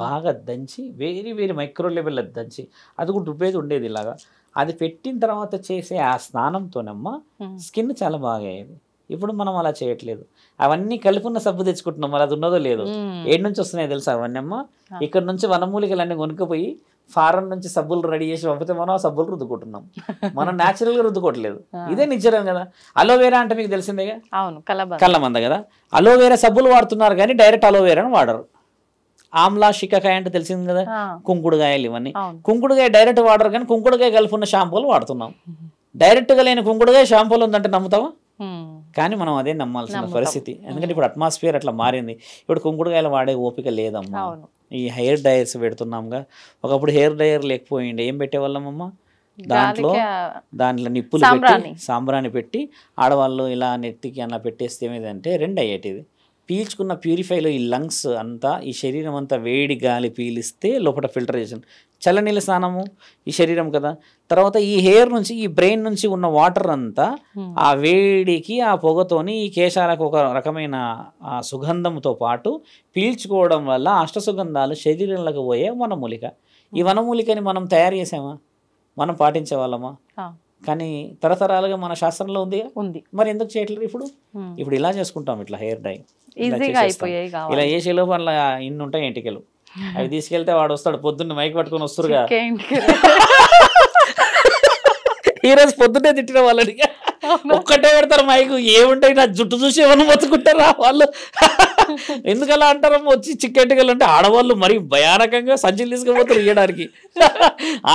బాగా దంచి వెరీ వెరీ మైక్రో లెవెల్లో దంచి అది కూడా రుబ్బేది ఉండేది ఇలాగా. అది పెట్టిన తర్వాత చేసే ఆ స్నానంతోనమ్మా స్కిన్ చాలా బాగా అయ్యేది. ఇప్పుడు మనం అలా చేయట్లేదు, అవన్నీ కలుపున్న సబ్బు తెచ్చుకుంటున్నాం, మరి అది ఉన్నదో లేదు. ఏడు నుంచి వస్తున్నాయి తెలుసా అవన్నీ అమ్మా? ఇక్కడ నుంచి వనమూలికలన్నీ కొనుక్కపోయి ఫారెన్ నుంచి సబ్బులు రెడీ చేసి పంపితే మనం ఆ సబ్బులు రుద్దుకుంటున్నాం, మనం న్యాచురల్గా రుద్దుకోవట్లేదు. ఇదే నిజం కదా. అలోవేరా అంటే మీకు తెలిసిందేగా, కళ్ళమంద కదా. అలోవేరా సబ్బులు వాడుతున్నారు కానీ డైరెక్ట్ అలోవేరాని వాడరు. ఆమ్లా షికాకాయ అంటే తెలిసింది కదా, కుంకుడుకాయలు ఇవన్నీ. కుంకుడుకాయ డైరెక్ట్ వాడరు కానీ కుంకుడుకాయ కలుపున్న షాంపూలు వాడుతున్నాం. డైరెక్ట్గా లేని కుంకుడుకాయ షాంపూలు ఉందంటే నమ్ముతావా? కానీ మనం అదే నమ్మాల్సిన పరిస్థితి, ఎందుకంటే ఇప్పుడు అట్మాస్ఫియర్ అట్లా మారింది. ఇప్పుడు కుంకుడుకాయలు వాడే ఓపిక లేదమ్మా. ఈ హెయిర్ డయర్స్ పెడుతున్నాంగా, ఒకప్పుడు హెయిర్ డయర్ లేకపోయిండే ఏం పెట్టేవాళ్ళమ్మా, దాంట్లో నిప్పులు పెట్టి సాంబ్రాణి పెట్టి ఆడవాళ్ళు ఇలా నెత్తికి అలా పెట్టేస్తే ఏమైందంటే రెండు అయ్యేటిది. పీల్చుకున్న ప్యూరిఫైలో ఈ లంగ్స్ అంతా ఈ శరీరం అంతా వేడి గాలి పీలిస్తే లోపల ఫిల్టరేషన్, చల్లనీళ్ళ స్నానము ఈ శరీరం కదా. తర్వాత ఈ హెయిర్ నుంచి ఈ బ్రెయిన్ నుంచి ఉన్న వాటర్ అంతా ఆ వేడికి ఆ పొగతోని ఈ కేశాలకు ఒక రకమైన ఆ సుగంధంతో పాటు పీల్చుకోవడం వల్ల అష్టసుగంధాలు శరీరంలోకి పోయే వనమూలిక. ఈ వనమూలికని మనం తయారు చేసామా, మనం పాటించే వాళ్ళమా? కానీ తరతరాలుగా మన శాస్త్రంలో ఉంది, మరి ఎందుకు చేయట్లేదు? ఇప్పుడు ఇలా చేసుకుంటాం, ఇట్లా హెయిర్ డై ఇలా చేసే లోపల ఇన్ని ఉంటాయి ఎంటికలు, అవి తీసుకెళ్తే వాడు వస్తాడు పొద్దున్న మైక్ పట్టుకొని వస్తురుగా. ఈ రోజు పొద్దున్నే తిట్టిన వాళ్ళని ఒక్కటే పెడతారు మైకు, ఏముంటాయి నా జుట్టు చూసి ఏమన్నా మొత్తుకుంటారా వాళ్ళు? ఎందుకలా అంటారమ్మా? వచ్చి చిక్కెంటికలు అంటే ఆడవాళ్ళు మరి భయానకంగా సంచులు తీసుకుపోతారు ఇవ్వడానికి.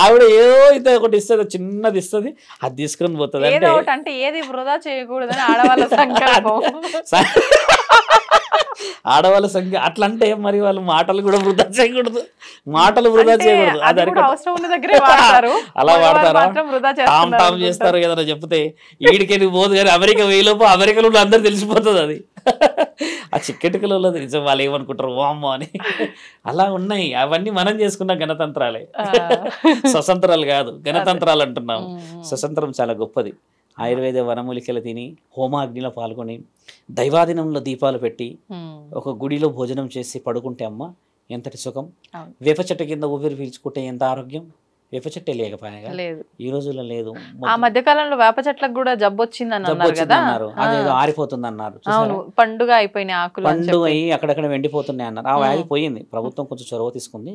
ఆవిడ ఏదో అయితే ఒకటి ఇస్తుంది, చిన్నది ఇస్తుంది, అది తీసుకొని పోతుంది. అంటే ఏది వృధా చేయకూడదని ఆడవాళ్ళ సంకల్పం. ఆడవాళ్ళ సంఖ్య అట్లా అంటే మరి వాళ్ళు మాటలు కూడా వృధా చేయకూడదు, మాటలు వృధా చేయకూడదు. అలా వాడతారా? టామ్ టామ్ చేస్తారు కదా చెప్తే, ఈడికెళ్ళి పోదు కానీ అమెరికా వేయలోపు అమెరికాలో అందరూ తెలిసిపోతుంది అది. ఆ చిక్కెటికలో నిజం వాళ్ళు ఏమనుకుంటారు వామ్మో అని. అలా ఉన్నాయి, అవన్నీ మనం చేసుకున్న గణతంత్రాలే, స్వతంత్రాలు కాదు గణతంత్రాలు అంటున్నాము. స్వతంత్రం చాలా గొప్పది. ఆయుర్వేద వనమూలికలు తిని హోమాగ్నిలో పాల్గొని దైవాదినంలో దీపాలు పెట్టి ఒక గుడిలో భోజనం చేసి పడుకుంటే అమ్మ ఎంతటి సుఖం. వేప చెట్టు కింద ఊపిరి పీల్చుకుంటే ఎంత ఆరోగ్యం. వేప చెట్టే లేకపోయా ఈ రోజుల్లో లేదు. ఆ మధ్య కాలంలో వేప చెట్లకు కూడా జబ్బు వచ్చింది అన్నారు, అదేదో ఆరిపోతుంది అన్నారు, పండుగ అయిపోయినాయి ఆకులు, పండుగ అయ్యి అక్కడక్కడ ఎండిపోతున్నాయి అన్నారు. ఆ వ్యాధి పోయింది, ప్రభుత్వం కొంచెం చొరవ తీసుకుంది.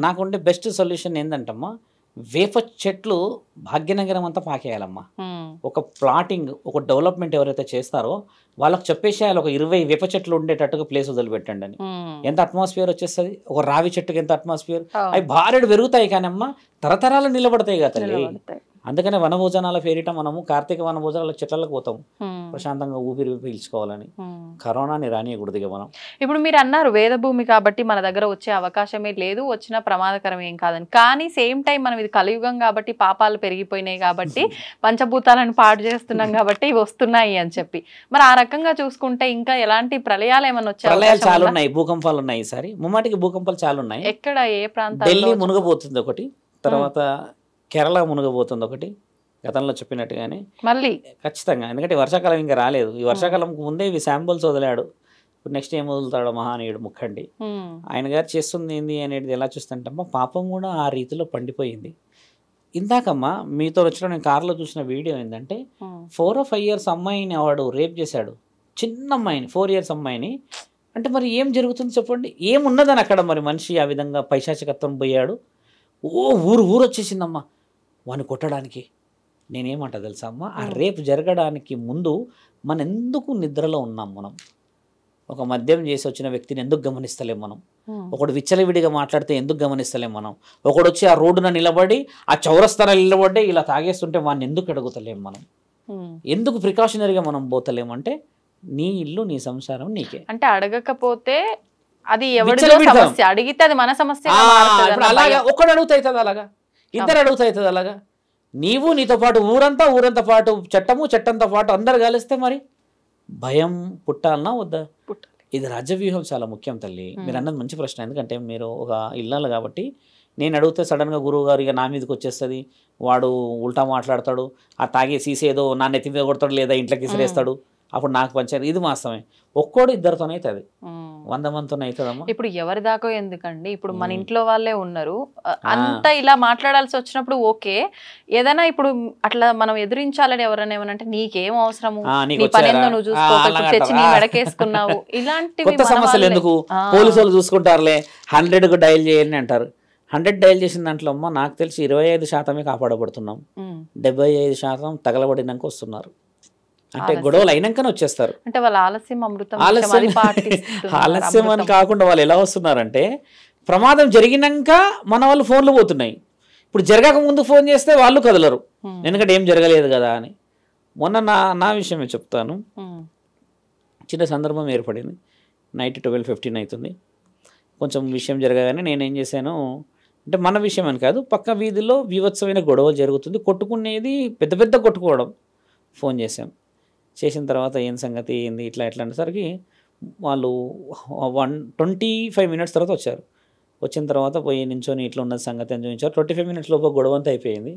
నాకుండే బెస్ట్ సొల్యూషన్ ఏంటంటమ్మా, వేప చెట్లు భాగ్యనగరం అంతా పాకేయాలమ్మా. ఒక ప్లాటింగ్, ఒక డెవలప్మెంట్ ఎవరైతే చేస్తారో వాళ్ళకి చెప్పేసేయాలి, ఒక 20 వేప చెట్లు ఉండేటట్టుగా ప్లేస్ వదిలిపెట్టండి అని. ఎంత అట్మాస్ఫియర్ వచ్చేస్తుంది, ఒక రావి చెట్టుకి ఎంత అట్మాస్ఫియర్. అవి భారీడు పెరుగుతాయి కానీ అమ్మ తరతరాలు నిలబడతాయి కదా తల్లి. అందుకనే వనభోజనాల పేరిట మనము కార్తీక వనభోజనాల చెట్లకు పోతాం, ప్రశాంతంగా ఊపిరి పీల్చుకోవాలని. కరోనాని రానియకూడదు ఇక మనం. ఇప్పుడు మీరు అన్నారు వేదభూమి కాబట్టి మన దగ్గర వచ్చే అవకాశమే లేదు, వచ్చిన ప్రమాదకరం ఏం కాదని. కానీ సేమ్ టైం మనం ఇది కలియుగం కాబట్టి పాపాలు పెరిగిపోయినాయి కాబట్టి పంచభూతాలను పాడు చేస్తున్నాం కాబట్టి ఇవి వస్తున్నాయి అని చెప్పి, మరి ఆ రకంగా చూసుకుంటే ఇంకా ఎలాంటి ప్రళయాలు ఏమైనా వచ్చాయి? ప్రళయాలు చాలా ఉన్నాయి, భూకంపాలు ఉన్నాయి. ఈసారి ముమ్మాటికి భూకంపాలు చాలా ఉన్నాయి. ఎక్కడ ఏ ప్రాంతాల్లో? ఢిల్లీ మునుగబోతుంది ఒకటి, తర్వాత కేరళ మునుగబోతుంది ఒకటి, గతంలో చెప్పినట్టుగానే మళ్ళీ ఖచ్చితంగా. ఎందుకంటే వర్షాకాలం ఇంకా రాలేదు, ఈ వర్షాకాలం ముందే ఇవి శాంపుల్స్ వదిలాడు. ఇప్పుడు నెక్స్ట్ ఏం వదులుతాడో మహానీయుడు ముఖండి. ఆయన గారు చేస్తుంది ఏంది అనేది ఎలా చూస్తుంటమ్మా, పాపం కూడా ఆ రీతిలో పండిపోయింది. ఇందాకమ్మా మీతో వచ్చిన నేను కార్లో చూసిన వీడియో ఏంటంటే 4 or 5 years అమ్మాయిని వాడు రేప్ చేశాడు, చిన్న అమ్మాయిని, 4 years అమ్మాయిని. అంటే మరి ఏం జరుగుతుంది చెప్పండి, ఏమున్నదని అక్కడ మరి మనిషి ఆ విధంగా పైశాచికత్వం పోయాడు. ఊరు వచ్చేసిందమ్మా వాడిని కొట్టడానికి. నేనేమంటా తెలుసా అమ్మ, ఆ రేపు జరగడానికి ముందు మనం ఎందుకు నిద్రలో ఉన్నాం? మనం ఒక మద్యం చేసి వచ్చిన వ్యక్తిని ఎందుకు గమనిస్తలేం మనం? ఒకడు విచ్చలవిడిగా మాట్లాడితే ఎందుకు గమనిస్తలేం మనం? ఒకడు వచ్చి ఆ రోడ్డున నిలబడి ఆ చౌరస్తాన నిలబడి ఇలా తాగేస్తుంటే వాడిని ఎందుకు అడుగుతలేం మనం? ఎందుకు ప్రికాషనరీగా మనం పోతలేమంటే నీ ఇల్లు నీ సంసారం నీకే. అంటే అడగకపోతే అది ఎవరిదో సమస్య, అడిగితే అది మన సమస్య. అలాగా ఒకడు అడుగుతాయితుంది, అలాగా ఇద్దరు అడుగుతాయితుంది, అలాగా నీవు నీతో పాటు ఊరంతా పాటు చట్టంతో పాటు అందరు కలిస్తే మరి భయం పుట్టాలనా వద్దా? ఇది రాజ్యవ్యూహం చాలా ముఖ్యం తల్లి. మీరు అన్నది మంచి ప్రశ్న. ఎందుకంటే మీరు ఒక ఇల్లాలు కాబట్టి నేను అడిగితే సడన్గా గురువు గారు ఇక నా మీదకి వచ్చేస్తుంది, వాడు ఉల్టా మాట్లాడతాడు, ఆ తాగే సీసేదో నా నెత్తి మీద కొడతాడు లేదా ఇంట్లోకి విసిరేస్తాడు, అప్పుడు నాకు పంచాయతీ. ఇది వాస్తవమే. ఒక్కోడు ఇద్దరితోనే అవుతుంది, 100 మందితోనే అవుతుందమ్మా. ఇప్పుడు ఎవరి దాకా ఎందుకండి, ఇప్పుడు మన ఇంట్లో వాళ్ళే ఉన్నారు, అంత ఇలా మాట్లాడాల్సి వచ్చినప్పుడు ఓకే. ఏదైనా ఇప్పుడు అట్లా మనం ఎదిరించాలని ఎవరైనా ఏమనంటే నీకేం అవసరము, నీ పని ఏందో నువ్వు చూసుకో, తెచ్చి నీ మెడకేసుకున్నావు, ఇలాంటివి కొత్త సమస్యలు ఎందుకు, పోలీసు వాళ్ళు చూసుకుంటారులే, 100కు డైల్ చేయండి అంటారు. 100 డైల్ చేసిన దాంట్లో అమ్మ నాకు తెలిసి 25% కాపాడబడుతున్నాం, 75% తగలబడినాక వస్తున్నారు. అంటే గొడవలు అయినాకనే వచ్చేస్తారు. అంటే వాళ్ళ ఆలస్యం అమృతం, ఆలస్యం అని కాకుండా వాళ్ళు ఎలా వస్తున్నారంటే ప్రమాదం జరిగినాక మన వాళ్ళు ఫోన్లు పోతున్నాయి. ఇప్పుడు జరగక ముందు ఫోన్ చేస్తే వాళ్ళు కదలరు, ఎందుకంటే ఏం జరగలేదు కదా అని. మొన్న నా విషయమే చెప్తాను. చిన్న సందర్భం ఏర్పడింది. నైట్ 12:15 అవుతుంది. కొంచెం విషయం జరగగానే నేనేం చేశాను అంటే, మన విషయం అని కాదు, పక్క వీధిలో వివత్సమైన గొడవ జరుగుతుంది, కొట్టుకునేది పెద్ద పెద్ద కొట్టుకోవడం. ఫోన్ చేశాం. చేసిన తర్వాత ఏం సంగతి ఏంది ఇట్లా అనేసరికి వాళ్ళు 25 మినిట్స్ తర్వాత వచ్చారు. వచ్చిన తర్వాత పోయి నించొని ఇట్లా ఉన్న సంగతి అని చూపించారు. 25 మినిట్స్ లోపు గొడవ అంతా అయిపోయింది.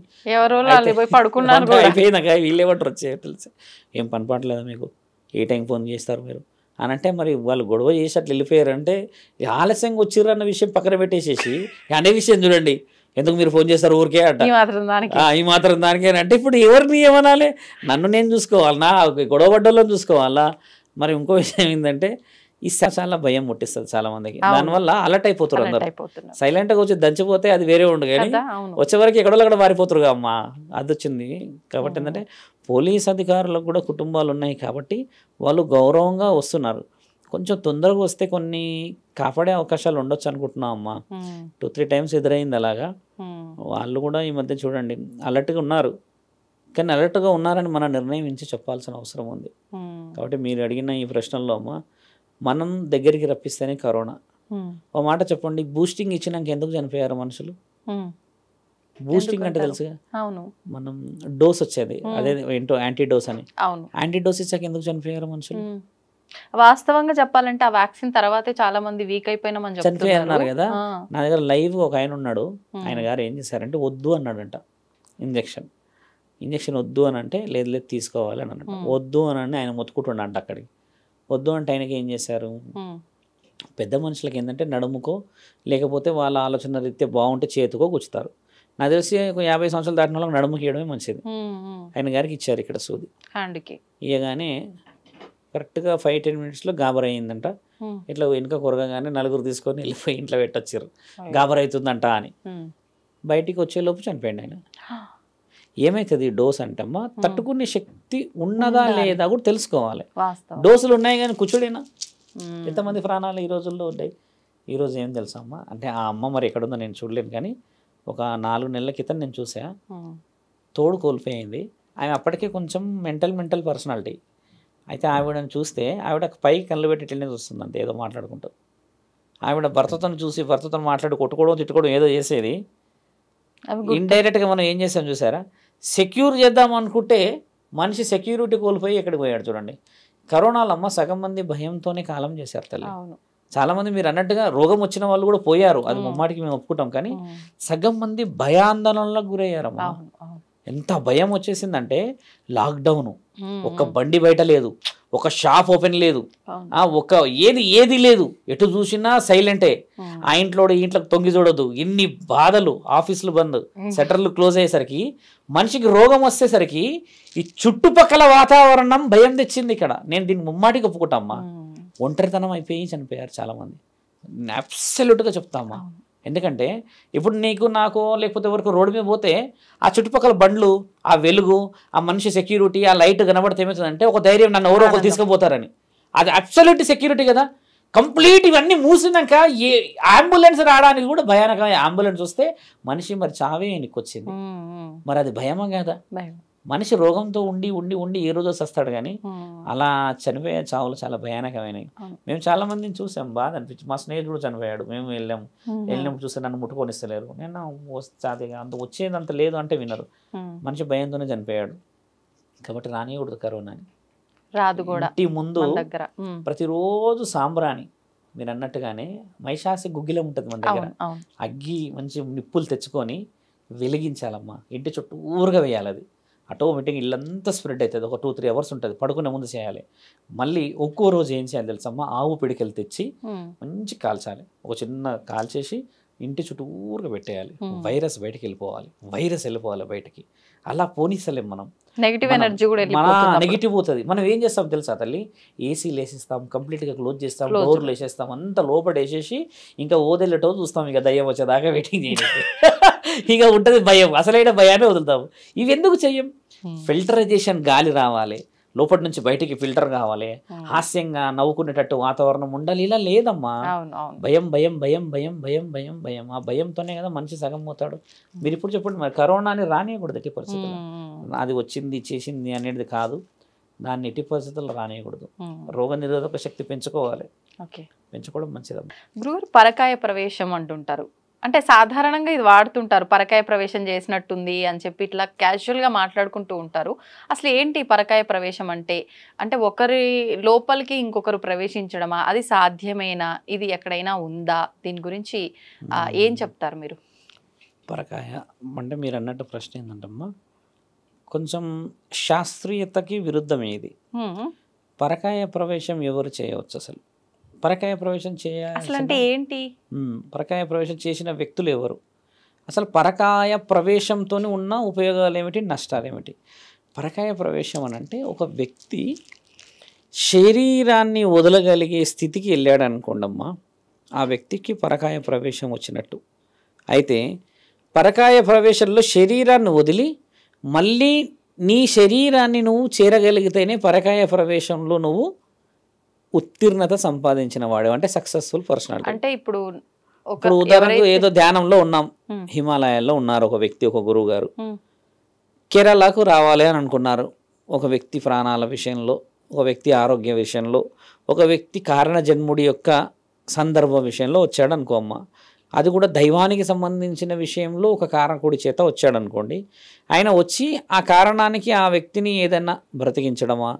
అయిపోయిందాక వీళ్ళేమంటారు వచ్చే తెలిసి, ఏం పని పడలేదా మీకు, ఏ టైం ఫోన్ చేస్తారు మీరు అని అంటే, మరి వాళ్ళు గొడవ చేసి అట్లా వెళ్ళిపోయారంటే ఆలస్యంగా వచ్చిర్రు అన్న విషయం పక్కన పెట్టేసేసి అనే విషయం చూడండి, ఎందుకు మీరు ఫోన్ చేస్తారు ఊరికే అంట, ఈ మాత్రం దానికే అంటే ఇప్పుడు ఎవరిని ఏమనాలి, నన్ను నేను చూసుకోవాలనా, గొడవ పడ్డలో చూసుకోవాలా? మరి ఇంకో విషయం ఏంటంటే ఈ చాలా భయం ముట్టిస్తుంది చాలా మందికి, దానివల్ల అలర్ట్ అయిపోతారు అందరు. సైలెంట్గా వచ్చి దంచిపోతే అది వేరే ఉండు, కానీ వచ్చేవరకు ఎక్కడో అక్కడ మారిపోతారు అమ్మా, అది వచ్చింది. కాబట్టి ఏంటంటే పోలీస్ అధికారులకు కూడా కుటుంబాలు ఉన్నాయి కాబట్టి వాళ్ళు గౌరవంగా వస్తున్నారు. కొంచెం తొందరగా వస్తే కొన్ని కాపాడే అవకాశాలు ఉండొచ్చు అనుకుంటున్నాం అమ్మా. 2-3 టైమ్స్ ఎదురైంది అలాగా. వాళ్ళు కూడా ఈ మధ్య చూడండి అలర్ట్గా ఉన్నారు, కానీ అలర్ట్గా ఉన్నారని మనం నిర్ణయించి చెప్పాల్సిన అవసరం ఉంది. కాబట్టి మీరు అడిగిన ఈ ప్రశ్నల్లో అమ్మా, మనం దగ్గరికి రప్పిస్తేనే కరోనా. ఒక మాట చెప్పండి, బూస్టింగ్ ఇచ్చినాక ఎందుకు చనిపోయారు మనుషులు? బూస్టింగ్ అంటే తెలుసుగా, మనం డోస్ వచ్చేది, అదే ఏంటో యాంటీ డోస్ అని, యాంటీ డోస్ ఇచ్చాక ఎందుకు చనిపోయారు మనుషులు? వాస్తవంగా చెప్పాలంటే ఆ వ్యాక్సిన్ తర్వాతే చాలా మంది వీక్ అయిపోయినామని చనిపోయారు కదా. నా దగ్గర లైవ్ ఒక ఆయన ఉన్నాడు, ఆయన గారు ఏం చేశారంటే వద్దు అన్నాడంట, ఇంజక్షన్ వద్దు అని అంటే లేదు తీసుకోవాలి అని అన్నట్టు, వద్దు అని ఆయన మొత్తుకుంటుండ అంట. అక్కడికి వద్దు అంటే ఆయనకి ఏం చేశారు, పెద్ద మనుషులకి ఏంటంటే నడుముకో లేకపోతే వాళ్ళ ఆలోచన రీత్యా బాగుంటే చేతికో గుచ్చుతారు. నాకు తెలిసి 50 సంవత్సరాలు దాటిన వాళ్ళకి నడుముకి ఇవ్వడమే మంచిది. ఆయన గారికి ఇచ్చారు ఇక్కడ సూది, ఇవ్వగానే కరెక్ట్గా 5-10 మినిట్స్లో గాబర్ అయ్యిందంట. ఇట్లా వెనుక కొరగానే నలుగురు తీసుకొని వెళ్ళిపోయి ఇంట్లో పెట్టొచ్చారు, గాబర్ అవుతుందంట అని. బయటికి వచ్చేలోపు చనిపోయింది ఆయన. ఏమవుతుంది డోస్ అంటే అమ్మా, తట్టుకునే శక్తి ఉన్నదా లేదా కూడా తెలుసుకోవాలి. డోసులు ఉన్నాయి కానీ కూర్చోడేనా, ఎంతమంది ప్రాణాలు ఈ రోజుల్లో ఉంటాయి. ఈరోజు ఏం తెలుసా అమ్మ అంటే, ఆ అమ్మ మరి ఎక్కడుందో నేను చూడలేను, కానీ ఒక 4 నెలల క్రితం నేను చూసా, తోడు కోల్పోయింది. ఆమె అప్పటికే కొంచెం మెంటల్ పర్సనాలిటీ. అయితే ఆవిడని చూస్తే ఆవిడ పైకి కళ్ళు పెట్టి ఇట్లనే చూస్తుంది అంతే, ఏదో మాట్లాడుకుంటూ. ఆవిడ భర్తతో చూసి భర్తతో మాట్లాడి కొట్టుకోవడం తిట్టుకోవడం ఏదో చేసేది. ఇండైరెక్ట్గా మనం ఏం చేసాం చూసారా, సెక్యూర్ చేద్దాం అనుకుంటే మనిషి సెక్యూరిటీ కోల్పోయి ఎక్కడికి పోయాడు చూడండి. కరోనాలో అమ్మ సగం మంది భయంతోనే కాలం చేశారు తల్లి. చాలామంది మీరు అన్నట్టుగా రోగం వచ్చిన వాళ్ళు కూడా పోయారు, అది ముమ్మాటికి మేము ఒప్పుకుంటాం, కానీ సగం మంది భయాందోళనలకు గురయ్యారమ్మా. ఎంత భయం వచ్చేసిందంటే, లాక్డౌన్, ఒక బండి బయట లేదు, ఒక షాప్ ఓపెన్ లేదు, ఒక ఏది లేదు, ఎటు చూసినా సైలెంటే. ఆ ఇంట్లో తొంగి చూడొద్దు, ఇన్ని బాధలు, ఆఫీసులు బంద్, షట్టర్లు క్లోజ్ అయ్యేసరికి మనిషికి రోగం వచ్చేసరికి ఈ చుట్టుపక్కల వాతావరణం భయం తెచ్చింది ఇక్కడ. నేను దీన్ని ముమ్మాటికి ఒప్పుకుంటామ్మా. ఒంటరితనం అయిపోయి చనిపోయారు చాలామంది, అబ్సల్యూట్గా చెప్తామా. ఎందుకంటే ఇప్పుడు నీకు నాకు లేకపోతే ఎవరికి రోడ్డు మీద పోతే ఆ చుట్టుపక్కల బండ్లు, ఆ వెలుగు, ఆ మనిషి సెక్యూరిటీ, ఆ లైట్ కనబడితే ఏమవుతుందంటే ఒక ధైర్యం, నన్ను ఎవరో ఒకరు తీసుకుపోతారని. అది అబ్సల్యూట్ సెక్యూరిటీ కదా. కంప్లీట్ ఇవన్నీ మూసినాక ఏ అంబులెన్స్ రావడానికి కూడా భయానకమైన అంబులెన్స్ వస్తే మనిషి మరి చావే నీకు వచ్చింది. మరి అది భయమా కదా? మనిషి రోగంతో ఉండి ఉండి ఉండి ఏ రోజు వస్తాడు, కానీ అలా చనిపోయే చావులు చాలా భయానకమైనవి. మేము చాలా మందిని చూసాం, బాధ అనిపించి. మా స్నేహితుడు చనిపోయాడు, మేము వెళ్ళినప్పుడు చూస్తే నన్ను ముట్టుకొనిస్తలేరు. నేను వస్తే అంత వచ్చేదంత లేదు అంటే వినరు. మనిషి భయంతోనే చనిపోయాడు. కాబట్టి రానియకూడదు కరోనా అని. రాదు కూడా. ఇంటి ముందు ప్రతిరోజు సాంబ్రాణి, మీరు అన్నట్టుగానే మైషాసి గుగ్గిలం ఉంటుంది మన దగ్గర, అగ్గి మంచి నిప్పులు తెచ్చుకొని వెలిగించాలమ్మా. ఇంటి చుట్టూ ఊరుగా వేయాలి. అది ఆటోమేటిక్గా ఇల్లంతా స్ప్రెడ్ అవుతుంది. ఒక 2-3 అవర్స్ ఉంటుంది. పడుకునే ముందు చేయాలి. మళ్ళీ ఒక్కో రోజు ఏం చేయాలి తెలుసమ్మా, ఆవు పిడికెలు తెచ్చి మంచి కాల్చాలి. ఒక చిన్న కాల్చేసి ఇంటి చుట్టూ ఊరుగా పెట్టేయాలి. వైరస్ బయటికి వెళ్ళిపోవాలి. వైరస్ వెళ్ళిపోవాలి బయటికి. అలా పోనీసలేం మనం. నెగిటివ్ ఎనర్జీ కూడా నెగిటివ్ పోతుంది. మనం ఏం చేస్తాం తెలుసా తల్లి, ఏసీలు వేసేస్తాం, కంప్లీట్గా క్లోజ్ చేస్తాం, డోర్లు వేసేస్తాం, అంతా లోపల వేసేసి ఇంకా ఓదెళ్ళటో చూస్తాం. ఇక దయ్యం వచ్చేదాకా వెయిటింగ్ చేయడానికి ఇక ఉంటుంది భయం. అసలైన భయాన్ని వదులుతాము. ఇవి ఎందుకు చెయ్యం? ఫిల్టరైజేషన్ గాలి రావాలి, లోపటి నుంచి బయటికి ఫిల్టర్ కావాలి, హాస్యంగా నవ్వుకునేటట్టు వాతావరణం ఉండాలి. ఇలా లేదమ్మా. భయం భయం భయం భయం భయం భయం భయం. ఆ భయంతోనే కదా మనిషి సగం పోతాడు. మీరు ఇప్పుడు చెప్పండి, మరి కరోనాని రానియకూడదు ఎట్టి పరిస్థితుల్లో. అది వచ్చింది చేసింది అనేది కాదు, దాన్ని ఎట్టి పరిస్థితుల్లో రానియకూడదు. రోగ నిరోధక శక్తి పెంచుకోవాలి. పెంచుకోవడం మంచిదమ్మా. గురువు పరకాయ ప్రవేశం అంటుంటారు, అంటే సాధారణంగా ఇది వాడుతుంటారు, పరకాయ ప్రవేశం చేసినట్టుంది అని చెప్పి ఇట్లా క్యాజువల్గా మాట్లాడుకుంటూ ఉంటారు. అసలు ఏంటి పరకాయ ప్రవేశం అంటే? అంటే ఒకరి లోపలికి ఇంకొకరు ప్రవేశించడమా? అది సాధ్యమేనా? ఇది ఎక్కడైనా ఉందా? దీని గురించి ఏం చెప్తారు మీరు? పరకాయ అంటే మీరు అన్నట్టు ప్రశ్న ఏంటంటమ్మా, కొంచెం శాస్త్రీయతకి విరుద్ధమే ఇది. పరకాయ ప్రవేశం ఎవరు చేయవచ్చు? అసలు పరకాయ ప్రవేశం అంటే ఏంటి? పరకాయ ప్రవేశం చేసిన వ్యక్తులు ఎవరు? అసలు పరకాయ ప్రవేశంతో ఉన్న ఉపయోగాలు ఏమిటి, నష్టాలు ఏమిటి? పరకాయ ప్రవేశం అని అంటే ఒక వ్యక్తి శరీరాన్ని వదలగలిగే స్థితికి వెళ్ళాడు అనుకోండమ్మా, ఆ వ్యక్తికి పరకాయ ప్రవేశం వచ్చినట్టు. అయితే పరకాయ ప్రవేశంలో శరీరాన్ని వదిలి మళ్ళీ నీ శరీరాన్ని నువ్వు చేరగలిగితేనే పరకాయ ప్రవేశంలో నువ్వు ఉత్తీర్ణత సంపాదించిన వాడు, అంటే సక్సెస్ఫుల్ పర్సనాలిటీ. అంటే ఇప్పుడు ఉదాహరణకు ఏదో ధ్యానంలో ఉన్నాం, హిమాలయాల్లో ఉన్నారు ఒక వ్యక్తి, ఒక గురువు గారు. కేరళకు రావాలి అని అనుకున్నారు. ఒక వ్యక్తి ప్రాణాల విషయంలో, ఒక వ్యక్తి ఆరోగ్య విషయంలో, ఒక వ్యక్తి కారణ జన్ముడి యొక్క సందర్భ విషయంలో వచ్చాడు అనుకోమ్మా. అది కూడా దైవానికి సంబంధించిన విషయంలో ఒక కారకుడి చేత వచ్చాడు అనుకోండి. ఆయన వచ్చి ఆ కారణానికి ఆ వ్యక్తిని ఏదైనా బ్రతికించడమా,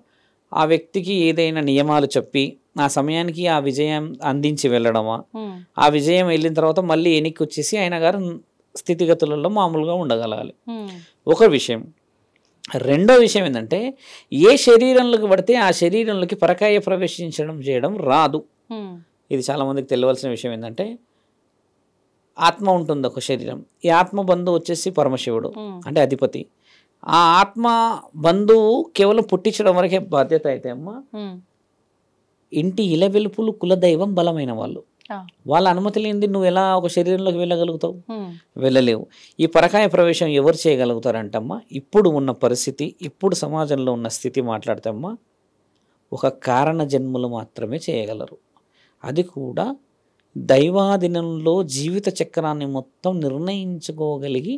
ఆ వ్యక్తికి ఏదైనా నియమాలు చెప్పి ఆ సమయానికి ఆ విజయం అందించి వెళ్ళడమా, ఆ విజయం వెళ్ళిన తర్వాత మళ్ళీ వెనక్కి వచ్చేసి ఆయన గారు స్థితిగతులలో మామూలుగా ఉండగలగాలి. ఒక విషయం. రెండో విషయం ఏంటంటే, ఏ శరీరంలోకి పడితే ఆ శరీరంలోకి పరకాయ ప్రవేశించడం చేయడం రాదు. ఇది చాలామందికి తెలియవలసిన విషయం ఏంటంటే, ఆత్మ ఉంటుంది ఒక శరీరం. ఈ ఆత్మ బంధువు వచ్చేసి పరమశివుడు, అంటే అధిపతి. ఆ ఆత్మ బంధువు కేవలం పుట్టించడం వరకే బాధ్యత. అయితే అమ్మా, ఇంటి ఇలవెలుపులు కులదైవం బలమైన వాళ్ళు, వాళ్ళ అనుమతి లేనిది నువ్వు ఎలా ఒక శరీరంలోకి వెళ్ళగలుగుతావు? వెళ్ళలేవు. ఈ పరకాయ ప్రవేశం ఎవరు చేయగలుగుతారంటమ్మా, ఇప్పుడు ఉన్న పరిస్థితి, ఇప్పుడు సమాజంలో ఉన్న స్థితి మాట్లాడితేమ్మా, ఒక కారణ జన్ములు మాత్రమే చేయగలరు. అది కూడా దైవాధీనంలో జీవిత చక్రాన్ని మొత్తం నిర్ణయించుకోగలిగి,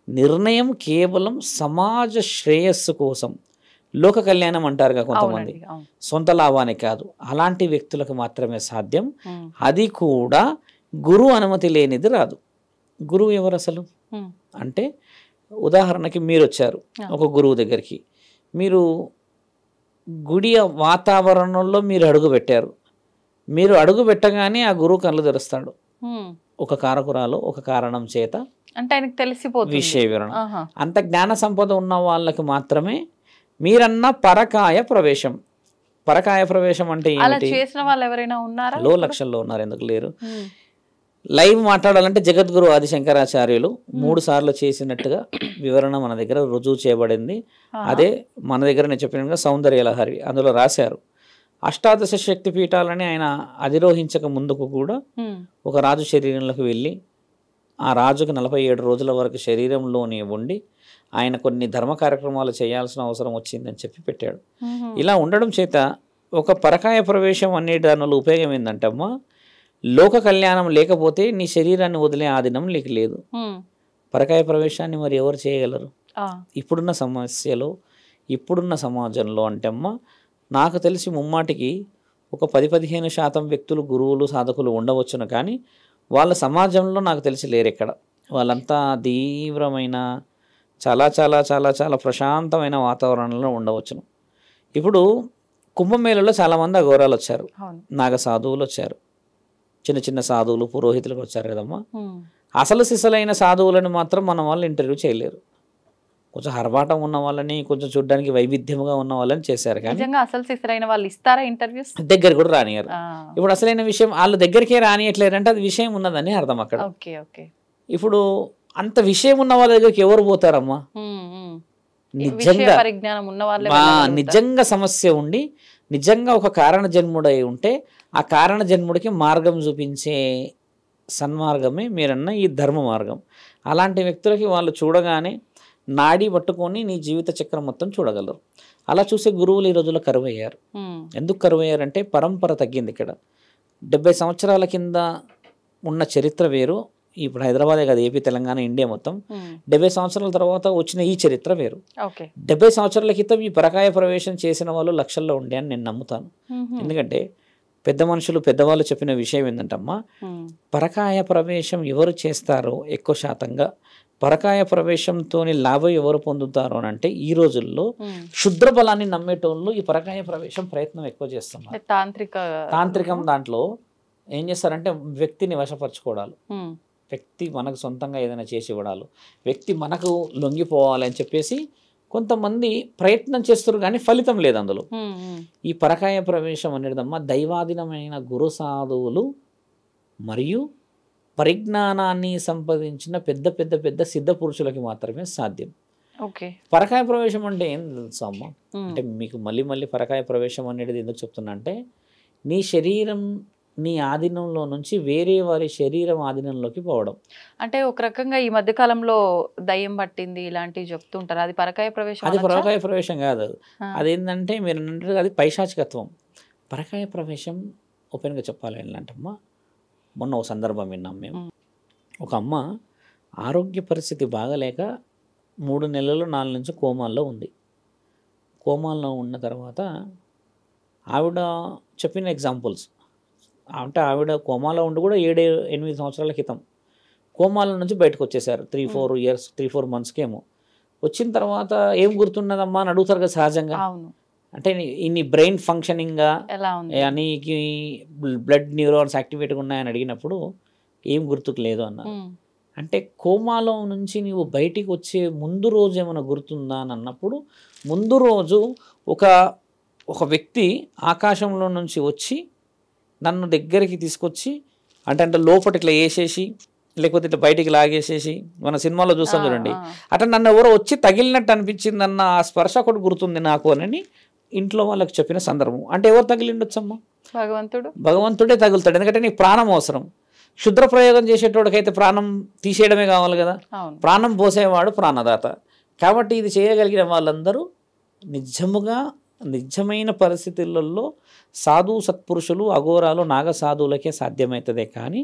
నిర్ణయం కేవలం సమాజ శ్రేయస్సు కోసం, లోక కళ్యాణం అంటారుగా కొంతమంది, సొంత లాభానికి కాదు, అలాంటి వ్యక్తులకు మాత్రమే సాధ్యం. అది కూడా గురువు అనుమతి లేనిది రాదు. గురువు ఎవరు అసలు అంటే, ఉదాహరణకి మీరు వచ్చారు ఒక గురువు దగ్గరికి, మీరు గుడి వాతావరణంలో మీరు అడుగు పెట్టారు. మీరు అడుగు పెట్టగానే ఆ గురువు కళ్ళు తెరుస్తాడు. ఒక కారకురాలు ఒక కారణం చేత, అంటే ఆయనకు తెలిసిపోతుంది విషయ వివరణ. అంత జ్ఞాన సంపద ఉన్న వాళ్ళకి మాత్రమే మీరన్న పరకాయ ప్రవేశం. పరకాయ ప్రవేశం అంటే ఏంటి? చేసిన వాళ్ళు ఎవరైనా ఉన్నారా? లక్షల్లో ఉన్నారు, ఎందుకు లేరు? లైవ్ మాట్లాడాలంటే జగద్గురు ఆది శంకరాచార్యులు 3 సార్లు చేసినట్టుగా వివరణ మన దగ్గర రుజువు చేయబడింది. అదే మన దగ్గర నేను చెప్పినట్టుగా సౌందర్య లహరి అందులో రాశారు. అష్టాదశ శక్తి పీఠాలని ఆయన అధిరోహించక ముందుకు కూడా ఒక రాజు శరీరంలోకి వెళ్ళి ఆ రాజుకు 47 రోజుల వరకు శరీరంలోనే ఉండి ఆయన కొన్ని ధర్మ కార్యక్రమాలు చేయాల్సిన అవసరం వచ్చిందని చెప్పి పెట్టాడు. ఇలా ఉండడం చేత ఒక పరకాయ ప్రవేశం అనే దానిలో ఉపయోగం ఏంటంటే అమ్మా, లోక కళ్యాణం లేకపోతే నీ శరీరాన్ని వదిలే ఆదినం నీకు లేదు. పరకాయ ప్రవేశాన్ని మరి ఎవరు చేయగలరు? ఇప్పుడున్న సమస్యలో, ఇప్పుడున్న సమాజంలో అంటే అమ్మ, నాకు తెలిసి ముమ్మాటికి ఒక 10-15% వ్యక్తులు గురువులు సాధకులు ఉండవచ్చును, కానీ వాళ్ళ సమాజంలో నాకు తెలిసి లేరు ఎక్కడ. వాళ్ళంతా తీవ్రమైన చాలా చాలా చాలా చాలా ప్రశాంతమైన వాతావరణంలో ఉండవచ్చును. ఇప్పుడు కుంభమేళలో చాలామంది అఘోరాలు వచ్చారు, నాగ సాధువులు వచ్చారు, చిన్న చిన్న సాధువులు పురోహితులకు వచ్చారు కదమ్మా. అసలు సిసలైన సాధువులను మాత్రం మన వాళ్ళు ఇంటర్వ్యూ చేయలేరు. కొంచెం హరబాటం ఉన్న వాళ్ళని, కొంచెం చూడడానికి వైవిధ్యంగా ఉన్న వాళ్ళని చేశారు, కానీ అసలు సిసలైన వాళ్ళు ఇస్తారా ఇంటర్వ్యూస్? దగ్గర కూడా రానియరు. ఇప్పుడు అసలైన విషయం వాళ్ళ దగ్గరికే రానియట్లేరంటే అది విషయం ఉన్నదని అర్థం అక్కడ. ఇప్పుడు అంత విషయం ఉన్న వాళ్ళ దగ్గరికి ఎవరు పోతారమ్మా? నిజంగా సమస్య ఉండి నిజంగా ఒక కారణ జన్ముడై ఉంటే ఆ కారణ జన్ముడికి మార్గం చూపించే సన్మార్గమే మీరన్న ఈ ధర్మ మార్గం. అలాంటి వ్యక్తులకి వాళ్ళు చూడగానే నాడి పట్టుకొని నీ జీవిత చక్రం మొత్తం చూడగలరు. అలా చూసే గురువులు ఈ రోజుల్లో కరువయ్యారు. ఎందుకు కరువయ్యారంటే పరంపర తగ్గింది. ఇక్కడ 70 సంవత్సరాల కింద ఉన్న చరిత్ర వేరు, ఇప్పుడు హైదరాబాదే కాదు, ఏపీ, తెలంగాణ, ఇండియా మొత్తం 70 సంవత్సరాల తర్వాత వచ్చిన ఈ చరిత్ర వేరు. 70 సంవత్సరాల క్రితం ఈ పరకాయ ప్రవేశం చేసిన వాళ్ళు లక్షల్లో ఉండే అని నేను నమ్ముతాను. ఎందుకంటే పెద్ద మనుషులు, పెద్దవాళ్ళు చెప్పిన విషయం ఏంటంటమ్మా, పరకాయ ప్రవేశం ఎవరు చేస్తారో ఎక్కువ శాతంగా పరకాయ ప్రవేశంతో లాభం ఎవరు పొందుతారు అని అంటే ఈ రోజుల్లో క్షుద్ర బలాన్ని నమ్మేటోళ్ళు ఈ పరకాయ ప్రవేశం ప్రయత్నం ఎక్కువ చేస్తున్నారు. తాంత్రికం దాంట్లో ఏం చేస్తారంటే వ్యక్తిని వశపరచుకోవడాలు, వ్యక్తి మనకు సొంతంగా ఏదైనా చేసి ఇవ్వడాలు, వ్యక్తి మనకు లొంగిపోవాలని చెప్పేసి కొంతమంది ప్రయత్నం చేస్తారు, కానీ ఫలితం లేదు అందులో. ఈ పరకాయ ప్రవేశం అనేదమ్మా దైవాధీనమైన గురు సాధువులు మరియు పరిజ్ఞానాన్ని సంపాదించిన పెద్ద పెద్ద పెద్ద సిద్ధ పురుషులకి మాత్రమే సాధ్యం. పరకాయ ప్రవేశం అంటే ఏం తెలుసా అమ్మ? అంటే మీకు మళ్ళీ మళ్ళీ పరకాయ ప్రవేశం అనేది ఎందుకు చెప్తున్నా అంటే, నీ శరీరం నీ ఆధీనంలో నుంచి వేరే వారి శరీరం ఆధీనంలోకి పోవడం. అంటే ఒక రకంగా ఈ మధ్య కాలంలో దయ్యం పట్టింది ఇలాంటివి చెప్తుంటారు, అది పరకాయ ప్రవేశం? అది పరకాయ ప్రవేశం కాదు, అదేంటంటే మీరు అన్నట్టు అది పైశాచికత్వం. పరకాయ ప్రవేశం ఓపెన్గా చెప్పాలి ఏంటంటమ్మా, మొన్న ఒక సందర్భం విన్నాం మేము. ఒక అమ్మ ఆరోగ్య పరిస్థితి బాగలేక 3 నెలలు 4 నుంచి కోమాల్లో ఉంది. కోమాల్లో ఉన్న తర్వాత ఆవిడ చెప్పిన ఎగ్జాంపుల్స్ అంటే, ఆవిడ కోమాలో ఉండి కూడా 7-8 సంవత్సరాల క్రితం కోమాల నుంచి బయటకు వచ్చేసారు. 3-4 మంత్స్కి ఏమో. వచ్చిన తర్వాత ఏం గుర్తున్నదమ్మా అని అడుగుతారు కదా సహజంగా. అంటే ఇన్ని బ్రెయిన్ ఫంక్షనింగ్గా, నీకు బ్లడ్ న్యూరాన్స్ యాక్టివేట్గా ఉన్నాయని అడిగినప్పుడు ఏం గుర్తుకు లేదు అన్నారు. అంటే కోమాలో నుంచి నీవు బయటికి వచ్చే ముందు రోజు ఏమైనా గుర్తుందా అని అన్నప్పుడు, ముందు రోజు ఒక వ్యక్తి ఆకాశంలో నుంచి వచ్చి నన్ను దగ్గరికి తీసుకొచ్చి అంటే లోపల ఇట్లా వేసేసి లేకపోతే ఇట్లా బయటికి లాగేసేసి, మన సినిమాలో చూస్తాం చూడండి, అట్లా నన్ను ఎవరో వచ్చి తగిలినట్టు అనిపించింది అన్న ఆ స్పర్శ ఒకటి గుర్తుంది నాకు అని ఇంట్లో వాళ్ళకి చెప్పిన సందర్భం. అంటే ఎవరు తగిలిండొచ్చమ్మా? భగవంతుడే తగులుతాడు. ఎందుకంటే నీకు ప్రాణం అవసరం. క్షుద్ర ప్రయోగం చేసేటోడికైతే ప్రాణం తీసేయడమే కావాలి కదా, ప్రాణం పోసేవాడు ప్రాణదాత. కాబట్టి ఇది చేయగలిగిన వాళ్ళందరూ నిజమైన పరిస్థితులలో సాధు సత్పురుషులు, అఘోరాలు, నాగ సాధువులకే సాధ్యమవుతుందే. కానీ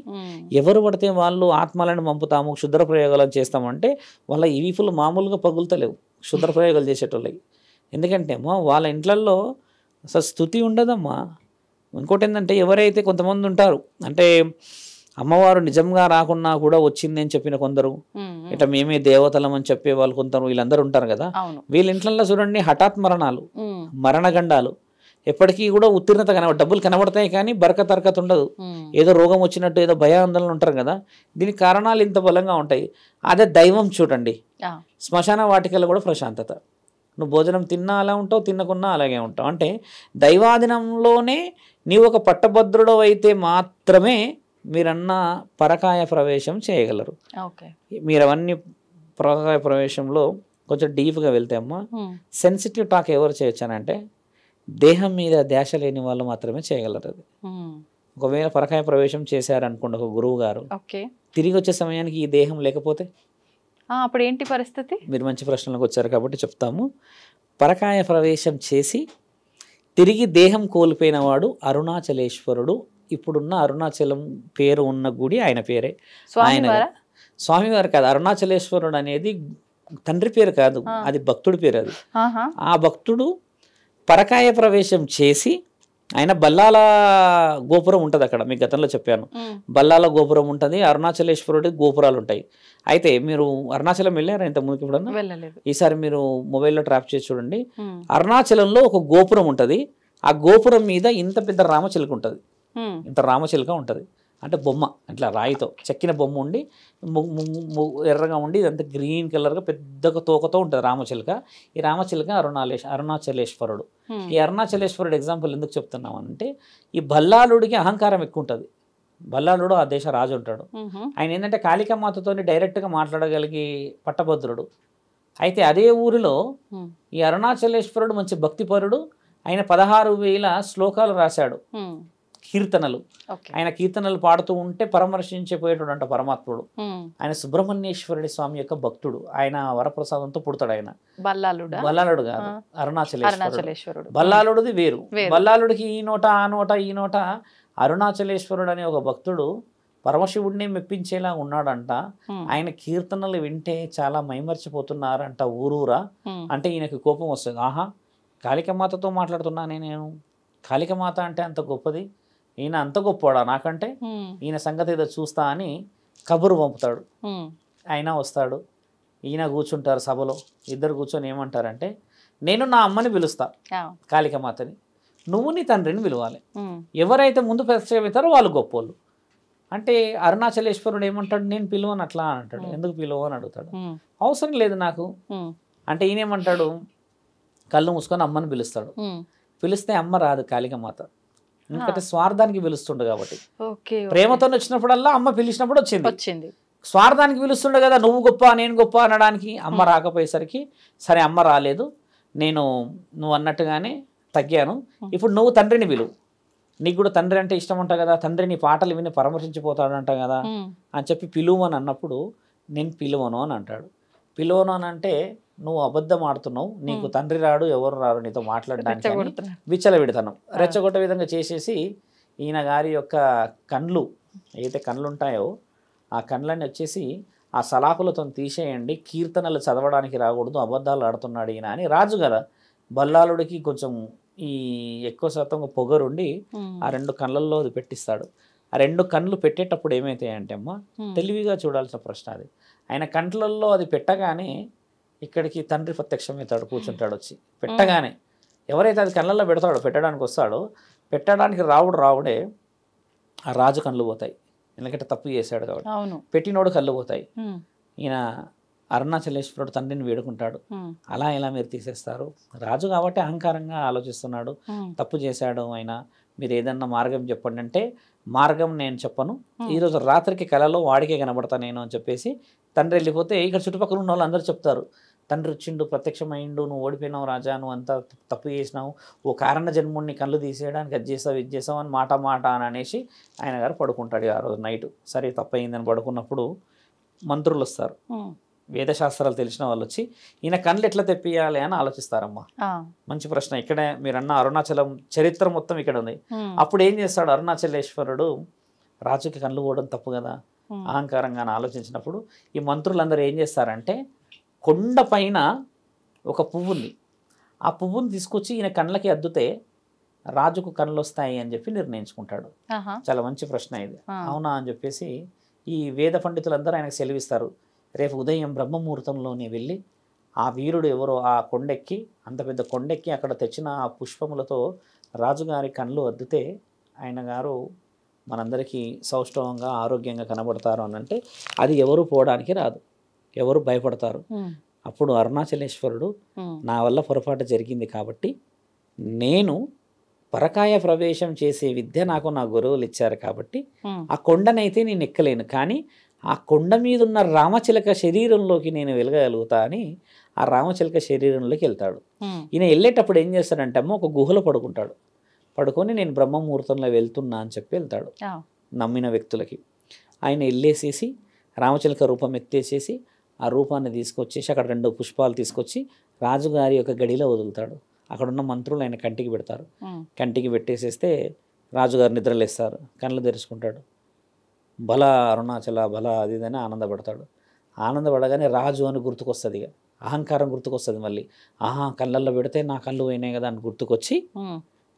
ఎవరు పడితే వాళ్ళు ఆత్మలను పంపుతాము, క్షుద్ర ప్రయోగాలు చేస్తామంటే వాళ్ళ ఈ వీపులు మామూలుగా పగులుతలేవు క్షుద్ర ప్రయోగాలు చేసేటోళ్ళకి. ఎందుకంటే అమ్మా వాళ్ళ ఇంట్లల్లో అసలు స్థుతి ఉండదమ్మా. ఇంకోటి ఏంటంటే, ఎవరైతే కొంతమంది ఉంటారు అంటే అమ్మవారు నిజంగా రాకున్నా కూడా వచ్చింది అని చెప్పిన కొందరు, ఇట్లా మేమే దేవతలం అని చెప్పే వాళ్ళు కొందరు, వీళ్ళందరూ ఉంటారు కదా. వీళ్ళ ఇంట్లో చూడండి హఠాత్ మరణాలు, మరణగండాలు, ఎప్పటికీ కూడా ఉత్తీర్ణత డబ్బులు కనబడతాయి కానీ బరకతరకత ఉండదు. ఏదో రోగం వచ్చినట్టు ఏదో భయాందోళన ఉంటారు కదా. దీనికి కారణాలు ఇంత బలంగా ఉంటాయి. అదే దైవం చూడండి, శ్మశాన వాటికలో కూడా ప్రశాంతత. నువ్వు భోజనం తిన్నా అలా ఉంటావు, తిన్నకున్నా అలాగే ఉంటావు. అంటే దైవాధీనంలోనే నీవు ఒక పట్టభద్రుడు అయితే మాత్రమే మీరన్న పరకాయ ప్రవేశం చేయగలరు. మీరు అవన్నీ పరకాయ ప్రవేశంలో కొంచెం డీప్గా వెళ్తే అమ్మా, సెన్సిటివ్ టాక్ ఎవరు చేయొచ్చానంటే దేహం మీద ధ్యాస లేని వాళ్ళు మాత్రమే చేయగలరు. అది ఒకవేళ పరకాయ ప్రవేశం చేశారనుకోండి ఒక గురువు గారు, ఓకే, తిరిగి వచ్చే సమయానికి ఈ దేహం లేకపోతే అప్పుడు ఏంటి పరిస్థితి? మీరు మంచి ప్రశ్నలకు వచ్చారు కాబట్టి చెప్తాము. పరకాయ ప్రవేశం చేసి తిరిగి దేహం కోల్పోయిన వాడు అరుణాచలేశ్వరుడు. ఇప్పుడున్న అరుణాచలం పేరు ఉన్న గుడి ఆయన పేరే. స్వామివారు కాదు, అరుణాచలేశ్వరుడు అనేది తండ్రి పేరు కాదు, అది భక్తుడి పేరు. అది ఆ భక్తుడు పరకాయ ప్రవేశం చేసి ఆయన బల్లాల గోపురం ఉంటుంది అక్కడ, మీకు గతంలో చెప్పాను. బల్లాల గోపురం ఉంటుంది, అరుణాచలేశ్వరుడి గోపురాలు ఉంటాయి. అయితే మీరు అరుణాచలం వెళ్ళారా ఇంత ముందుకు ఎప్పుడన్నా? వెళ్ళలేదు. ఈసారి మీరు మొబైల్లో ట్రాప్ చేసి చూడండి. అరుణాచలంలో ఒక గోపురం ఉంటుంది, ఆ గోపురం మీద ఇంత పెద్ద రామచిలుక ఉంటుంది, ఇంత రామచిలుక ఉంటుంది. అంటే బొమ్మ ఇట్లా రాయితో చెక్కిన బొమ్మ ఉండి ఎర్రగా ఉండి ఇదంతా గ్రీన్ కలర్గా పెద్దగా తోకతో ఉంటుంది రామచిలుక. ఈ రామచిలుక అరుణాచలేశ్వరుడు. ఈ అరుణాచలేశ్వరుడు ఎగ్జాంపుల్ ఎందుకు చెప్తున్నామంటే, ఈ భల్లాలుడికి అహంకారం ఎక్కువ ఉంటుంది. భల్లాలుడు ఆ దేశ రాజు ఉంటాడు. ఆయన ఏంటంటే కాళికామాతతో డైరెక్ట్గా మాట్లాడగలిగి పట్టభద్రుడు. అయితే అదే ఊరిలో ఈ అరుణాచలేశ్వరుడు మంచి భక్తిపరుడు. ఆయన 16,000 శ్లోకాలు రాశాడు, కీర్తనలు. ఆయన కీర్తనలు పాడుతూ ఉంటే పరామర్శించిపోయేటోడు అంట పరమాత్ముడు. ఆయన సుబ్రహ్మణ్యేశ్వరుడి స్వామి యొక్క భక్తుడు. ఆయన వరప్రసాదంతో పుడతాడు. ఆయన బల్లాలుడు కాదు, అరుణాచలేశ్వరుడు. బల్లాలుడిది వేరు. బల్లాలుడికి ఈ నోట ఆ నోట ఈ నోట అరుణాచలేశ్వరుడు అనే ఒక భక్తుడు పరమశివుడిని మెప్పించేలా ఉన్నాడంట. ఆయన కీర్తనలు వింటే చాలా మైమర్చిపోతున్నారంట ఊరూరా. అంటే ఈయనకి కోపం వస్తుంది. ఆహా, కాళికామాతతో మాట్లాడుతున్నానే నేను, కాళికామాత అంటే అంత గొప్పది, ఈయన అంత గొప్పవాడా నాకంటే, ఈయన సంగతి ఏదో చూస్తా అని కబురు పంపుతాడు. ఆయన వస్తాడు, ఈయన కూర్చుంటారు సభలో. ఇద్దరు కూర్చొని ఏమంటారంటే, నేను నా అమ్మని పిలుస్తా కాళికామాతని, నువ్వు నీ తండ్రిని పిలవాలి. ఎవరైతే ముందు ప్రత్యేకతారో వాళ్ళు గొప్పోళ్ళు. అంటే అరుణాచలేశ్వరుడు ఏమంటాడు, నేను పిలువను అట్లా అని అంటాడు. ఎందుకు పిలువ అని అడుగుతాడు. అవసరం లేదు నాకు అంటే ఈయన ఏమంటాడు, కళ్ళు మూసుకొని అమ్మని పిలుస్తాడు. పిలిస్తే అమ్మ రాదు కాళికామాత, ఎందుకంటే స్వార్థానికి పిలుస్తుండే కాబట్టి. ప్రేమతో వచ్చినప్పుడల్లా అమ్మ పిలిచినప్పుడు వచ్చింది. స్వార్థానికి పిలుస్తుండే కదా, నువ్వు గొప్ప నేను గొప్ప అనడానికి అమ్మ రాకపోయేసరికి సరే అమ్మ రాలేదు, నేను నువ్వు అన్నట్టుగానే తగ్గాను, ఇప్పుడు నువ్వు తండ్రిని పిలువు, నీకు కూడా తండ్రి అంటే ఇష్టం ఉంటా కదా, తండ్రి నీ పాటలు విని పరామర్శించిపోతాడంట కదా అని చెప్పి పిలువు అని అన్నప్పుడు, నేను పిలువను అని అంటాడు. పిలువను అని అంటే నువ్వు అబద్ధం ఆడుతున్నావు, నీకు తండ్రి రాడు, ఎవరు రారు నీతో మాట్లాడడానికి, విచ్చలవిడతాను రెచ్చగొట్టే విధంగా చేసేసి ఈయన గారి యొక్క కండ్లు ఏదైతే కండ్లు ఉంటాయో ఆ కండ్లన్నీ వచ్చేసి ఆ సలాకులతో తీసేయండి, కీర్తనలు చదవడానికి రాకూడదు, అబద్ధాలు ఆడుతున్నాడు ఈయన అని. రాజు కదా, బల్లాలుడికి కొంచెం ఈ ఎక్కువ శాతం పొగరుండి ఆ 2 కళ్ళల్లో అది పెట్టిస్తాడు. ఆ 2 కళ్ళు పెట్టేటప్పుడు ఏమైతాయంటే అమ్మ, తెలివిగా చూడాల్సిన ప్రశ్న అది. ఆయన కంట్లల్లో అది పెట్టగానే ఇక్కడికి తండ్రి ప్రత్యక్షమవుతాడు, కూర్చుంటాడు వచ్చి. పెట్టగానే ఎవరైతే అది కళ్ళల్లో పెడతాడో, పెట్టడానికి వస్తాడో, పెట్టడానికి రావుడే ఆ రాజు కళ్ళు పోతాయి, ఎందుకంటే తప్పు చేశాడు కాబట్టి. పెట్టినోడు కళ్ళు పోతాయి. ఈయన అరుణాచలేశ్వరుడు తండ్రిని వేడుకుంటాడు, అలా ఎలా మీరు తీసేస్తారు, రాజు కాబట్టి అహంకారంగా ఆలోచిస్తున్నాడు, తప్పు చేశాడు ఆయన, మీరు ఏదన్నా మార్గం చెప్పండి అంటే, మార్గం నేను చెప్పను, ఈరోజు రాత్రికి కలలో వాడికే కనబడతా నేను అని చెప్పేసి తండ్రి వెళ్ళిపోతే ఇక్కడ చుట్టుపక్కల ఉన్న వాళ్ళు అందరూ చెప్తారు, తండ్రి వచ్చిండు, ప్రత్యక్షమైండు, నువ్వు ఓడిపోయినావు రాజా, నువ్వు అంతా తప్పు చేసినావు, ఓ కారణ జన్ముడిని కళ్ళు తీసేయడానికి అది చేసావు ఇది చేసావు అని మాట అని అనేసి ఆయన గారు పడుకుంటాడు. ఆ రోజు నైట్ సరే తప్పయిందని పడుకున్నప్పుడు మంత్రులు వస్తారు, వేదశాస్త్రాలు తెలిసిన వాళ్ళు వచ్చి ఈయన కళ్ళు ఎట్లా తెప్పియాలి అని ఆలోచిస్తారమ్మా. మంచి ప్రశ్న. ఇక్కడే మీరన్న అరుణాచలం చరిత్ర మొత్తం ఇక్కడ ఉంది. అప్పుడు ఏం చేస్తాడు అరుణాచలేశ్వరుడు, రాజుకి కళ్ళు పోవడం తప్పు కదా అహంకారంగా అని ఆలోచించినప్పుడు ఈ మంత్రులందరూ ఏం చేస్తారంటే, కొండ పైన ఒక పువ్వు ఉంది, ఆ పువ్వుని తీసుకొచ్చి ఈయన కళ్ళకి అద్దుతే రాజుకు కళ్ళు వస్తాయి అని చెప్పి నిర్ణయించుకుంటాడు. చాలా మంచి ప్రశ్న ఇది. అవునా అని చెప్పేసి ఈ వేద పండితులందరూ ఆయనకు సెలవిస్తారు, రేపు ఉదయం బ్రహ్మముహూర్తంలోనే వెళ్ళి ఆ వీరుడు ఎవరో ఆ కొండెక్కి, అంత పెద్ద కొండెక్కి అక్కడ తెచ్చిన ఆ పుష్పములతో రాజుగారి కళ్ళు అద్దితే ఆయన గారు మనందరికీ సౌష్ఠవంగా ఆరోగ్యంగా కనబడతారు అని అంటే, అది ఎవరు పోవడానికి రాదు, ఎవరు భయపడతారు. అప్పుడు అరుణాచలేశ్వరుడు, నా వల్ల పొరపాటు జరిగింది కాబట్టి నేను పరకాయ ప్రవేశం చేసే విద్య నాకు నా గురువులు ఇచ్చారు కాబట్టి ఆ కొండనైతే నేను ఎక్కలేను, కానీ ఆ కొండ మీద ఉన్న రామచిలక శరీరంలోకి నేను వెళ్ళగలుగుతా అని ఆ రామచిలక శరీరంలోకి వెళ్తాడు. ఈయన వెళ్ళేటప్పుడు ఏం చేస్తాడంటే అమ్మ, ఒక గుహలో పడుకుంటాడు. పడుకొని నేను బ్రహ్మముహూర్తంలో వెళ్తున్నా అని చెప్పి వెళ్తాడు నమ్మిన వ్యక్తులకి. ఆయన వెళ్ళేసేసి రామచిలక రూపం ఎత్తేసేసి ఆ రూపాన్ని తీసుకొచ్చేసి అక్కడ 2 పుష్పాలు తీసుకొచ్చి రాజుగారి యొక్క గడిలో వదులుతాడు. అక్కడ ఉన్న మంత్రులు ఆయన కంటికి పెడతారు. కంటికి పెట్టేసేస్తే రాజుగారు నిద్రలేస్తారు, కళ్ళు తెరుచుకుంటాడు. బల అరుణాచల బల అది ఇదని ఆనందపడతాడు. ఆనందపడగానే రాజు అని గుర్తుకొస్తుంది, ఇక అహంకారం గుర్తుకొస్తుంది మళ్ళీ. కళ్ళల్లో పెడితే నా కళ్ళు పోయినాయి కదా అని గుర్తుకొచ్చి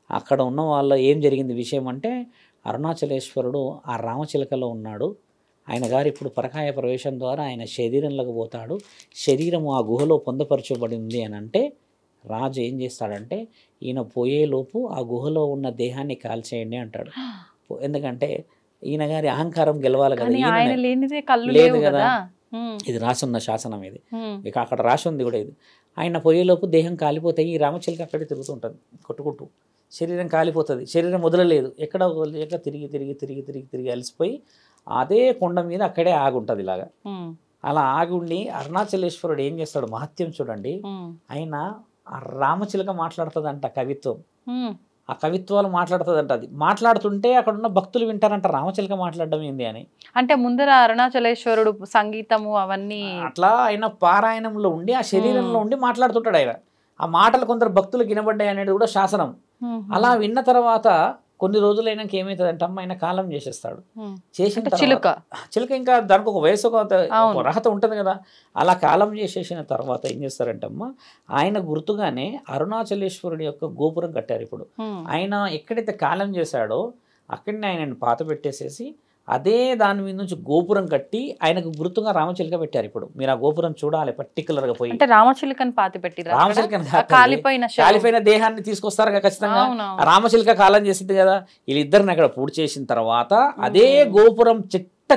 అక్కడ ఉన్న వాళ్ళ ఏం జరిగింది విషయం అంటే అరుణాచలేశ్వరుడు ఆ రామచిలకలో ఉన్నాడు. ఆయన గారు ఇప్పుడు పరకాయ ప్రవేశం ద్వారా ఆయన శరీరంలోకి పోతాడు. శరీరం ఆ గుహలో పొందపరచబడింది అని అంటే రాజు ఏం చేస్తాడంటే ఈయన పోయేలోపు ఆ గుహలో ఉన్న దేహాన్ని కాల్చేయండి అంటాడు. ఎందుకంటే ఈయన గారి అహంకారం గెలవాలి కదా, లేదు కదా. ఇది రాసున్న శాసనం, ఇది ఇక అక్కడ రాసి ఉంది కూడా. ఇది ఆయన పోయేలోపు దేహం కాలిపోతాయి. ఈ రామచిలక అక్కడే తిరుగుతుంటుంది కొట్టుకుంటూ. శరీరం కాలిపోతుంది, శరీరం వదలలేదు, ఎక్కడ వదలలేక తిరిగి తిరిగి తిరిగి తిరిగి తిరిగి అలసిపోయి అదే కొండ మీద అక్కడే ఆగుంటుంది ఇలాగా. అలా ఆగి ఉండి అరుణాచలేశ్వరుడు ఏం చేస్తాడు మహత్యం చూడండి. ఆయన ఆ రామచిలక మాట్లాడుతుందంట కవిత్వం, ఆ కవిత్వాలు మాట్లాడుతుందంట. అది మాట్లాడుతుంటే అక్కడ ఉన్న భక్తులు వింటారంట రామచిలక మాట్లాడడం ఏంది అని. అంటే ముందర అరుణాచలేశ్వరుడు సంగీతము అవన్నీ అట్లా ఆయన పారాయణంలో ఉండి ఆ శరీరంలో ఉండి మాట్లాడుతుంటాడు. ఆయన ఆ మాటలు కొందరు భక్తులకు వినబడ్డాయి అనేది కూడా శాసనం. అలా విన్న తర్వాత కొన్ని రోజులైనాక ఏమవుతుందంటే అమ్మ ఆయన కాలం చేసేస్తాడు. చేసిన చిలుక ఇంకా దానికి ఒక వయసు ఒక అర్హత ఉంటుంది కదా. అలా కాలం చేసేసిన తర్వాత ఏం చేస్తారంటే అమ్మ ఆయన గుర్తుగానే అరుణాచలేశ్వరుడి యొక్క గోపురం కట్టారు. ఇప్పుడు ఆయన ఎక్కడైతే కాలం చేశాడో అక్కడనే ఆయనను పాత పెట్టేసేసి అదే దాని మీద నుంచి గోపురం కట్టి ఆయనకు గుర్తుగా రామచిలక పెట్టారు. ఇప్పుడు మీరు ఆ గోపురం చూడాలి పర్టికులర్ గా పోయి. రామచిలకని పాతి పెట్టి కాలిపోయిన దేహాన్ని తీసుకొస్తారు ఖచ్చితంగా. రామచిలక కాలం చేసింది కదా. వీళ్ళిద్దరిని అక్కడ పూర్తి చేసిన తర్వాత అదే గోపురం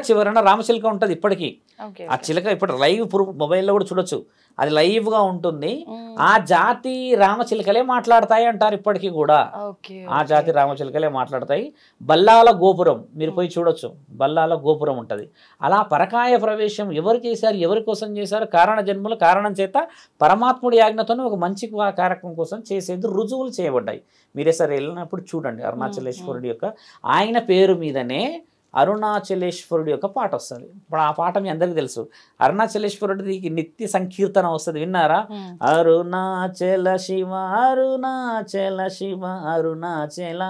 చివరన రామచిలక ఉంటది ఇప్పటికీ. ఆ చిలక ఇప్పుడు లైవ్ మొబైల్లో కూడా చూడొచ్చు, అది లైవ్ గా ఉంటుంది. ఆ జాతి రామచిలకలే మాట్లాడతాయి అంటారు ఇప్పటికీ కూడా. ఆ జాతి రామచిలకలే మాట్లాడతాయి. బల్లాల గోపురం మీరు పోయి చూడొచ్చు, బల్లాల గోపురం ఉంటది. అలా పరకాయ ప్రవేశం ఎవరు చేశారు, ఎవరి కోసం చేశారు, కారణ జన్మలు కారణం చేత పరమాత్ముడి ఆజ్ఞతోనే ఒక మంచి కార్యక్రమం కోసం చేసేది రుజువులు చేయబడ్డాయి. మీరే సరే వెళ్ళినప్పుడు చూడండి అరుణాచలేశ్వరుడి యొక్క ఆయన పేరు మీదనే అరుణాచలేశ్వరుడి యొక్క పాట వస్తుంది. ఇప్పుడు ఆ పాట మీ అందరికీ తెలుసు. అరుణాచలేశ్వరుడికి నిత్య సంకీర్తన వస్తుంది, విన్నారా? అరుణాచల శివ అరుణాచల శివ అరుణాచల.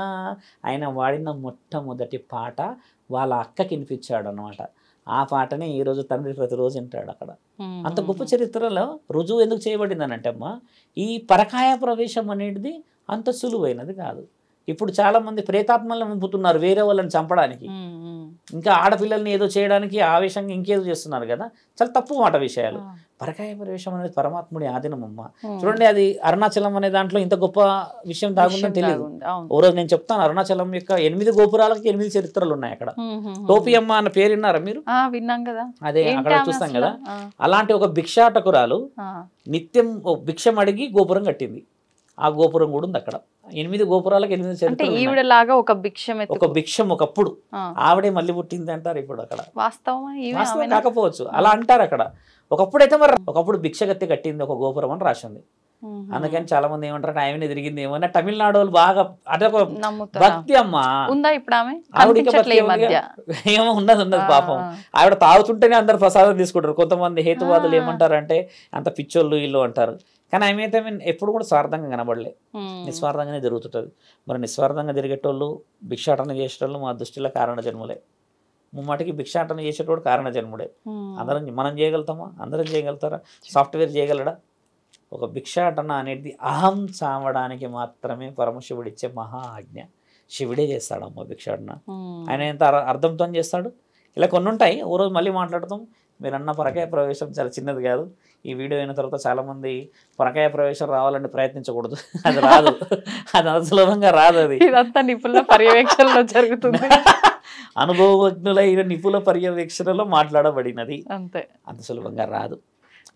ఆయన వాడిన మొట్టమొదటి పాట వాళ్ళ అక్కకి వినిపించాడు అనమాట. ఆ పాటనే ఈరోజు తండ్రి ప్రతిరోజు వింటాడు అక్కడ. అంత గొప్ప చరిత్రలో రుజువు ఎందుకు చేయబడింది అని అంటే అమ్మ ఈ పరకాయ ప్రవేశం అనేది అంత సులువైనది కాదు. ఇప్పుడు చాలా మంది ప్రేతాత్మలను నింపుతున్నారు వేరే వాళ్ళని చంపడానికి, ఇంకా ఆడపిల్లల్ని ఏదో చేయడానికి ఆవేశంగా ఇంకేదో చేస్తున్నారు కదా. చాలా తప్పు మాట విషయాలు. పరకాయ ప్రవేశం అనేది పరమాత్ముడి ఆధీనమమ్మ. చూడండి అది అరుణాచలం అనే దాంట్లో ఇంత గొప్ప విషయం దాగుందని తెలియదు. ఓ రోజు నేను చెప్తాను అరుణాచలం యొక్క 8 గోపురాలకి 8 చరిత్రలు ఉన్నాయి అక్కడ. టోపి అమ్మ అన్న పేరు విన్నారా మీరు? విన్నాం కదా. అదే అక్కడ చూస్తాం కదా. అలాంటి ఒక భిక్షాటకురాలు నిత్యం భిక్షం అడిగి గోపురం కట్టింది. ఆ గోపురం కూడా ఉంది అక్కడ. 8 గోపురాలకు 8 చరిత్రలు. ఒక భిక్షం ఒకప్పుడు ఆవిడే మళ్ళీ పుట్టింది అంటారు ఇప్పుడు అక్కడ. వాస్తవం కాకపోవచ్చు, అలా అంటారు అక్కడ. ఒకప్పుడైతే మరి ఒకప్పుడు భిక్షగత్తి కట్టింది ఒక గోపురం అని రాసింది. అందుకని చాలా మంది ఏమంటారు ఆమెనే తిరిగింది ఏమో. తమిళనాడు వాళ్ళు బాగా అదే ఒక భక్తి అమ్మ. ఏమో ఉన్నది పాపం. ఆవిడ తాగుతుంటేనే అందరు ప్రసాదం తీసుకుంటారు. కొంతమంది హేతువాదులు ఏమంటారు అంటే అంత పిచ్చోళ్ళు వీళ్ళు అంటారు. కానీ ఆమె అయితే ఎప్పుడు కూడా స్వార్థంగా కనబడలే, నిస్వార్థంగానే జరుగుతుంటుంది. మరి నిస్వార్థంగా తిరిగేటోళ్ళు భిక్షాటన చేసేటోళ్ళు మా దృష్టిలో కారణ జన్ములే. ముమ్మాటికి భిక్షాటన చేసేటోడు కారణ జన్ముడే. అందరం మనం చేయగలుగుతామా? అందరం చేయగలుగుతారా? సాఫ్ట్వేర్ చేయగలడా? ఒక భిక్షాటన అనేది అహం చావడానికి మాత్రమే పరమశివుడు ఇచ్చే మహా ఆజ్ఞ. శివుడే చేస్తాడమ్మ భిక్షాటన. ఆయన ఎంత అర్థంతో చేస్తాడు. ఇలా కొన్ని ఉంటాయి, ఓ రోజు మళ్ళీ మాట్లాడతాం. మీరు అన్న పరకాయ ప్రవేశం చాలా చిన్నది కాదు. ఈ వీడియో అయిన తర్వాత చాలామంది పరకాయ ప్రవేశం రావాలని ప్రయత్నించకూడదు, అది రాదు, అది అంత సులభంగా రాదు. అది ఇదంతా నిపుణుల పర్యవేక్షణలో జరుగుతుంది. అనుభవజ్ఞులైన నిపుణుల పర్యవేక్షణలో మాట్లాడబడినది, అంతే. అంత సులభంగా రాదు.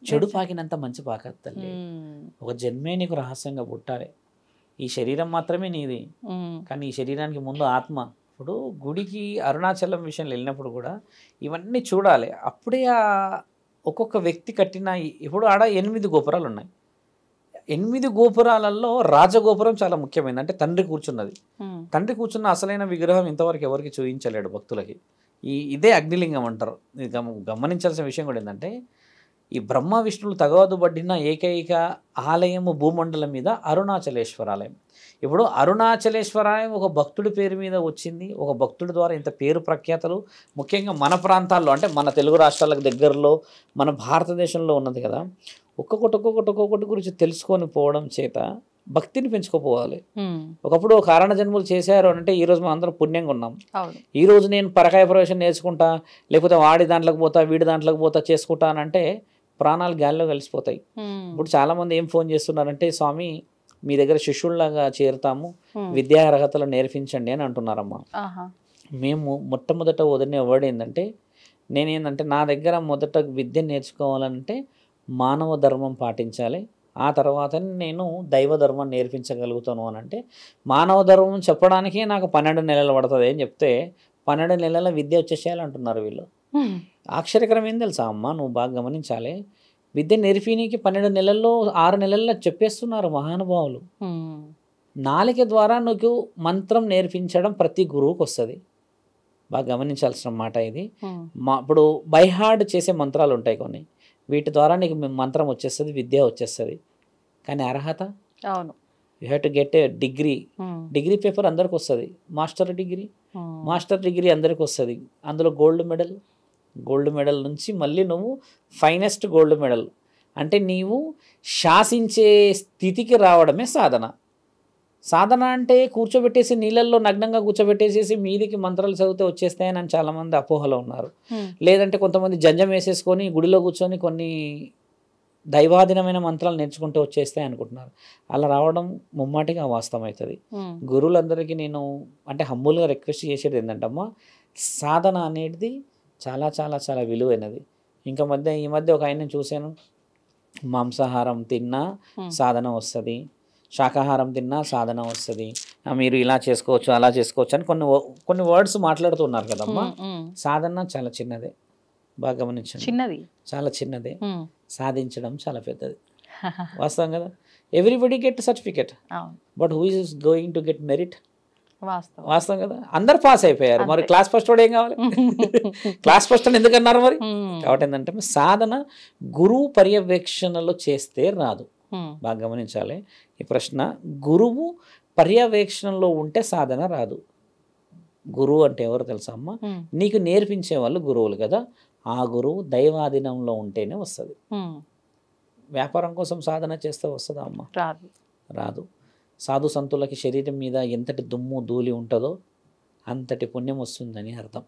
చెడు పాకినంత మంచి పాకదు తల్లి. ఒక జన్మే నీకు రహస్యంగా పుట్టాలి. ఈ శరీరం మాత్రమే నీది, కానీ ఈ శరీరానికి ముందు ఆత్మ. ఇప్పుడు గుడికి అరుణాచలం విషయంలో వెళ్ళినప్పుడు కూడా ఇవన్నీ చూడాలి. అప్పుడే ఒక్కొక్క వ్యక్తి కట్టిన ఇప్పుడు ఆడ 8 గోపురాలు ఉన్నాయి. 8 గోపురాలలో రాజగోపురం చాలా ముఖ్యమైనది. అంటే తండ్రి కూర్చున్నది. తండ్రి కూర్చున్న అసలైన విగ్రహం ఇంతవరకు ఎవరికి చూపించలేడు భక్తులకి. ఇదే అగ్నిలింగం అంటారు. ఇది గమనించాల్సిన విషయం కూడా ఏంటంటే, ఈ బ్రహ్మ విష్ణువులు తగవదుబడిన ఏకైక ఆలయము భూమండలం మీద అరుణాచలేశ్వర ఆలయం. ఇప్పుడు అరుణాచలేశ్వరాలయం ఒక భక్తుడి పేరు మీద వచ్చింది. ఒక భక్తుడి ద్వారా ఇంత పేరు ప్రఖ్యాతలు ముఖ్యంగా మన ప్రాంతాల్లో, అంటే మన తెలుగు రాష్ట్రాలకు దగ్గరలో మన భారతదేశంలో ఉన్నది కదా. ఒక్కొక్కటి గురించి తెలుసుకొని పోవడం చేత భక్తిని పెంచుకోపోవాలి. ఒకప్పుడు కారణ జన్మలు చేశారు అంటే ఈరోజు మనం అందరం పుణ్యంగా ఉన్నాం. ఈరోజు నేను పరకాయ ప్రవేశం నేర్చుకుంటా, లేకపోతే వాడి దాంట్లోకి పోతా, వీడి దాంట్లోకి పోతా చేసుకుంటా అంటే ప్రాణాలు గాల్లో కలిసిపోతాయి. ఇప్పుడు చాలామంది ఏం ఫోన్ చేస్తున్నారంటే, స్వామి మీ దగ్గర శిష్యుల్లాగా చేరుతాము, విద్యా అర్హతలు నేర్పించండి అని అంటున్నారమ్మా. మేము మొట్టమొదట వదిలిన వర్డ్ ఏంటంటే, నేనేంటంటే నా దగ్గర మొదట విద్య నేర్చుకోవాలంటే మానవ ధర్మం పాటించాలి, ఆ తర్వాత నేను దైవ ధర్మం నేర్పించగలుగుతాను అని అంటే, మానవ ధర్మం చెప్పడానికే నాకు 12 నెలలు పడుతుంది అని చెప్తే 12 నెలల విద్య వచ్చేసేయాలంటున్నారు వీళ్ళు. ఆశ్చర్యకరం ఏం తెలుసా అమ్మ, నువ్వు బాగా గమనించాలి. విద్య నేర్పినీకి 12 నెలల్లో 6 నెలల్లో చెప్పేస్తున్నారు మహానుభావులు. నాలిక ద్వారా నీకు మంత్రం నేర్పించడం ప్రతి గురువుకి వస్తుంది. బాగా గమనించాల్సిన మాట ఇది. ఇప్పుడు బైహార్డ్ చేసే మంత్రాలు ఉంటాయి కొన్ని, వీటి ద్వారా నీకు మంత్రం వచ్చేస్తుంది, విద్య వచ్చేస్తుంది. కానీ అర్హత, అవును, you have to get a degree. Degree paper అందరికి వస్తుంది. మాస్టర్ డిగ్రీ అందరికి వస్తుంది. అందులో గోల్డ్ మెడల్ నుంచి మళ్ళీ నువ్వు ఫైనెస్ట్ గోల్డ్ మెడల్ అంటే నీవు శాసించే స్థితికి రావడమే సాధన అంటే కూర్చోబెట్టేసి నీళ్ళల్లో నగ్నంగా కూర్చోబెట్టేసేసి మీదికి మంత్రాలు చదివితే వచ్చేస్తాయని అని చాలామంది అపోహలో ఉన్నారు. లేదంటే కొంతమంది జంజం వేసేసుకొని గుడిలో కూర్చొని కొన్ని దైవాధీనమైన మంత్రాలు నేర్చుకుంటూ వచ్చేస్తాయి అనుకుంటున్నారు. అలా రావడం ముమ్మాటిగా వాస్తవం అవుతుంది. గురువులందరికీ నేను అంటే హంబుల్గా రిక్వెస్ట్ చేసేది ఏంటంటమ్మా, సాధన అనేది చాలా చాలా చాలా విలువైనది. ఇంకా ఈ మధ్య ఒక ఆయన చూశాను, మాంసాహారం తిన్నా సాధన వస్తుంది, శాకాహారం తిన్నా సాధన వస్తుంది, మీరు ఇలా చేసుకోవచ్చు అలా చేసుకోవచ్చు అని కొన్ని వర్డ్స్ మాట్లాడుతున్నారు కదమ్మా. సాధన చాలా చిన్నదే, బాగా గమనించండి, చాలా చిన్నదే. సాధించడం చాలా పెద్దది. వాస్తవం కదా. Everybody get certificate, but who is going to get merit? వాస్తవం కదా. అందరు పాస్ అయిపోయారు, మరి క్లాస్ ఫస్ట్ వాడు ఏం కావాలి? క్లాస్ ఫస్ట్ అని ఎందుకన్నారు మరి? కాబట్టి ఏంటంటే సాధన గురువు పర్యవేక్షణలో చేస్తే రాదు. బాగా గమనించాలి ఈ ప్రశ్న. గురువు పర్యవేక్షణలో ఉంటే సాధన రాదు. గురువు అంటే ఎవరు తెలుసా అమ్మ? నీకు నేర్పించే వాళ్ళు గురువులు కదా. ఆ గురువు దైవాధీనంలో ఉంటేనే వస్తుంది. వ్యాపారం కోసం సాధన చేస్తే వస్తుందా అమ్మ? రాదు. సాధు సంతులకి శరీరం మీద ఎంతటి దుమ్ము ధూళి ఉంటుందో అంతటి పుణ్యం వస్తుందని అర్థం.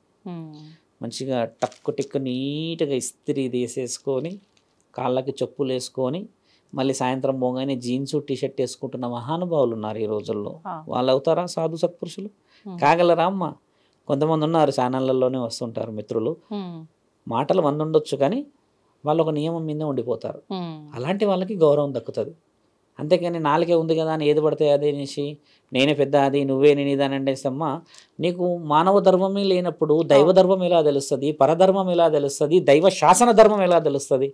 మంచిగా టక్కు నీట్గా ఇస్త్రీ తీసేసుకొని కాళ్ళకి చెప్పులు వేసుకొని మళ్ళీ సాయంత్రం పోగానే జీన్స్ టీషర్ట్ వేసుకుంటున్న మహానుభావులు ఉన్నారు ఈ రోజుల్లో. వాళ్ళు అవుతారా సాధు సత్పురుషులు? కాగలరా అమ్మ? కొంతమంది ఉన్నారు, ఛానళ్ళలోనే వస్తుంటారు మిత్రులు, మాటలు 100 ఉండొచ్చు కానీ వాళ్ళు ఒక నియమం మీదే ఉండిపోతారు. అలాంటి వాళ్ళకి గౌరవం దక్కుతుంది. అంతేకాని నాలుగే ఉంది కదా అని ఏది పడితే అదే అనేసి నేనే పెద్ద అది నువ్వే నేను ఇదని అంటేస్తమ్మా, నీకు మానవ ధర్మమే లేనప్పుడు దైవ ధర్మం ఎలా తెలుస్తుంది? పరధర్మం ఎలా తెలుస్తుంది? దైవ శాసన ధర్మం ఎలా తెలుస్తుంది?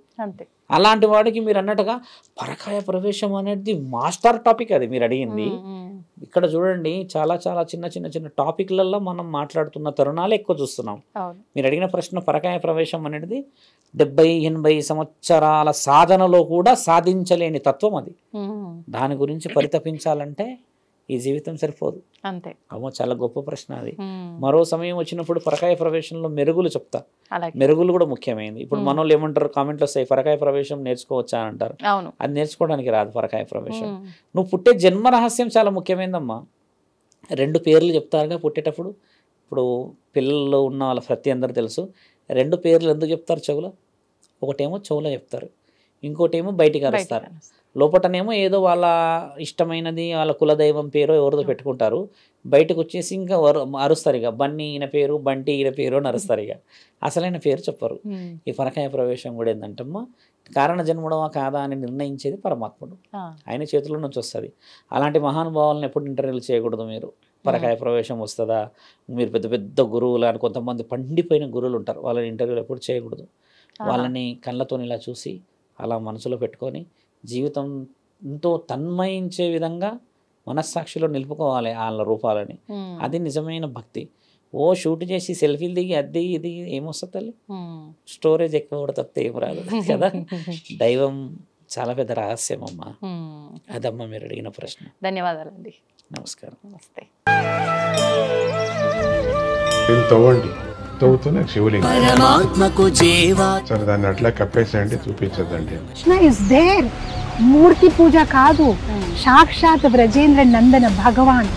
అలాంటి వాడికి మీరు అన్నట్టుగా పరకాయ ప్రవేశం అనేది మాస్టర్ టాపిక్. అది మీరు అడిగింది. ఇక్కడ చూడండి, చాలా చాలా చిన్న టాపిక్లలో మనం మాట్లాడుతున్న తరుణాలు ఎక్కువ చూస్తున్నాం. మీరు అడిగిన ప్రశ్న పరకాయ ప్రవేశం అనేది 70-80 సంవత్సరాల సాధనలో కూడా సాధించలేని తత్వం అది. దాని గురించి పరితపించాలంటే ఈ జీవితం సరిపోదు. అంతే. అమ్మో, చాలా గొప్ప ప్రశ్న అది. మరో సమయం వచ్చినప్పుడు పరకాయ ప్రవేశంలో మెరుగులు చెప్తా. మెరుగులు కూడా ముఖ్యమైనది. ఇప్పుడు మన వాళ్ళు ఏమంటారు, కామెంట్లు వస్తాయి, పరకాయ ప్రవేశం నేర్చుకోవచ్చా అని అంటారు. అది నేర్చుకోవడానికి రాదు పరకాయ ప్రవేశం. నువ్వు పుట్టే జన్మ రహస్యం చాలా ముఖ్యమైనదమ్మా. 2 పేర్లు చెప్తారుగా పుట్టేటప్పుడు. ఇప్పుడు పిల్లల్లో ఉన్న వాళ్ళ ప్రతి అందరూ తెలుసు. 2 పేర్లు ఎందుకు చెప్తారు చెవులో? ఒకటేమో చెవులో చెప్తారు, ఇంకోటేమో బయటికి అరుస్తారు. లోపటనేమో ఏదో వాళ్ళ ఇష్టమైనది, వాళ్ళ కులదైవం పేరు ఎవరిదో పెట్టుకుంటారు. బయటకు వచ్చేసి ఇంకా అరుస్తారు. ఇక బన్నీ ఈయన పేరు, బంటి ఈయన పేరు అని అరుస్తారు. ఇక అసలైన పేరు చెప్పరు. ఈ పరకాయ ప్రవేశం కూడా ఏంటంటమ్మా, కారణ జన్ముడమా కాదా అని నిర్ణయించేది పరమాత్ముడు. ఆయన చేతుల్లో నుంచి వస్తుంది. అలాంటి మహానుభావాలను ఎప్పుడు ఇంటర్వ్యూలు చేయకూడదు మీరు. పరకాయ ప్రవేశం వస్తుందా, మీరు పెద్ద పెద్ద గురువులు అని కొంతమంది పండిపోయిన గురువులు ఉంటారు, వాళ్ళని ఇంటర్వ్యూలు ఎప్పుడు చేయకూడదు. వాళ్ళని కళ్ళతో ఇలా చూసి అలా మనసులో పెట్టుకొని జీవితం ఎంతో తన్మయించే విధంగా మనస్సాక్షిలో నిలుపుకోవాలి వాళ్ళ రూపాలని. అది నిజమైన భక్తి. ఓ షూట్ చేసి సెల్ఫీలు దిగి అది ఇది ఏమొస్తుంది తల్లి, స్టోరేజ్ ఎక్కువ కూడా తప్పితే ఏం రాదు కదా. దైవం చాలా పెద్ద రహస్యం అమ్మా. అదమ్మా మీరు అడిగిన ప్రశ్న. ధన్యవాదాలండి. నమస్కారం. నమస్తే. తవ్వండి, తవ్వుతూనే శివలింగం సరే దాన్ని అట్లా కప్పేసేయండి, చూపించదండి. మూర్తి పూజ కాదు, సాక్షాత్ బ్రజేంద్ర నందన భగవాన్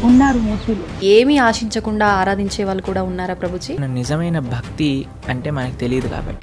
ఉన్నారు మూర్తిలో. ఏమీ ఆశించకుండా ఆరాధించే వాళ్ళు కూడా ఉన్నారా ప్రభుజీ? నిజమైన భక్తి అంటే మనకు తెలియదు కాబట్టి